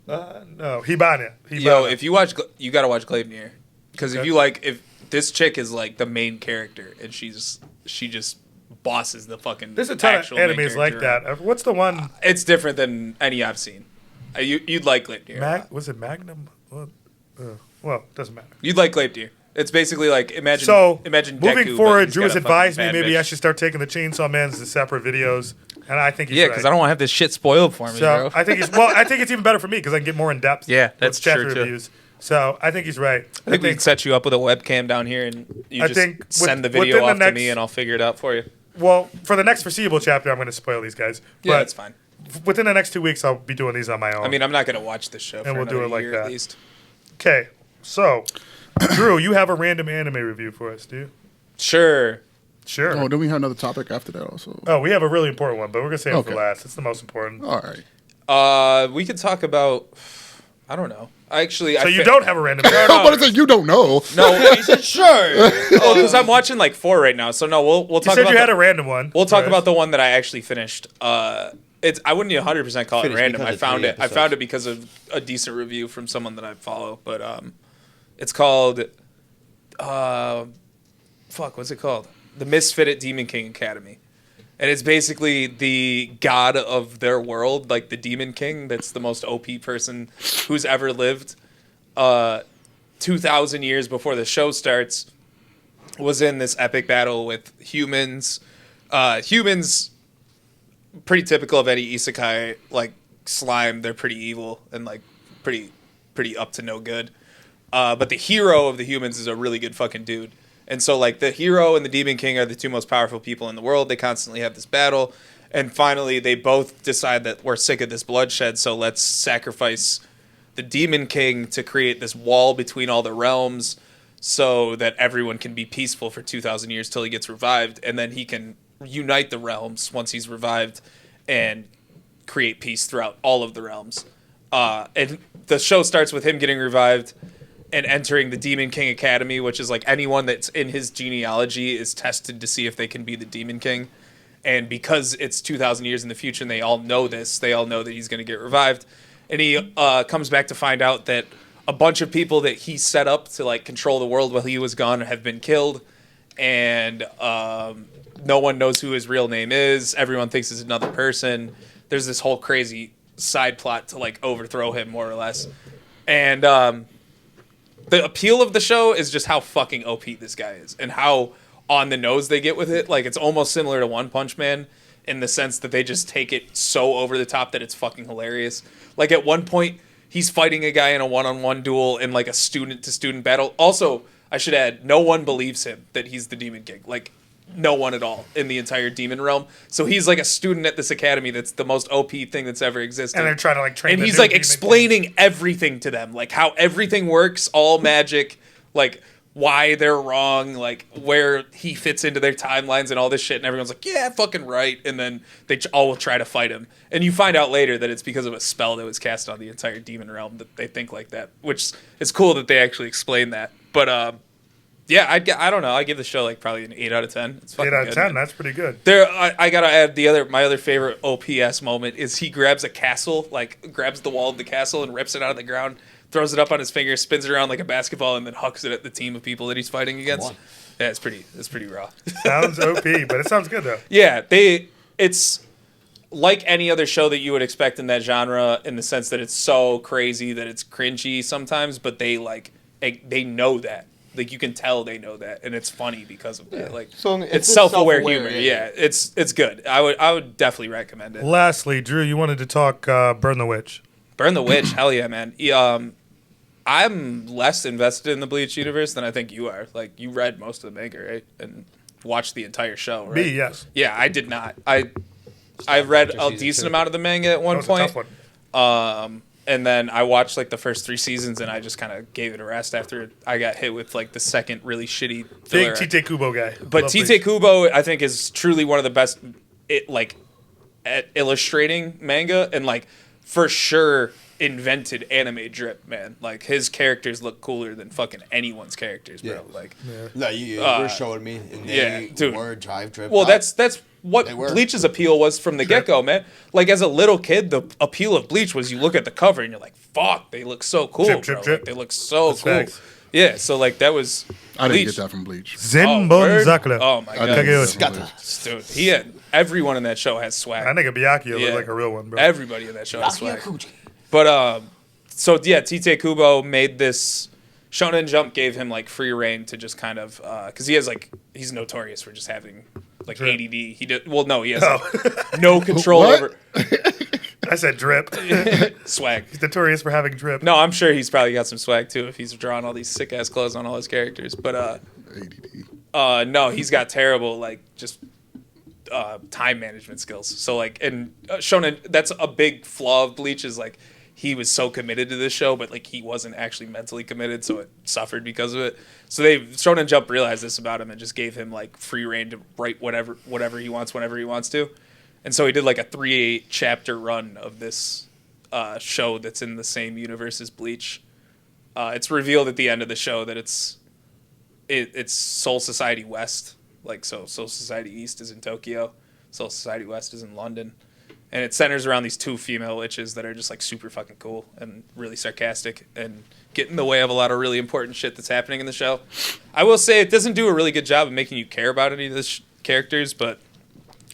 no, Hibana. Yo, if you watch, you gotta watch Gleipnir. Because if this chick is like the main character, and she just bosses the fucking. There's a ton of actual main animes like character. that. What's the one? It's different than any I've seen. You'd like Gladeer. Was it Magnum? Well, doesn't matter. You'd like Gladeer. It's basically like imagine. So, imagine moving Deku, forward, but he's Drew has got a advised me fucking bad maybe bitch. I should start taking the Chainsaw Mans as separate videos, and I think he's Yeah, right. because I don't want to have this shit spoiled for me, So bro. I think it's even better for me because I can get more in depth. Yeah, that's with chapter true, too. reviews. So I think he's right. I think we can set you up with a webcam down here, and you I just think send the within video the off to next- me, and I'll figure it out for you. Well, for the next foreseeable chapter, I'm going to spoil these guys. Yeah, But that's fine. within the next 2 weeks, I'll be doing these on my own. I mean, I'm not gonna watch this show, for we'll do another it like year that. at least. Okay, so Drew, you have a random anime review for us, do you? Sure. Sure. Oh, then we have another topic after that also. Oh, we have a really important one, but we're going to save it for Okay. last. It's the most important. All right. We could talk about. I don't know. Actually, So you don't have a random No, but it's like you don't know. No, He said, sure. oh, because I'm watching like 4 right now. So no, we'll You talk said about. you had a random one. We'll talk for about us. the one that I actually finished. I wouldn't 100% call it Finished random. because I of found 3 it. I found episodes. it because of a decent review from someone that I follow. But it's called. What's it called? The Misfit at Demon King Academy. And it's basically the god of their world, like the Demon King. That's the most OP person who's ever lived. 2,000 years before the show starts, was in this epic battle with humans. Humans, pretty typical of any isekai, like slime. They're pretty evil and like pretty up to no good. But the hero of the humans is a really good fucking dude. And so, like, the hero and the Demon King are the two most powerful people in the world. They constantly have this battle. And finally, they both decide that we're sick of this bloodshed, so let's sacrifice the Demon King to create this wall between all the realms so that everyone can be peaceful for 2,000 years till he gets revived. And then he can unite the realms once he's revived and create peace throughout all of the realms. And the show starts with him getting revived and entering the Demon King Academy, which is like anyone that's in his genealogy is tested to see if they can be the Demon King. And because it's 2,000 years in the future and they all know this, they all know that he's going to get revived. And he comes back to find out that a bunch of people that he set up to like control the world while he was gone have been killed. And no one knows who his real name is. Everyone thinks it's another person. There's this whole crazy side plot to like overthrow him, more or less. And the appeal of the show is just how fucking OP this guy is and how on the nose they get with it. Like, it's almost similar to One Punch Man in the sense that they just take it so over the top that it's fucking hilarious. Like, at one point, he's fighting a guy in a one-on-one duel in, like, a student-to-student battle. Also, I should add, no one believes him that he's the Demon King. Like, no one at all in the entire demon realm. So he's like a student at this academy that's the most OP thing that's ever existed. And they're trying to like train. And the he's new like Demon explaining everything to them, like how everything works, all magic, like why they're wrong, like where he fits into their timelines and all this shit. And everyone's like, yeah, fucking right. And then they all will try to fight him. And you find out later that it's because of a spell that was cast on the entire demon realm that they think like that, which is cool that they actually explain that. But yeah, I don't know. I give the show like probably an 8 out of 10. It's fucking 8 out of good, 10. man. That's pretty good. There, I gotta add my other favorite OPS moment is he grabs a castle, like grabs the wall of the castle and rips it out of the ground, throws it up on his finger, spins it around like a basketball, and then hucks it at the team of people that he's fighting against. Yeah, it's pretty raw. Sounds OP, but it sounds good though. Yeah, it's like any other show that you would expect in that genre, in the sense that it's so crazy that it's cringy sometimes, but they know that. Like, you can tell they know that, and it's funny because of that. Like, So it's self-aware humor. Yeah, it's good. I would definitely recommend it. Lastly, Drew, you wanted to talk Burn the Witch. Burn the Witch, hell yeah, man. I'm less invested in the Bleach universe than I think you are. Like, you read most of the manga, right? And watched the entire show, right? Me, yes. Yeah, I did not. I read a season decent 2. amount of the manga at That one was a point. tough one. And then I watched like the first 3 seasons, and I just kind of gave it a rest after I got hit with like the second really shitty filler. Big Tite Kubo guy. But Love Tite Bleach. Kubo, I think, is truly one of the best at illustrating manga, and like for sure invented anime drip, man. Like, his characters look cooler than fucking anyone's characters, bro. Yeah. Like, No, you were showing me, and they dude. were Jive drip. well, that's what They were. Bleach's appeal was from the get-go, man. Like, as a little kid, the appeal of Bleach was you look at the cover and you're like, fuck, they look so cool, Drip, bro. drip, drip. Like, they look so That's cool. facts. Yeah, so like that was. I didn't Bleach. get that from Bleach. Zenbon Zakura. Oh my I god, didn't get that from Kageyoshi. Bleach. dude, he had everyone in that show has swag. That nigga Byakuya Yeah. looked like a real one, bro. Everybody in that show has swag. But so yeah, Tite Kubo made this. Shonen Jump gave him like free reign to just kind of because he has like he's notorious for just having like Drip. ADD. He did well. No, he has like, no control What? over I said drip. swag. He's notorious for having drip. No, I'm sure he's probably got some swag too if he's drawing all these sick ass clothes on all his characters. But ADD. no, he's got terrible like just time management skills. So like in Shonen, that's a big flaw of Bleach is like he was so committed to this show, but like he wasn't actually mentally committed, so it suffered because of it. So Shonen Jump realized this about him and just gave him like free reign to write whatever he wants whenever he wants to. And so he did like a 3 chapter run of this show that's in the same universe as Bleach. It's revealed at the end of the show that it's Soul Society West. Like, so Soul Society East is in Tokyo, Soul Society West is in London. And it centers around these 2 female witches that are just like super fucking cool and really sarcastic and get in the way of a lot of really important shit that's happening in the show. I will say it doesn't do a really good job of making you care about any of the characters, but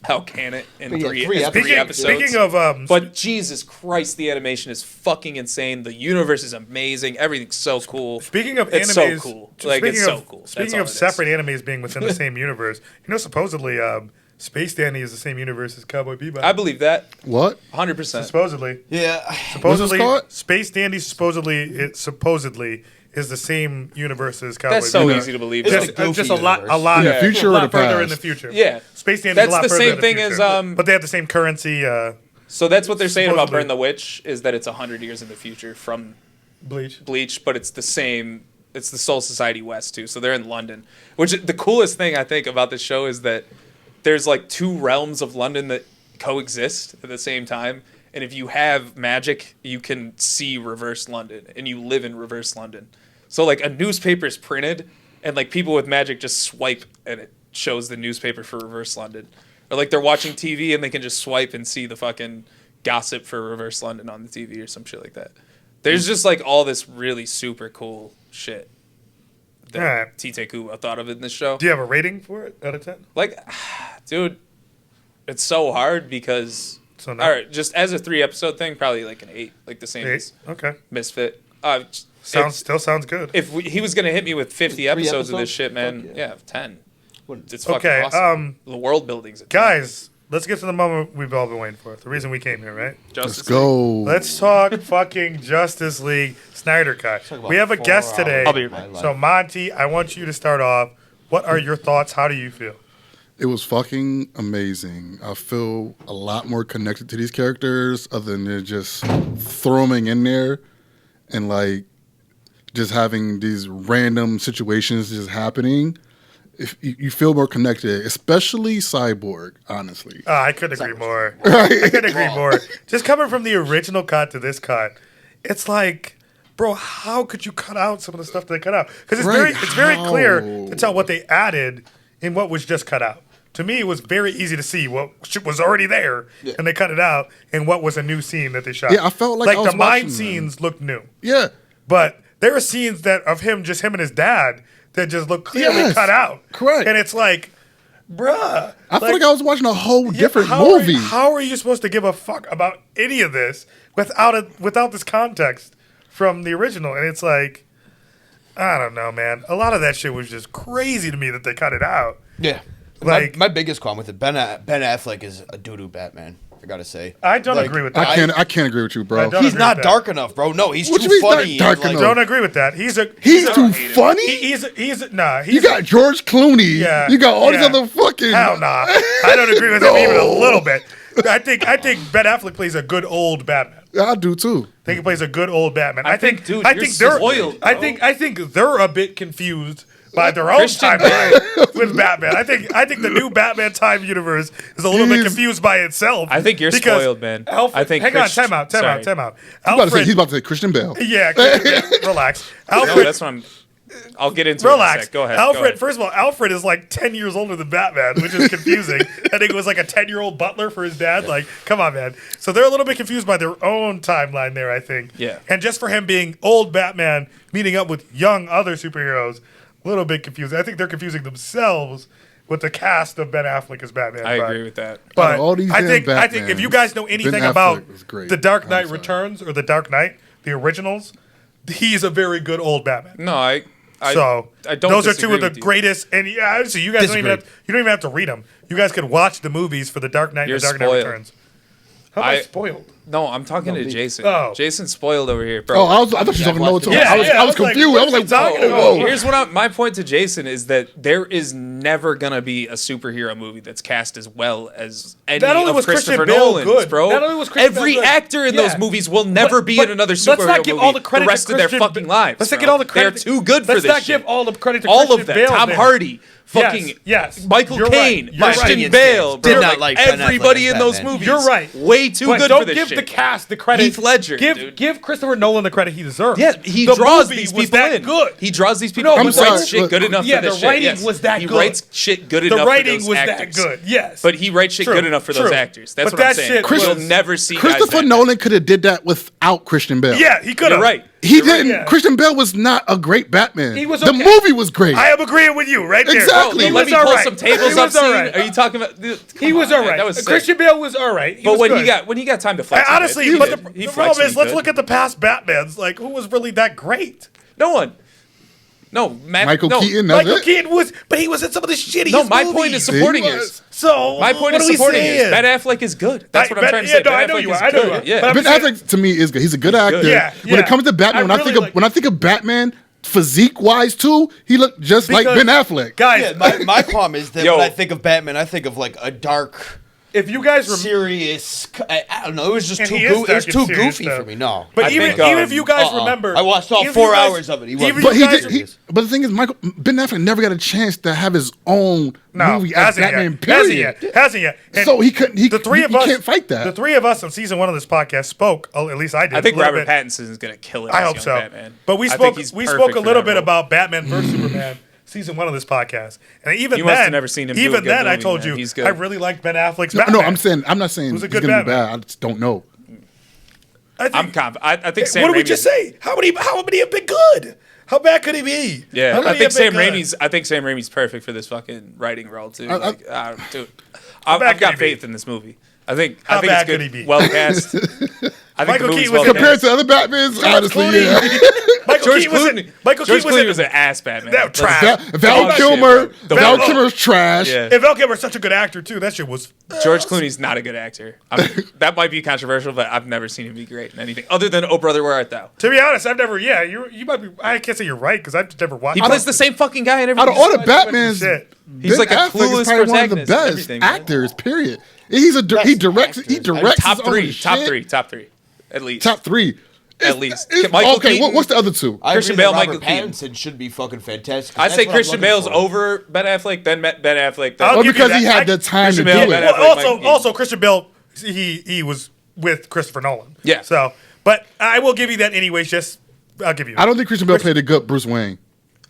how can it in But yeah, three three episodes? Speaking of But Jesus Christ, the animation is fucking insane. The universe is amazing. Everything's so cool. Speaking of It's animes, so cool. Like, it's so cool. That's Speaking all of it is. separate animes being within the same universe, supposedly Space Dandy is the same universe as Cowboy Bebop. I believe that What? 100%. supposedly, Yeah. supposedly, called? Space Dandy supposedly is the same universe as Cowboy That's so Bebop. easy to believe. It's Just, the goofy just a lot, universe. In the Yeah. future a or lot the further past? in the future. Yeah. Space Dandy's That's a lot the further same in the thing future. as, but they have the same currency. So that's what they're saying about Supposedly. Burn the Witch is that it's 100 years in the future from Bleach. Bleach, but it's the same. It's the Soul Society West too, so they're in London. Which the coolest thing I think about this show is that there's like 2 realms of London that coexist at the same time, and if you have magic, you can see reverse London, and you live in reverse London. So like a newspaper is printed, and like people with magic just swipe, and it shows the newspaper for reverse London. Or like they're watching TV and they can just swipe and see the fucking gossip for reverse London on the TV or some shit like that. There's just like all this really super cool shit that Alright. Tite Kubo thought of in this show. Do you have a rating for it out of 10? Like, dude, it's so hard because So no. all right, just as a 3 episode thing, probably like an 8, like the same 8. as Okay. Misfit. Still sounds good. If he was gonna hit me with 50 episodes of this episodes? shit, man, Fuck yeah, 10. What- It's fucking Okay, awesome. The world building's a 10. Guys, let's get to the moment we've all been waiting for. The reason we came here, right? Justice Let's go. Let's talk fucking Justice League Snyder Cut. about We have a 4 guest today. hours I'll be of my right life. So Monty, I want you to start off. What are your thoughts? How do you feel? It was fucking amazing. I feel a lot more connected to these characters other than just throwing in there and like just having these random situations just happening. If you feel more connected, especially Cyborg, honestly. I couldn't agree more. I couldn't agree more. Just coming from the original cut to this cut, it's like, bro, how could you cut out some of the stuff they cut out? Because Right, it's very clear how? to tell what they added in what was just cut out. To me, it was very easy to see what shit was already there, and they cut it out, and what was a new scene that they shot. Yeah, I felt like I was the mine watching scenes looked new, Yeah. but there were scenes that of him and his dad, that just look clearly Yes, cut out. correct. And it's like, bruh. I feel like I was watching a whole different how movie. How are you supposed to give a fuck about any of this without this context from the original? And it's like, I don't know, man. A lot of that shit was just crazy to me that they cut it out. Yeah. Like- my biggest qualm with it, Ben Affleck is a doo-doo Batman, I gotta say. I don't Like, agree with that. I can't agree with you, I bro. don't He's agree not with that. dark enough, bro. No, he's What too you mean funny. dark and, like, enough? Don't agree with that. He's Too funny? He's You got George Clooney. Yeah, You got all yeah. these other fucking. Hell nah. I don't agree with him even a No. little bit. I think Ben Affleck plays a good old Batman. I do too. I think he plays a good old Batman. I think, dude, I you're think they're spoiled, I bro. think they're a bit confused by their own Christian timeline with Batman. I think the new Batman time universe is a little bit He's- confused by itself. I think you're because spoiled, man. Alfred, I think hang on, time out. Sorry. Alfred, He's about to say Christian Bale. yeah, relax. No, Alfred, that's what I'm. I'll get into it in a Relax. sec. Go ahead. Alfred, go ahead. first of all, Alfred is like 10 years older than Batman, which is confusing. I think it was like a 10-year-old butler for his dad. Like, come on, man. So they're a little bit confused by their own timeline there, I think. Yeah. And just for him being old Batman meeting up with young other superheroes, a little bit confusing. I think they're confusing themselves with the cast of Ben Affleck as Batman. I agree with that. But All these I damn think if you guys know Ben anything Affleck about was great. The Dark I'm Knight sorry. Returns or The Dark Knight, the originals, he's a very good old Batman. No, I So don't those are two disagree of the with you. greatest. And yeah, so you guys don't even have to read them. You guys can watch the movies for The Dark Knight You're and The Dark Knight spoiled. Returns. How am I I- spoiled? No, I'm talking to Jason. Oh. Jason's spoiled over here, bro. Oh, I thought you were talking no too. Yeah, I was like, confused. what I was are like, you talking whoa, about? whoa. Here's what my point to Jason is that there is never gonna be a superhero movie that's cast as well as any Not only of was Christopher Christian Bale Nolan's, good, bro. not only was Christian Every Bale good, actor in yeah. those movies will never be in another superhero let's not give movie all the credit to rest of their Christian fucking Ba- lives. Let's not bro. get all the credit. They're too good for let's this not shit. give all the credit to all Christian of them. Bale Tom there. Hardy, fucking yes. Michael You're Caine, right. You're Christian right. Bale, Did bro. not like Ben Affleck everybody as in those Batman. movies. You're right. Way too But good don't for this give shit. the cast the credit. Heath Ledger, dude. Give Christopher Nolan the credit he deserves. Yeah, he The draws movie these was people that in. good. He draws these people. No, he I'm sorry, writes shit look, good enough yeah, for this the shit. writing Yes. was that he good. writes shit good The enough for writing those was actors. that good. Yes, But he writes shit True, good enough for true. those actors. That's But what I'm that saying. shit You'll was- never see guys Christopher that Nolan could have did that without Christian Bale. yeah, he could You're have. right. He You're right. didn't. Yeah. Christian Bale was not a great Batman. He was The okay. movie was great. I am agreeing with you right there. Exactly. He Let was me all pull right. some tables He up was all scene. right. Are you talking about? Dude, He come was on, all man. right. That was sick. Christian Bale was all right. He But was when good. he got time to flex, honestly, he but did. the He flexed problem when is, he let's could. look at the past Batmans. Like, who was really that great? No one. No, Michael no. Keaton. That's Michael it. Keaton was, but he was in some of the shittiest No, my movies. point is supporting He yours. was. So My point what is are we supporting saying? yours. Ben Affleck is good. That's what I'm trying to say. No, I Ben know Affleck you is are. I know good. you are. Yeah. But I'm Ben saying- Affleck to me is good. He's a good actor. Yeah, When yeah. it comes to Batman, I really like- when I think of Batman, physique wise too, he looked just like Because- Ben Affleck. Guys, Yeah, my problem is that Yo. when I think of Batman, I think of like a dark, if you guys remember, serious. I don't know. It was just And too he is it was dark too and serious, goofy though. for me. No, but I even think, even if you guys remember, I watched all even if 4 you guys- hours of it. He even wasn't- if But you he guys- did. But the thing is, Ben Affleck never got a chance to have his own movie as hasn't Batman. yet. Hasn't Period. yet. Hasn't yet. And So he couldn't. He, the three of he us can't fight that. The three of us on season 1 of this podcast spoke. At least I did. I think a little Robert bit. Pattinson is going to kill it. I as hope young so. Batman. But we I spoke. think he's We perfect spoke a for little that bit role. about Batman vs Superman. Season 1 of this podcast, and even You then, must have never seen him do a even good then, I movie, told man. you He's good. I really like Ben Affleck's No, Batman. I'm not saying Who's a he's good gonna be Batman? bad. I just don't know. I think, I'm confident. I think Sam what did we Raimi just is- say? How many have been good? How bad could he be? Yeah, How I many think have been Sam good? Raimi's. I think Sam Raimi's perfect for this fucking writing role too. I- Dude, bad I've could got he faith be? in this movie. I think How it's bad good. could he be? Well cast. I think Michael the movie's Keaton was well in Compared cast. to other Batmans, honestly, Clooney. yeah. Michael George Keaton was in. Clooney. Michael George Keaton was Clooney in. was an ass Batman. That Let's- trash. Val Oh, shit, Kilmer. bro. Val Oh. Kilmer's trash. Yeah. And Val Kilmer's such a good actor too. That shit was. George Clooney's not a good actor. That might be controversial, but I've never seen him be great in anything other than Oh Brother, Where Art Thou? To be honest, I've never. Yeah, you might be. I can't say you're right because I've never watched. He plays the same fucking guy in Out everything. of all the Batmans, Shit. He's Ben like a Affleck clueless is probably one of the protagonist and best everything, man. actors. Period. He directs. He actors. directs top his own three, shit. top three, at least. Top three. At least. It's- Michael okay, Keaton- what's the other two? I Christian agree Bale, that Robert Michael Keaton. Pattinson should be fucking fantastic. I'd That's say what I'm Christian looking Bale's for. over Ben Affleck, then Ben Affleck. Then I'll Well, give you because he that. had the time to Christian do Bale, it. Ben Well, Affleck, also, Mike Keaton. also Christian Bale, he was with Christopher Nolan. Yeah. So, but I will give you that anyways. Just I'll give you. I don't think Christian Bale played a good Bruce Wayne.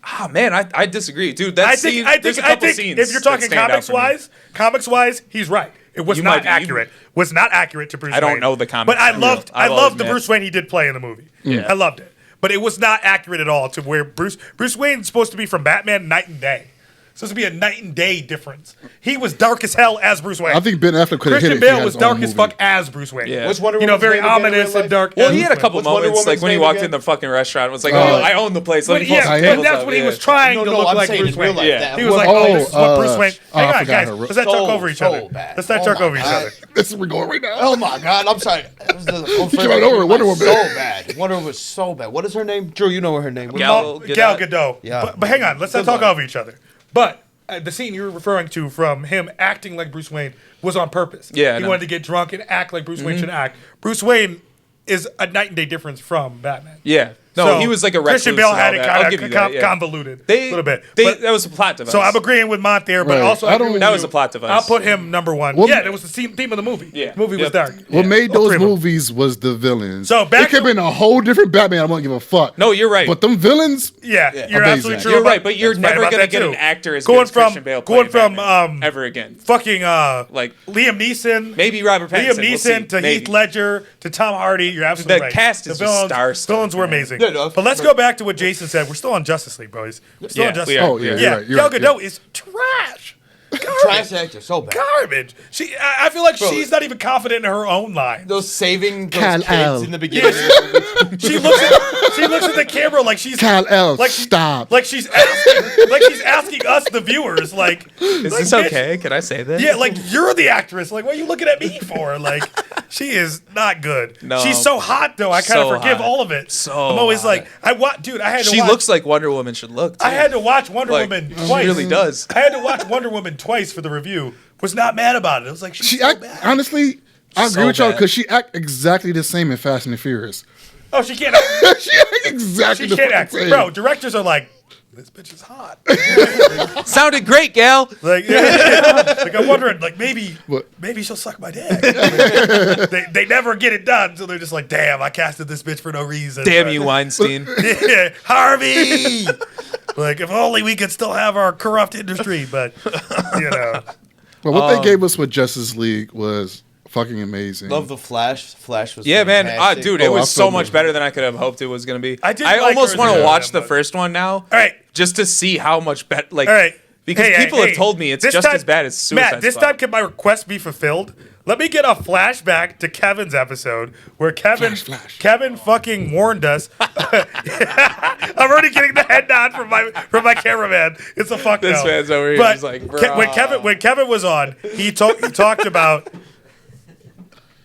Ah, man, I disagree, dude. That I scene, think there's a couple scenes if you're talking that stand out for me. comics wise, he's right. It was You not might be. accurate. Was not accurate to Bruce I don't Wayne. know the comics but I for loved real. I will loved the admit. Bruce Wayne he did play in the movie. Yeah. I loved it. But it was not accurate at all to where Bruce Wayne's supposed to be from Batman night and day. Supposed to be a night and day difference. He was dark as hell as Bruce Wayne. I think Ben Affleck could have hit Christian it. if he Bale had was his own dark as movie. fuck as Bruce Wayne. Yeah. What's Wonder You know, Woman's very name again in ominous real and life? dark. Well, as he had a Bruce couple What's Wonder moments, like Woman's when he name walked again? in the fucking restaurant. It was like, Oh. I own the place. Let Wayne. me But pull some yeah, tables that's up. what he Yeah. was trying No, to no, look I'm like saying Bruce in real Wayne. life, Yeah. that He was was- like, this is what Bruce Wayne. I Hang on, forgot guys. her. Let's not talk over each so other. bad. Let's not Oh talk my over each God. other. This is where we're going right now. Oh my God! I'm sorry. That was the came out over Wonder Woman. So bad. Wonder Woman was so bad. What is her name? Drew, you know what her name was. Gal Gal Gadot. Gadot. Yeah. But hang on, let's not Good talk one. over each other. But the scene you're referring to from him acting like Bruce Wayne was on purpose. Yeah, I he know. wanted to get drunk and act like Bruce Wayne should act. Bruce Wayne is a night and day difference from Batman. Yeah. No, So, he was like a Christian recluse Bale and had all it that. I'll kind give you of that, yeah. convoluted a little bit. But- That was a plot device. so I'm agreeing with Mont there, but Right. also I don't- That was a plot device. I'll put him number one. Well, yeah, that was the theme of the movie. Yeah. The movie was Yep. dark. What Yeah. made All those three of them. movies was the villains. So back it could have to- been a whole different Batman. I won't give a fuck. No, you're right. But them villains, Yeah, you're Amazing. absolutely true. You're about- right, but you're that's right never about gonna that get too. an actor as going good as from Christian Bale going playing from Batman ever again. fucking Like Liam Neeson, maybe Robert Pattinson. Liam we'll see. Neeson to Maybe. Heath Ledger to Tom Hardy. You're absolutely The right. cast is just star-studded, villains were man. amazing. Yeah, no, but let's go back to what Jason said. We're still on Justice League, boys. We're still Yeah, on Justice we League. are. oh yeah, Yeah. you're right. You're Gal right, Gadot is trash. Trash actor, so bad. Garbage. I feel like Bro. she's not even confident in her own line. Those saving those Kal-El. kids in the beginning. She looks at the camera like she's Kal-El, like stop. like she's asking us the viewers like Is this okay? Can I say this? Yeah, like you're the actress. Like, what are you looking at me for? Like, she is not good. No. She's so hot though. I kind of So forgive hot. all of it. So I'm always hot. like, dude. I had to She watch, looks like Wonder Woman should look. Too. I had to watch Wonder Like, Woman she twice. really does. I had to watch Wonder Woman twice for the review. Was not mad about it. It was like She so act bad. honestly. I agree So with y'all bad. because she act exactly the same in Fast and the Furious. Oh, she can't. Act. She act exactly She the can't fucking act. same. Bro, directors are like, this bitch is hot. Sounded great, gal. Like, like I'm wondering, like maybe What? she'll suck my dick. they never get it done, so they're just like, damn, I casted this bitch for no reason. Damn But- you, Weinstein. Yeah, Harvey. Like, if only we could still have our corrupt industry, but you know, But what they gave us with Justice League was fucking amazing. Love the Flash. Flash was Yeah, man. fantastic. Dude, it Oh, was so absolutely. much better than I could have hoped it was going to be. I did I like almost her want as to a watch villain, the but- first one now. all right. Just to see how much better. Like, All right. because Hey, people have told me it's this just time- as bad as Suicide Matt, this Squad. time can my request be fulfilled? Let me get a flashback to Kevin's episode where Flash. Kevin fucking warned us. I'm already getting the head nod from my cameraman. It's a fuck This no. man's over here But just like, when Kevin was on, he talked about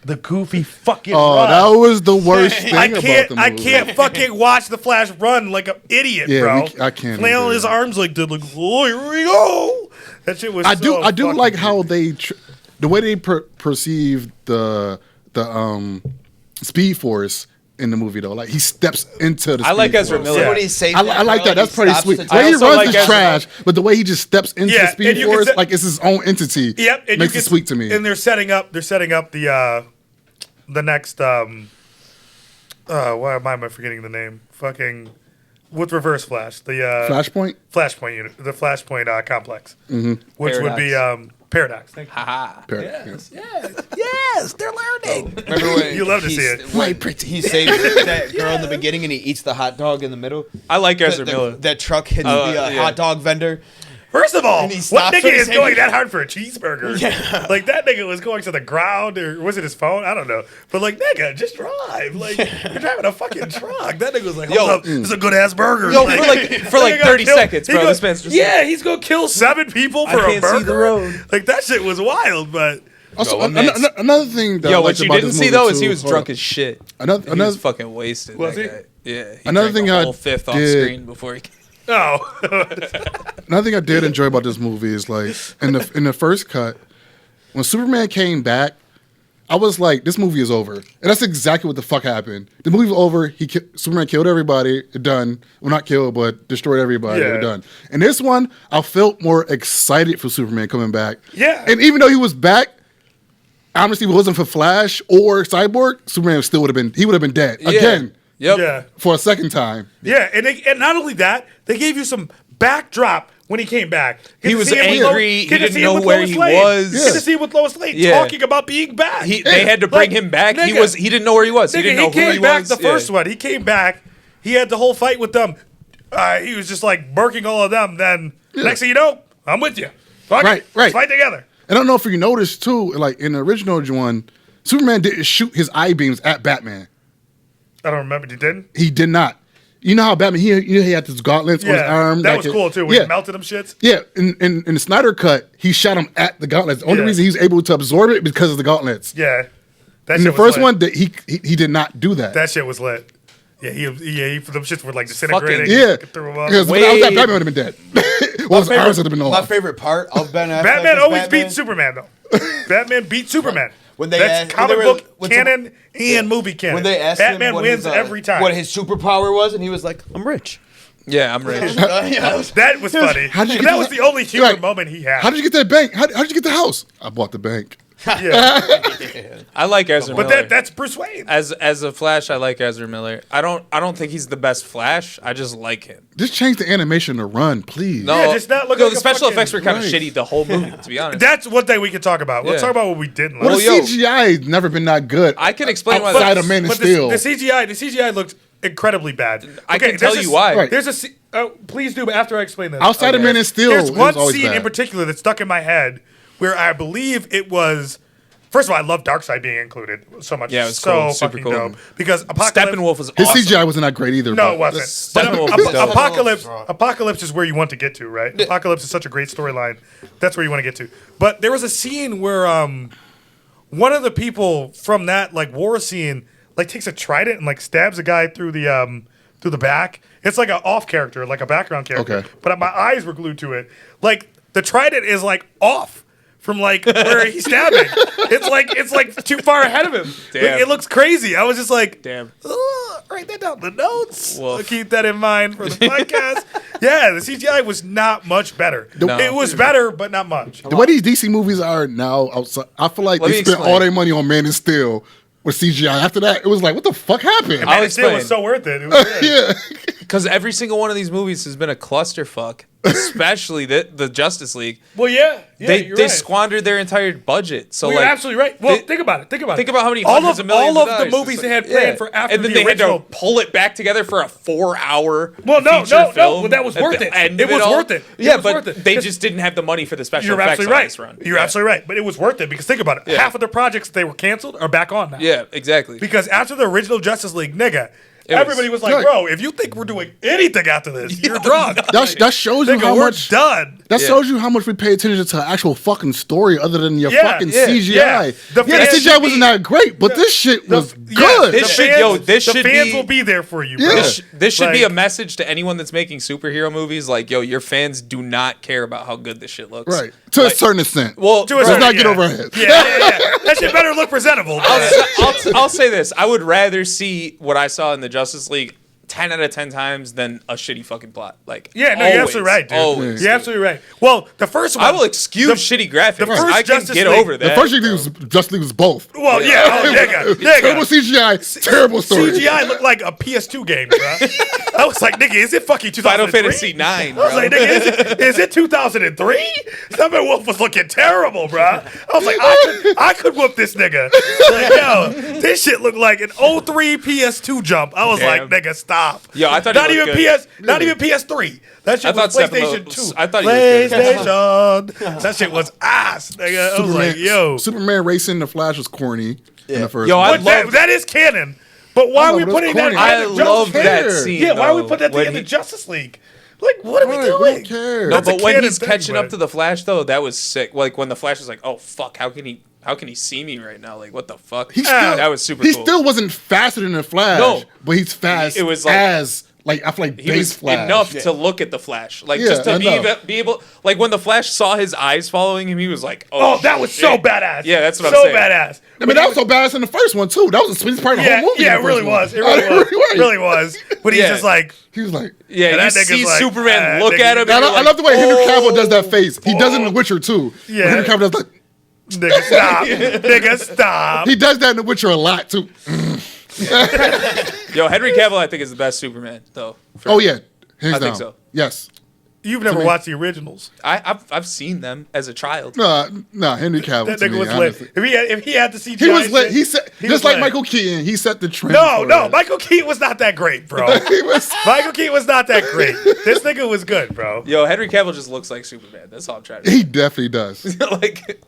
the goofy fucking Oh, run. that was the worst thing I about can't. the movie. I can't fucking watch the Flash run like an idiot, Yeah, bro. I can't flailing either. his arms like this, like, oh, here we go. That shit was. I so do fucking like how they the way they perceive the Speed Force in the movie though. Like he steps into the. I like Speed Ezra Force. Miller. So when he saves I like that. That's pretty sweet. The I way he also runs like is Ezra trash, but the way he just steps into Yeah, the Speed and you can Force se- like it's his own entity. Yep, and makes you it sweet to me. And they're setting up the next why am I forgetting the name? Fucking with Reverse Flash, the Flashpoint. Flashpoint unit, the Flashpoint complex, which would be Paradox. Thank you. Haha. Yes, they're learning. Remember when You love to he's- see it. when he saves that girl in the beginning and he eats the hot dog in the middle. I like Ezra Miller. That truck hits Oh, the yeah. hot dog vendor. First of all, And he what stops nigga and is he's going hanging- that hard for a cheeseburger? Yeah. Like, that nigga was going to the ground, or was it his phone? I don't know. But, like, nigga, just drive. Like, you're driving a fucking truck. That nigga was like, hold Yo. up, this is a good-ass burger. Yo, for like nigga 30 gonna seconds, he bro, gonna- this man's just yeah, he's going to kill 7 people for a can't burger. see the road. Like, that shit was wild, but... Also, Yo, man's- another thing that I Yo, liked what you about didn't this see movie, though is too- he was hold drunk on. as shit. Another- He another- was fucking wasted. Was that he? guy. Yeah. He Another drank thing a I whole fifth off did- screen before he. Oh. Another thing I did enjoy about this movie is like in the first cut, when Superman came back, I was like, this movie is over. And that's exactly what the fuck happened. The movie was over. Superman killed everybody. Done. Well, not killed, but destroyed everybody. Yeah. We're done. And this one, I felt more excited for Superman coming back. Yeah. And even though he was back, honestly, if it wasn't for Flash or Cyborg, Superman still would have been dead again Yep. Yeah. for a second time. Yeah, and not only that, they gave you some backdrop when he came back. Get He to was see him with angry. He get to didn't see him know with where Lois he Lane. was. Get to see him with Lois Lane Yeah. talking about being back. They had to bring him back. He didn't know where he was. He Nigga, didn't know who came he back was. the first one. He came back. He had the whole fight with them. He was just like murking all of them. Then next thing you know, I'm with you. Fuck it. Right. Let's fight together. And I don't know if you noticed too, like in the original one, Superman didn't shoot his eye beams at Batman. I don't remember. You didn't? He did not. You know how Batman he had his gauntlets on his arm. that like was cool too. When he melted them shits. Yeah, in the Snyder cut, he shot him at the gauntlets. The only Yeah. reason he was able to absorb it because of the gauntlets. Yeah. That In the shit was first lit. one, that he did not do that. that shit was lit. Yeah, them shits were like disintegrating. Yeah, Threw him up. because when I was at Batman would have been dead. Well, his arms would have been My off. favorite part of Ben Affleck Batman as always Batman, beats Superman though. Batman beat Superman. When they That's asked- comic when they were- book when canon and movie canon. When they asked Batman him what wins his, every time. what his superpower was, and he was like, "I'm rich." Yeah, I'm rich. That was funny. How'd you And get that was that- the only human like, moment he had. How did you get that bank? How did you get the house? I bought the bank. Yeah. I like Ezra But Miller. that's Bruce Wayne. as a Flash, I like Ezra Miller. I don't think he's the best Flash. I just like him. Just change the animation to run, please. No, Yeah, just not look no, like the a special fucking- effects were kind of Right. shitty the whole movie. To be honest, That's one thing we can talk about. Let's Yeah. talk about what we didn't Well, like. the yo. CGI has never been that good. I can explain why. Outside that- of Man of But Steel. the CGI looked incredibly bad. I can there's tell a- you why. Right. There's please do, but after I explain this. Outside of Man of Steel, There's it one was always scene bad. in particular that stuck in my head where I believe it was. First of all, I love Darkseid being included so much. Yeah, it was so cool. Super fucking cool. dope. Because Apocalypse. Steppenwolf was His awesome. CGI wasn't that great either. No, but it wasn't. Steppenwolf But was dope. Apocalypse is where you want to get to, right? Apocalypse is such a great storyline. That's where you want to get to. But there was a scene where one of the people from that like war scene like takes a trident and like stabs a guy through the back. It's like an off character, like a background character. Okay. But my eyes were glued to it. Like the trident is like off from like where he's stabbing. It's like too far ahead of him. Damn. It looks crazy. I was just like, Damn. write that down in the notes. Woof. I'll keep that in mind for the podcast. Yeah, the CGI was not much better. No. It was better, but not much. the way these DC movies are now, outside, I feel like Let they me spent explain. all their money on Man of Steel with CGI. After that, it was like, what the fuck happened? I'll Man, it still was explain. so worth it. It was good. Yeah. Because every single one of these movies has been a clusterfuck, especially the Justice League. Well, yeah, They you're right. squandered their entire budget. So Well, you're like, absolutely right. Well, they- think about it. Think about how many all hundreds of of millions all of of the dollars. movies It's they had like- planned yeah. for after and then the they original. had to pull it back together for a 4-hour. Well, no, feature no, film well, that was at worth the it. end It of was all. worth it. It Yeah, was but worth it. they 'Cause just didn't have the money for the special You're effects absolutely on right. this run. You're Yeah. absolutely right. But it was worth it because think about it. Yeah. Half of the projects they were canceled are back on now. Yeah, exactly. Because after the original Justice League, nigga, It was- everybody was like, Right. bro, if you think we're doing anything after this, you're drunk. That shows you Nigga, how we're much. done. That Yeah. shows you how much we pay attention to actual fucking story other than your Yeah, fucking yeah, CGI. yeah. The The fans CGI should wasn't be- that great, but this shit was Yeah, good. This should- yo, this the should fans be- will be there for you, bro. Yeah. This should be Like- a message to anyone that's making superhero movies. Like, yo, your fans do not care about how good this shit looks. Right. To Like- a certain extent. Well, To a bro, certain- not get yeah. over our heads. Yeah. That shit better look presentable. I'll say this: I would rather see what I saw in the Justice League 10 out of 10 times than a shitty fucking plot. Like, Yeah, no, always, you're absolutely right, dude. Always. You're absolutely right. Well, the first one. I will excuse shitty graphics. the first I can Justice get League- over that. The first thing was Justice League was both. Well, yeah, oh, Terrible nigga. CGI, terrible story. CGI looked like a PS2 game, bro. I was like, nigga, is it fucking 2003? Final Fantasy 9, I was bro. like, nigga, is it 2003? Steppenwolf was looking terrible, bro. I was like, I could whoop this nigga. Like, yo, this shit looked like an 03 PS2 jump. I was Damn. like, nigga, stop. Yo, I thought not he even looked good. not even PS3. That shit I was thought PlayStation Steppenwolf- 2. I thought he looked good. PlayStation. That shit was ass, nigga. I was like, yo. Superman racing the Flash was corny in the first Yo, one. I But that, love- that is canon. But why I are know, we but it's putting that corny. in I the love Justice that League? scene. Yeah, why are we though, putting that when thing in the he- Justice League? Like, what are we Right, doing? who cares? No, That's a but when canon he's thing, catching but- up to the Flash, though, that was sick. Like when the Flash was like, "Oh fuck, how can he see me right now? Like what the fuck?" He still, that was super He cool. still wasn't faster than the Flash. No. But he's fast It was like- as, like, I feel like he base was Flash. enough to look at the Flash, like Yeah, just to enough. be able, like when the Flash saw his eyes following him, he was like, Oh, that was so shit." badass. Yeah, that's what so I'm saying. badass. I mean, that was so badass in the first one, too. That was the sweetest part of the Yeah, whole movie. yeah, in it the really first one. was. It really was. It really was. But he's Yeah. just like, He was like... Yeah, And you that nigga's see like, Superman look nigga, at him. I, And lo- you're I love the way like, Henry Cavill does that face. He does it in The Witcher, too. Yeah. Henry Cavill does like... nigga, stop. Nigga, stop. He does that in The Witcher a lot, too. Yo, Henry Cavill, I think is the best Superman, though. Oh, yeah. Hands I think down. so. Yes. You've never me- watched the originals. I've seen them as a child. No, Henry Cavill That to nigga me, was honestly. lit. If he had the CGI, He was lit. shit, He set, he just was like lit. Michael Keaton, he set the trend. No, for no, it. Michael Keaton was not that great, bro. He was... Michael Keaton was not that great. This nigga was good, bro. Yo, Henry Cavill just looks like Superman. That's all I'm trying to He definitely does. say. Like,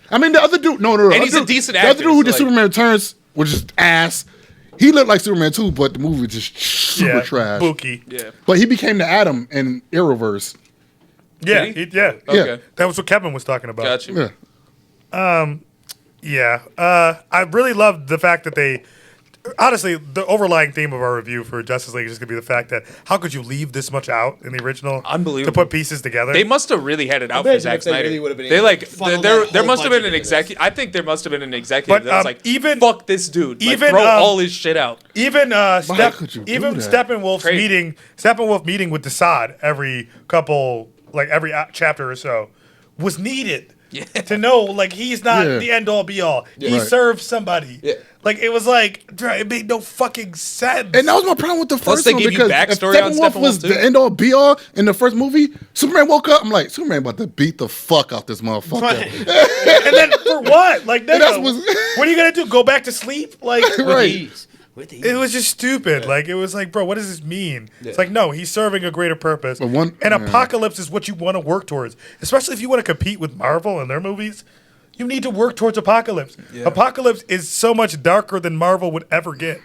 I mean, the other dude, no. And the he's a other dude- decent The other actor, dude who did so, like- Superman Returns, which is ass. He looked like Superman too, but the movie was just super Yeah, trash. Buki. yeah. But he became the Atom in Arrowverse. Yeah, Did he? yeah. Okay. That was what Kevin was talking about. Got you. Yeah. Yeah. I really loved the fact that they honestly, the overlying theme of our review for Justice League is just gonna be the fact that how could you leave this much out in the original? Unbelievable. To put pieces together. They must have really had it out for Imagine Zack if they Snyder. really would've been They able like to funnel there that whole must have been an budget into this. executive. I think there must have been an executive But, that was like, even- fuck this dude. Like, even, throw all his shit out. Even could you do that? Steppenwolf's Crazy. Steppenwolf meeting with Desaad every couple, like every chapter or so, was needed to know like he's not Yeah. the end all be all. He Right. served somebody. Yeah. Like it was like it made no fucking sense. And that was my problem with the first they one give you because backstory if on Steppenwolf was Steppenwolf, too. the end all be all in the first movie, Superman woke up. I'm like, Superman about to beat the fuck out this motherfucker. and then for what? Like nigga, That was- what are you gonna do? Go back to sleep? Like Right. it was just stupid. Like it was like, bro, what does this mean? It's like no, he's serving a greater purpose. But one- and yeah. Apocalypse is what you want to work towards, especially if you want to compete with Marvel and their movies. You need to work towards Apocalypse. Apocalypse is so much darker than Marvel would ever get.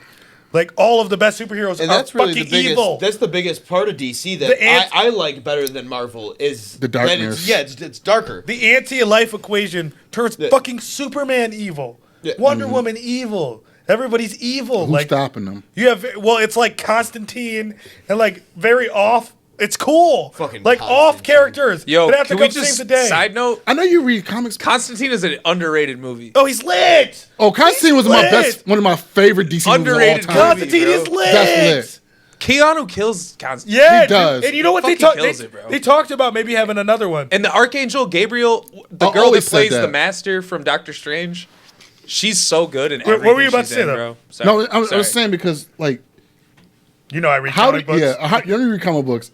Like all of the best superheroes And are that's really fucking the biggest. evil. That's the biggest part of DC that The ant- I like better than Marvel is The that darkness. it's darker. The anti-life equation turns fucking Superman evil, Yeah. Wonder Woman evil. Everybody's evil. Who's like stopping them? you have, well, it's like Constantine and like very off. It's cool. Fucking like off Constantine. characters. Yo, that have to can we come save just the day. side note? I know you read comics. Constantine is an underrated movie. Oh, he's lit. Oh, Constantine was lit. one of my favorite DC Underrated movies of all time. Constantine bro. is lit. That's lit. Keanu kills Constantine. Yeah, He does. And you know what they Fucking talked? kills it, bro. They talked about maybe having another one. And the Archangel Gabriel, the I girl always that said plays that. the Master from Doctor Strange, she's so good in What everything were you about she's to say, in, though? bro. Sorry. No, I Sorry. was saying because like You know, I read how comic do books. you only read comic books?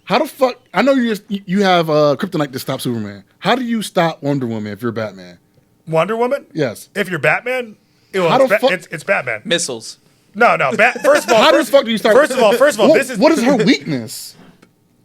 How the fuck? I know you have kryptonite to stop Superman. How do you stop Wonder Woman if you're Batman? Wonder Woman. Yes. If you're Batman, How the fuck- it's Batman. Missiles. No. First of all, How the fuck do you start? First of all, what is her weakness?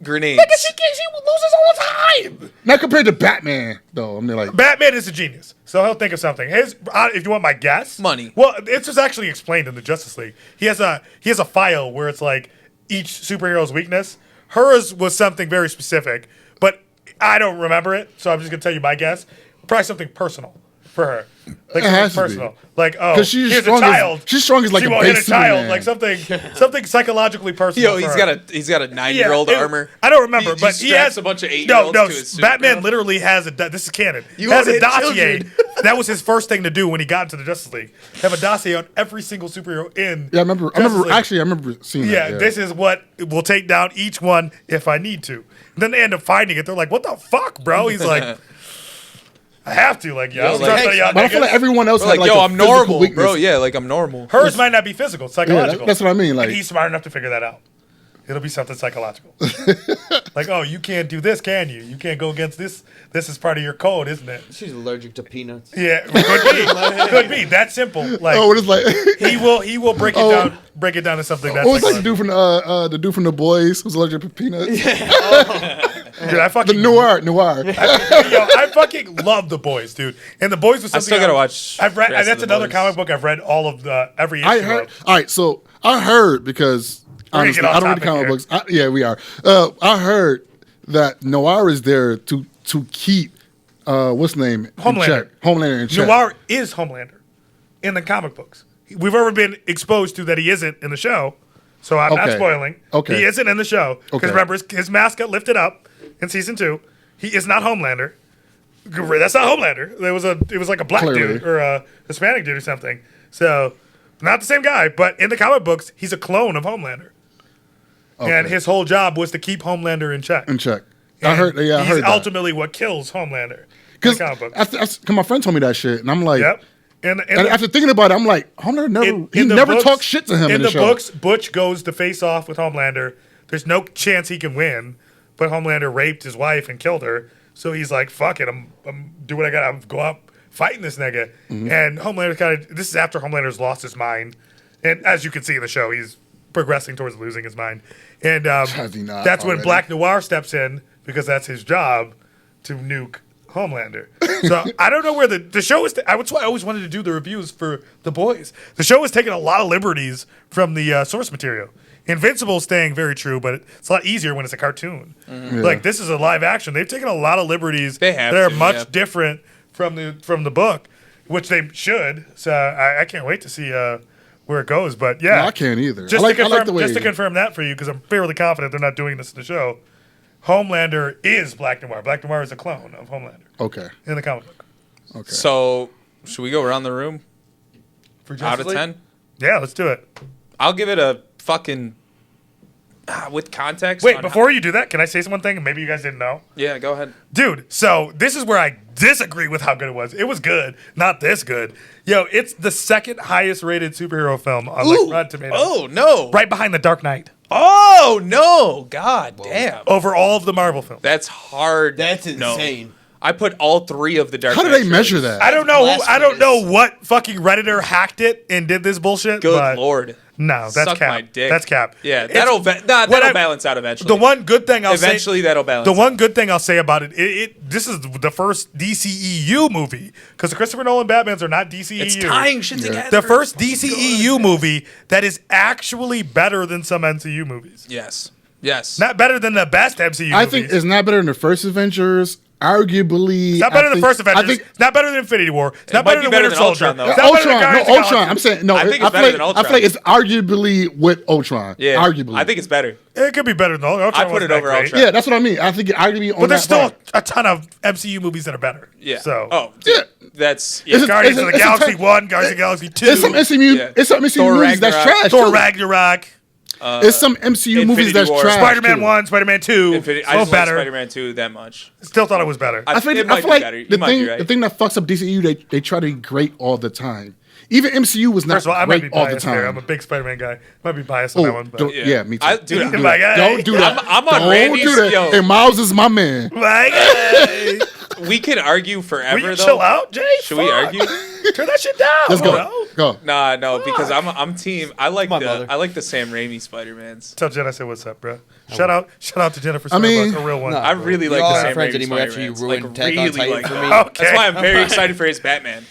Grenades. She loses all the time. Not compared to Batman, though. I mean, like, Batman is a genius, so he'll think of something. If you want my guess, Money. Well, it's just actually explained in the Justice League. He has a file where it's like each superhero's weakness. Hers was something very specific, but I don't remember it, so I'm just gonna tell you my guess. Probably something personal for her, like It has something to be. personal. Like, oh, 'Cause she's here's strong a as- child. she's strong as, like, she a won't hit a base child, Superman. like something psychologically personal. Yo, for he's her. got a 9-year-old armor. I don't remember, He but he straps has a bunch of no. 8-year-olds to his suit, Batman bro. literally has a. This is canon. You Has a hit dossier. children. That was his first thing to do when he got into the Justice League. Have a dossier on every single superhero in. yeah, I remember. Justice League. I remember seeing Yeah, that. this is what will take down each one if I need to. And then they end up finding it. They're like, "What the fuck, bro?" He's like, "I have to." Like, yeah, I don't like, trust any of y'all But I feel niggas. like everyone else We're had like, like yo, a I'm physical normal, weakness. bro. Yeah, like I'm normal. Hers might not be physical, it's psychological. that's what I mean, like- and he's smart enough to figure that out. It'll be something psychological. Like, oh, you can't do this, can you? You can't go against this. This is part of your code, isn't it? She's allergic to peanuts. Yeah, could be that simple. Like, Oh, what is like? he will break it down to something that's What was like the psychological. dude from the Boys who's allergic to peanuts? Dude, I The fucking noir. Yo, I fucking love The Boys, dude. And The Boys was I something still gotta watch I've read. the rest That's of The another Boys. comic book I've read all of every issue I heard. of. All right, so I heard because gonna honestly, get off I don't read topic comic here. books. Yeah, we are. I heard that Noir is there to keep what's the name Homelander. in check. Homelander in check. Noir is Homelander in the comic books. We've ever been exposed to that he isn't in the show, so I'm not Okay. spoiling. Okay. He isn't in the show because Okay. remember his mask got lifted up in season 2. He is not Homelander. That's not Homelander. It was like a black Clearly. dude or a Hispanic dude or something. So not the same guy, but in the comic books, he's a clone of Homelander. Okay. And his whole job was to keep Homelander in check. in check. I heard. Yeah, I he's heard that. ultimately what kills Homelander in the comic book. Because my friend told me that shit, and I'm like, Yep. And and after thinking about it, I'm like, Homelander never. He the never books- talked shit to him in the show. books, Butch goes to face off with Homelander. There's no chance he can win, but Homelander raped his wife and killed her. So he's like, "Fuck it, I'm do what I got. I'm go out fighting this nigga." Mm-hmm. And Homelander kind of. This is after Homelander's lost his mind, and as you can see in the show, he's progressing towards losing his mind. And Has he not that's when already? Black Noir steps in because that's his job to nuke Homelander. So I don't know where the show is. That's why I always wanted to do the reviews for The Boys. The show is taking a lot of liberties from the source material. Invincible is staying very true, but it's a lot easier when it's a cartoon. Yeah. Like this is a live action. They've taken a lot of liberties They have that are to, much yeah. different from the book, which they should. So I can't wait to see where where it goes. But yeah, No, I can't either. Just, I like, to, confirm, I like the way. just to confirm that for you, because I'm fairly confident they're not doing this in the show. Homelander is Black Noir. Black Noir is a clone of Homelander Okay. in the comic book. Okay. So, should we go around the room? For Out Justice of League? 10? Yeah, let's do it. I'll give it a fucking... with context. Wait, on before you do that, can I say one thing? And maybe you guys didn't know. Yeah, go ahead. Dude, so this is where I disagree with how good it was. It was good, not this good. Yo, it's the second highest rated superhero film on like Rotten Tomatoes. Oh, no. Right behind The Dark Knight. Oh, no. God damn. Over all of the Marvel films. That's hard. That's No. insane. I put all 3 of the Dark How do Knight they measure trilogies. that? I don't know. That's I don't know blasphemous. what fucking Redditor hacked it and did this bullshit. Good but lord. No, that's Suck cap. my dick. That's cap. Yeah, It's- that'll what that'll I- balance out eventually. The one good thing I'll say. Eventually that'll balance. The one good thing I'll say about it, this is the first DCEU movie because the Christopher Nolan Batmans are not DCEU. It's tying shit together. The first DCEU movie that is actually better than some MCU movies. Yes. Yes. Not better than the best MCU I movies. think it's not better than the first Avengers. Arguably, It's not better I than the think- first Avengers. I think it's not better than Infinity War. It's not might better be than better Winter than Soldier. Ultron, though. It's not better than Ultron. Guardians No, of the Ultron. Galaxy. I'm saying no. I think it's feel better like, than I Ultron. feel like it's arguably with Ultron. Yeah. Arguably. I think it's better. It could be better than Ultron. I put it wasn't that over great. Ultron. Yeah, that's what I mean. I think it arguably on But there's that still part. a ton of MCU movies that are better. Yeah. So Oh. Yeah. That's Is it- Guardians of the it's a Galaxy ton- 1, Guardians of the Galaxy 2, It's some MCU. Yeah. It's some MCU Thor movies that's Ragnarok. trash. Thor too. Ragnarok, It's some MCU movies Infinity that's War. trash. Spider-Man too. 1, Spider-Man 2. I Both just like better. Spider-Man 2 that much. Still thought it was better. I feel It might be like better. You the might thing, be right. the thing that fucks up DCU, they try to be great all the time. Even MCU was not First of all, I might be great all the biased here. time. I'm a big Spider-Man guy. Might be biased on that one. But Yeah, me too. Dude, Don't do my that. guy. Don't do that. I'm on Don't Randy's- do that. yo. And Miles is my man. Like, We could argue forever, will you though. chill out, Jay? Should we Fuck. argue? Turn that shit down. Let's bro. go. Go. Nah, no, because I'm team. I like Come on, mother. I like the Sam Raimi Spider-Mans. Tell Jen I said what's up, bro. Shout out to Jennifer Starbucks, mean, a real one. nah. I really We like all the aren't Sam friends Raimi anymore after you Spider-Mans. ruined Like, Attack on really Titan like for them. me. Okay. That's why I'm very excited for his Batman.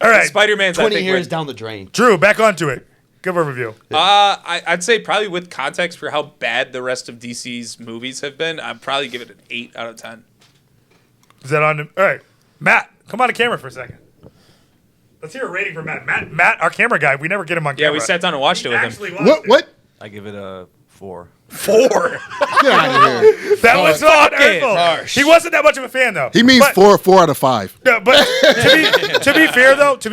All right, Spider-Man's, I 20 think, years went- down the drain. Drew, back onto it. Give a review. I'd say probably with context for how bad the rest of DC's movies have been, I'd probably give it an 8 out of 10. Is that on? All right, Matt, come on the camera for a second. Let's hear a rating for Matt. Matt, our camera guy. We never get him on Yeah, camera. we sat down and watched it with him. Actually watched What? it. I give it a 4. 4. Get out of here. That was so hurtful. harsh. He wasn't that much of a fan though. He means But- 4 out of 5. No, but to be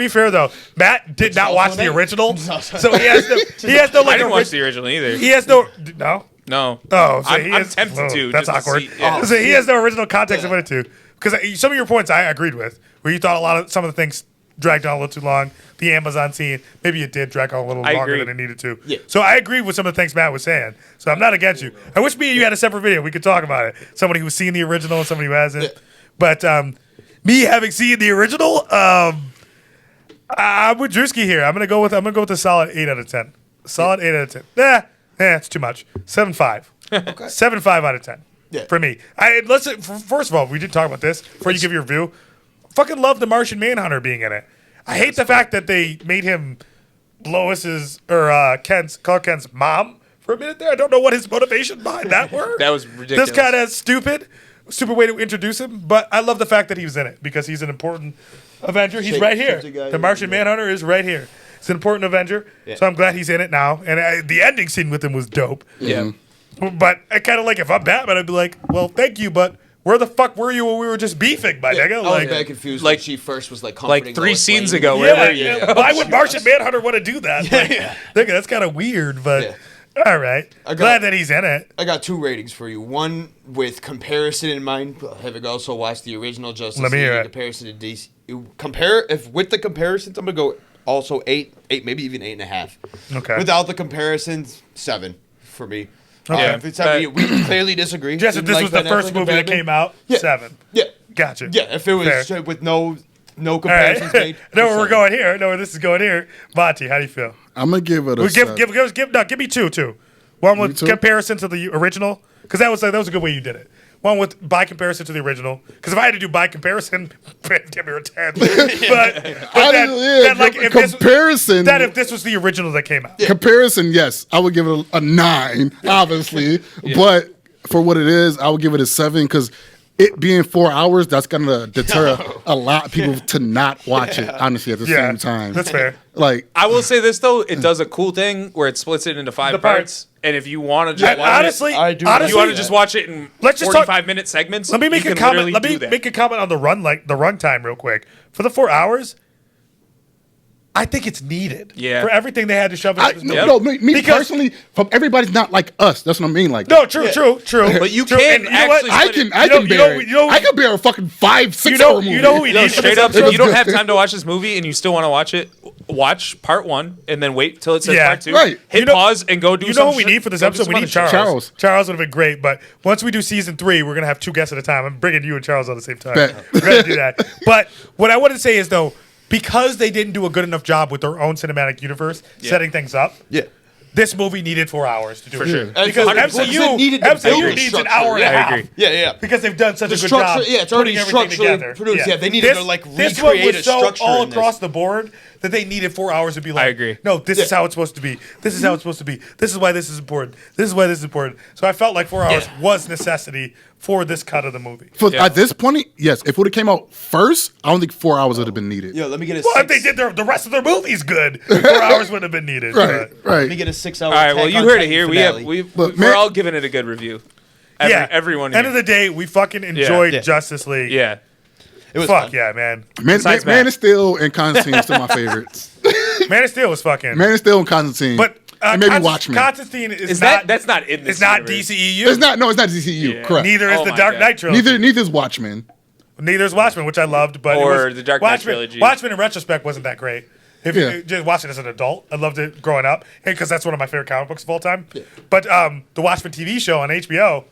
fair though, Matt did not watch the original, so he has no I like. didn't watch the original either. He has no. No. No. Oh, so I'm, he I'm has, tempted oh, to. That's just to awkward. see- yeah. So he has no original context of it too. Because some of your points I agreed with, where you thought some of the things dragged on a little too long. The Amazon scene, maybe it did drag on a little I longer agree. than it needed to. Yeah. So I agree with some of the things Matt was saying. So I'm not against you. I wish me and you had a separate video. We could talk about it. Somebody who's seen the original and somebody who hasn't. Yeah. But me having seen the original, I'm with Drewski here. I'm gonna go with a solid 8 out of 10. Solid 8 out of 10. It's too much. 7.5. Okay. 7.5 out of 10. Yeah. For me. First of all, we did talk about this before you give your review. Fucking love the Martian Manhunter being in it. I hate the fact that they made him Clark Kent's mom for a minute there. I don't know what his motivation behind that were. That was ridiculous. That's kind of stupid way to introduce him. But I love the fact that he was in it because he's an important Avenger. He's right here. The Martian Manhunter is right here. He's an important Avenger. Yeah. So I'm glad he's in it now. And the ending scene with him was dope. Yeah. But I kind of like, if I'm Batman, I'd be like, well, thank you, but where the fuck were you when we were just beefing, my nigga? I was Like, very confused like- when she first was like comforting Like 3 Lois scenes Lane. ago, where yeah, were you? yeah. Why would Martian Manhunter want to do that? Like, nigga, that's kind of weird, but all right. Glad that he's in it. I got 2 ratings for you. One with comparison in mind. Having also watched the original Justice Let me League hear in it. comparison to DC. With the comparisons, I'm gonna go also 8, maybe even 8.5. Okay. Without the comparisons, 7 for me. Okay. If it's 7, we clearly disagree. Just if Didn't this like was the Ben first Affleck movie and that Batman. came out, Yeah. 7. Yeah. Gotcha. Yeah, if it was Fair. with no All right. comparisons made. I know where we're 7. going here. I know where this is going here. Monty, how do you feel? I'm gonna give it a. Give me two. One with two? comparison to the original, because that was a good way you did it. One with by comparison to the original, because if I had to do by comparison, give me a 10. but then, like, if comparison. if this was the original that came out, Comparison, yes, I would give it a 9, obviously. But for what it is, I would give it a 7 because it being 4 hours, that's gonna deter a lot of people to not watch it. Honestly, at the same time, that's fair. Like, I will say this though, it does a cool thing where it splits it into 5 parts. And if you want to just watch honestly, if you want to just watch it in 45-minute segments, let me make a comment. Let me make a comment on the run time real quick. For the 4 hours, I think it's needed. Yeah. For everything they had to shove into this movie. no, me personally, from everybody's not like us. That's what I mean. Like, no, true. But you can actually. I can bear a fucking 5-6 hour movie. You know who we need straight up. If you don't have time to watch this movie and you still want to watch it, watch part 1 and then wait till it says part 2. Right. Hit pause and go do. You know who we need for this episode? We need Charles. Charles would have been great. But once we do season 3, we're gonna have 2 guests at a time. I'm bringing you and Charles on the same time. We're gonna do that. But what I want to say is though, because they didn't do a good enough job with their own cinematic universe setting things up. Yeah. This movie needed 4 hours to do it. Sure. Because MCU needs an hour and a half. I agree. Yeah. Because they've done such a good structure, job. Yeah, it's already putting everything structurally together. produced. Yeah, they needed to like this one recreate was a so structure all in this. across the board that they needed 4 hours to be like, I agree. No, this is how it's supposed to be. This is how it's supposed to be. This is why this is important. This is why this is important. So I felt like 4 hours was necessity for this cut of the movie. At this point, yes. If it would have came out first, I don't think 4 hours would have been needed. Yo, let me get a. Well, if they did the rest of their movies good, 4 hours wouldn't have been needed. Right. Let me get a 6 hour. All right. Well, you heard it here. We're all giving it a good review. Everyone. End of the day, we fucking enjoyed Justice League. Yeah. It was Fuck fun. yeah, man. Man of Steel and Constantine are still my favorites. Man of Steel was fucking. Man of Steel and Constantine. But maybe Watchmen. Constantine is that not. that's not in this. It's not universe. DCEU. It's not. No, it's not DCU. Yeah. Correct. Neither is Oh the my Dark God. Knight trilogy. Neither is Watchmen. Neither is Watchmen, which I loved, but Or it was, the Dark Knight Watchmen, trilogy. Watchmen in retrospect wasn't that great. If Yeah. you just watch it as an adult, I loved it growing up, because that's one of my favorite comic books of all time. But the Watchmen TV show on HBO,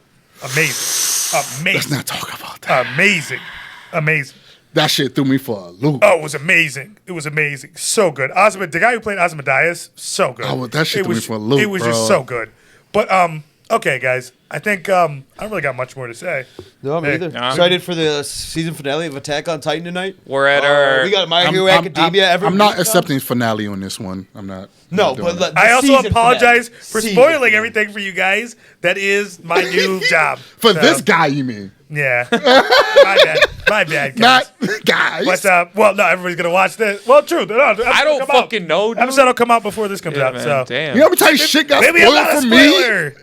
amazing. Let's not talk about that. Amazing. That shit threw me for a loop. Oh, it was amazing. So good. The guy who played Ozymandias, so good. Oh, that shit threw me for a loop, It was bro. just so good. But okay, guys, I think I don't really got much more to say. No, me Hey. either. Excited for the season finale of Attack on Titan tonight. We're at our. We got My Hero Academia. I'm not accepting finale on this one. I'm not. No, doing but it. I also season apologize finale. for Season spoiling finale. everything for you guys. That is my new job. For this guy, you mean? Yeah. My bad, guys. Not guys. But, well, no, everybody's going to watch this. Well, true. I don't fucking know, dude. Episode will come out before this comes out. Man, So. damn. You know how many times shit got Maybe I'm not a spoiled for me? spoiler.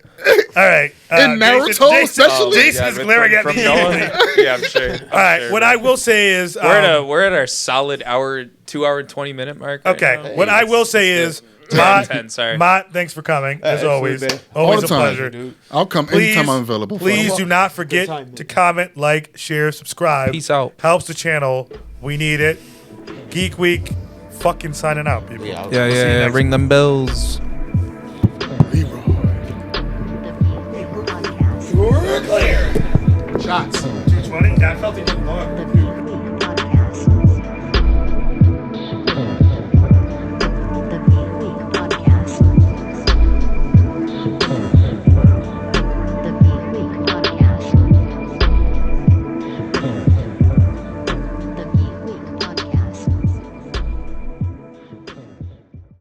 All right. In Naruto, especially? Jason is glaring at me. Yeah, I'm sure. All right. What I will say is. We're at our solid 2 hour and 20 minute mark. Right Okay. now. What I will say is. 10, sorry. Mont, thanks for coming, as always. man. Always All the a time. pleasure. I'll come anytime I'm available. Please do not forget to comment, like, share, subscribe. Peace out. Helps the channel. We need it. Geek Week, fucking signing out, people. Yeah. See you next Ring them bells. Shots. 220? Yeah, I felt it.